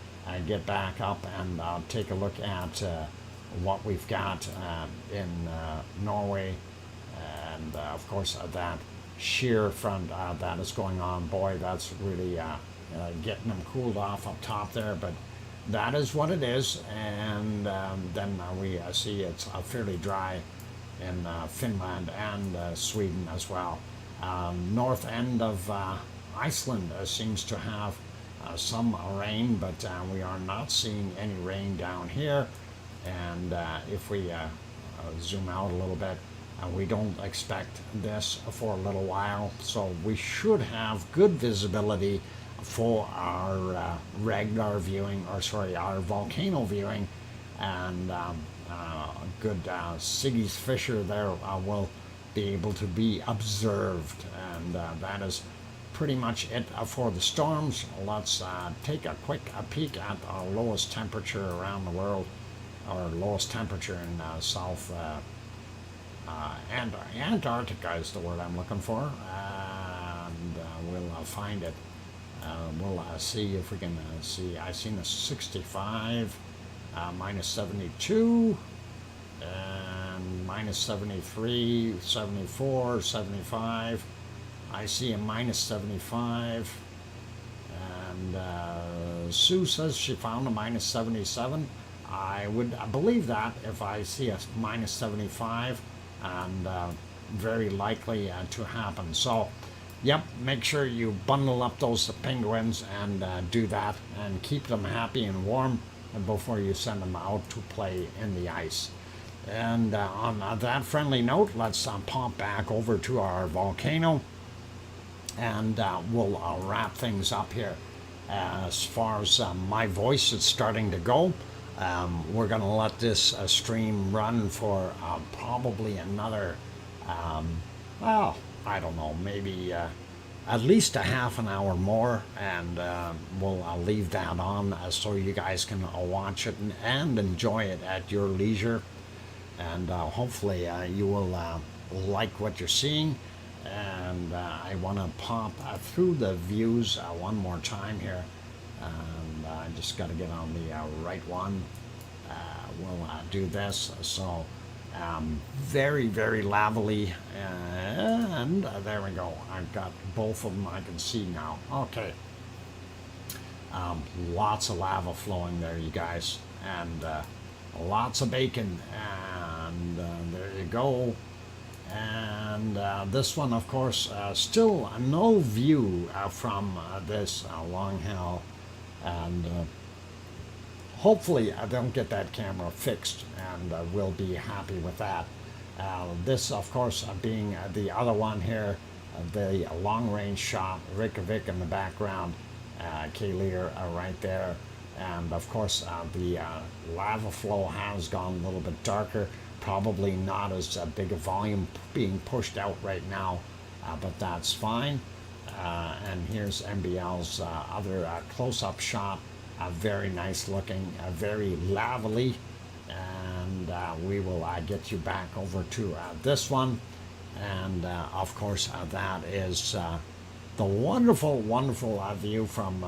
Speaker 1: Get back up and take a look at what we've got in Norway, and of course that shear front that is going on. Boy, that's really getting them cooled off up top there, but that is what it is. And then we see it's fairly dry in Finland and Sweden as well. North end of Iceland seems to have some rain, but we are not seeing any rain down here. And if we zoom out a little bit, we don't expect this for a little while, so we should have good visibility for our regular viewing, our volcano viewing, and good Siggy's fissure there will be able to be observed. And that is pretty much it for the storms. Let's take a quick peek at our lowest temperature around the world, or lowest temperature in South Antarctica is the word I'm looking for, and we'll find it. We'll see if we can see. I've seen a 65, minus 72, and minus 73, 74, 75. I see a minus 75, and Sue says she found a minus 77. I would believe that if I see a minus 75, and very likely to happen. So, yep, make sure you bundle up those penguins and do that, and keep them happy and warm before you send them out to play in the ice. And on that friendly note, let's pop back over to our volcano. and we'll wrap things up here. As far as my voice is starting to go, we're going to let this stream run for probably another, well, I don't know, maybe at least a half an hour more, and we'll leave that on so you guys can watch it and enjoy it at your leisure. And hopefully you will like what you're seeing. And I want to pop through the views one more time here, and I just got to get on the right one. We'll do this. So very, very lovely, and there we go. I've got both of them. I can see now. Okay. Lots of lava flowing there, you guys, and lots of bacon, and there you go. And this one, of course, still no view from this long hill, and hopefully I don't get that camera fixed, and we'll be happy with that. This, of course, being the other one here, the long-range shot, Reykjavik in the background, Keilir right there, and of course the lava flow has gone a little bit darker. Probably not as big a volume being pushed out right now, but that's fine. And here's MBL's other close-up shot, very nice looking, very lovely, and we will get you back over to this one. And of course that is the wonderful, wonderful view from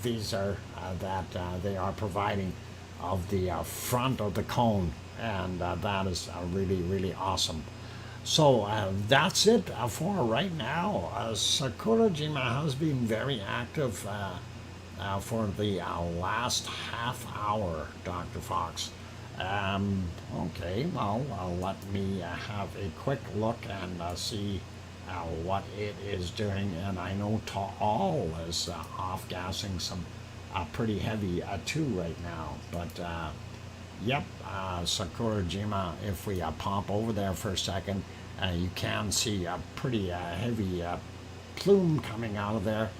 Speaker 1: Visor that they are providing of the front of the cone. And that is really, really awesome. So that's it for right now. Sakurajima has been very active for the last half hour, Dr. Fox. Okay, well, let me have a quick look and see what it is doing. And I know Taal is off-gassing some pretty heavy too right now, but yep, Sakurajima, if we pop over there for a second, you can see a pretty heavy plume coming out of there.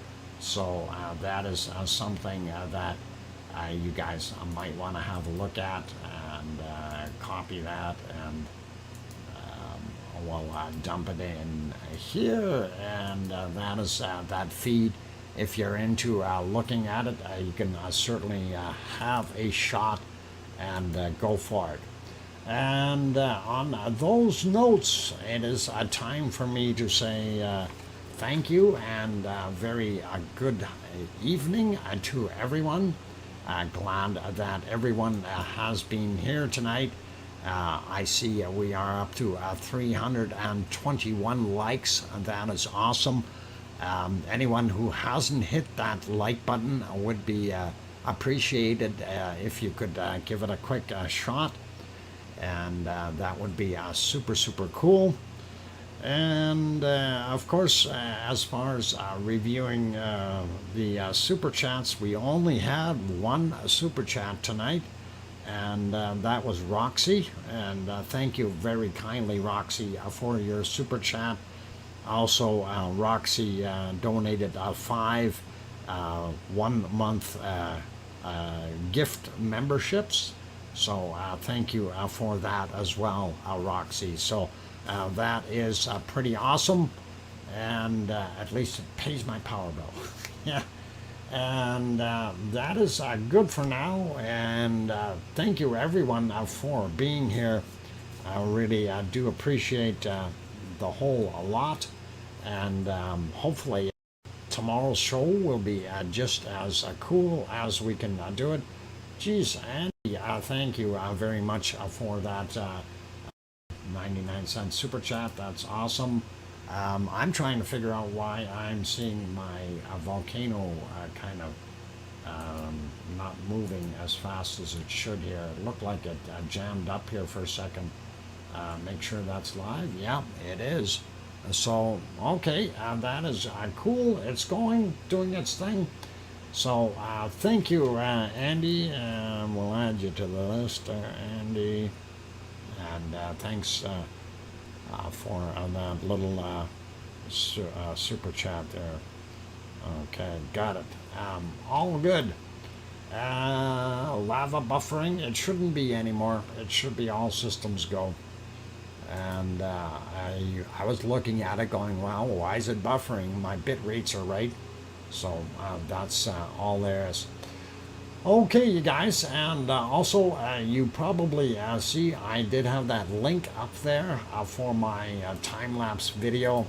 Speaker 1: So that is something that you guys might want to have a look at, and copy that, and we'll dump it in here. And that is that feed. If you're into looking at it, you can certainly have a shot and go for it. And on those notes, it is time for me to say thank you, and very good evening to everyone. Glad that everyone has been here tonight. I see we are up to 321 likes. That is awesome. Anyone who hasn't hit that like button would be appreciated if you could give it a quick shot, and that would be super, super cool. And of course, as far as reviewing the super chats, we only had one super chat tonight, and that was Roxy. And thank you very kindly, Roxy, for your super chat. Also, Roxy donated 5 1-month gift memberships. So thank you for that as well, Roxy. So that is pretty awesome, and at least it pays my power bill. Yeah. And that is good for now. And thank you, everyone, for being here. I really do appreciate the whole lot. And hopefully tomorrow's show will be just as cool as we can do it. Geez, Andy, thank you very much for that 99-cent super chat. That's awesome. I'm trying to figure out why I'm seeing my volcano kind of not moving as fast as it should here. It looked like it jammed up here for a second. Make sure that's live. Yeah, it is. So, okay, that is cool. It's doing its thing. So, thank you, Andy. We'll add you to the list, Andy. And thanks for that little super chat there. Okay, got it. All good. Lava buffering, it shouldn't be anymore. It should be all systems go. And I was looking at it going, wow, why is it buffering? My bit rates are right. So that's all there is. Okay, you guys, and also you probably see I did have that link up there for my time-lapse video,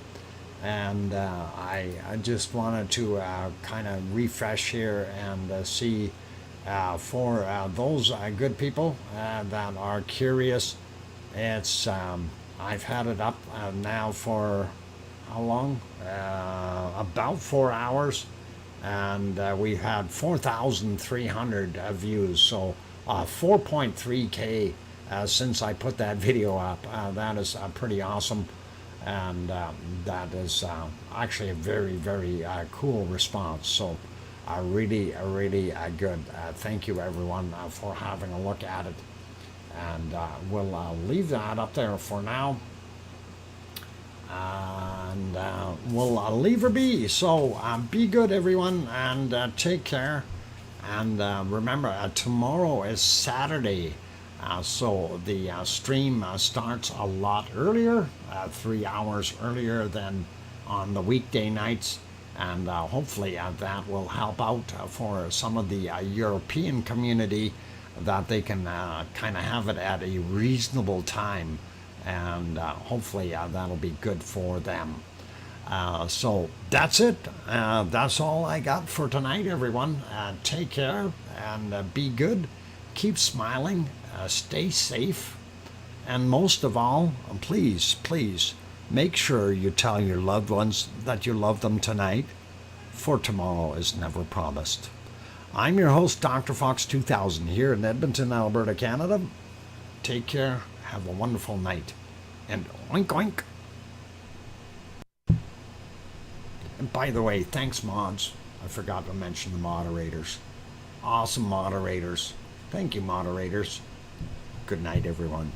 Speaker 1: and I just wanted to kind of refresh here and see for those good people that are curious. It's I've had it up now for how long? About 4 hours, and we had 4,300 views. So 4.3K since I put that video up. That is pretty awesome, and that is actually a very, very cool response. So really good. Thank you everyone for having a look at it, and we'll leave that up there for now, and we'll leave her be. So be good everyone, and take care, and remember tomorrow is Saturday, so the stream starts a lot earlier, 3 hours earlier than on the weekday nights, and hopefully that will help out for some of the European community, that they can kind of have it at a reasonable time, and hopefully that'll be good for them. So that's it. That's all I got for tonight, everyone. Take care, and be good. Keep smiling. Stay safe. And most of all, please make sure you tell your loved ones that you love them tonight, for tomorrow is never promised. I'm your host, DrFox2000, here in Edmonton, Alberta, Canada. Take care. Have a wonderful night. And oink oink. And by the way, thanks mods. I forgot to mention the moderators. Awesome moderators. Thank you, moderators. Good night, everyone.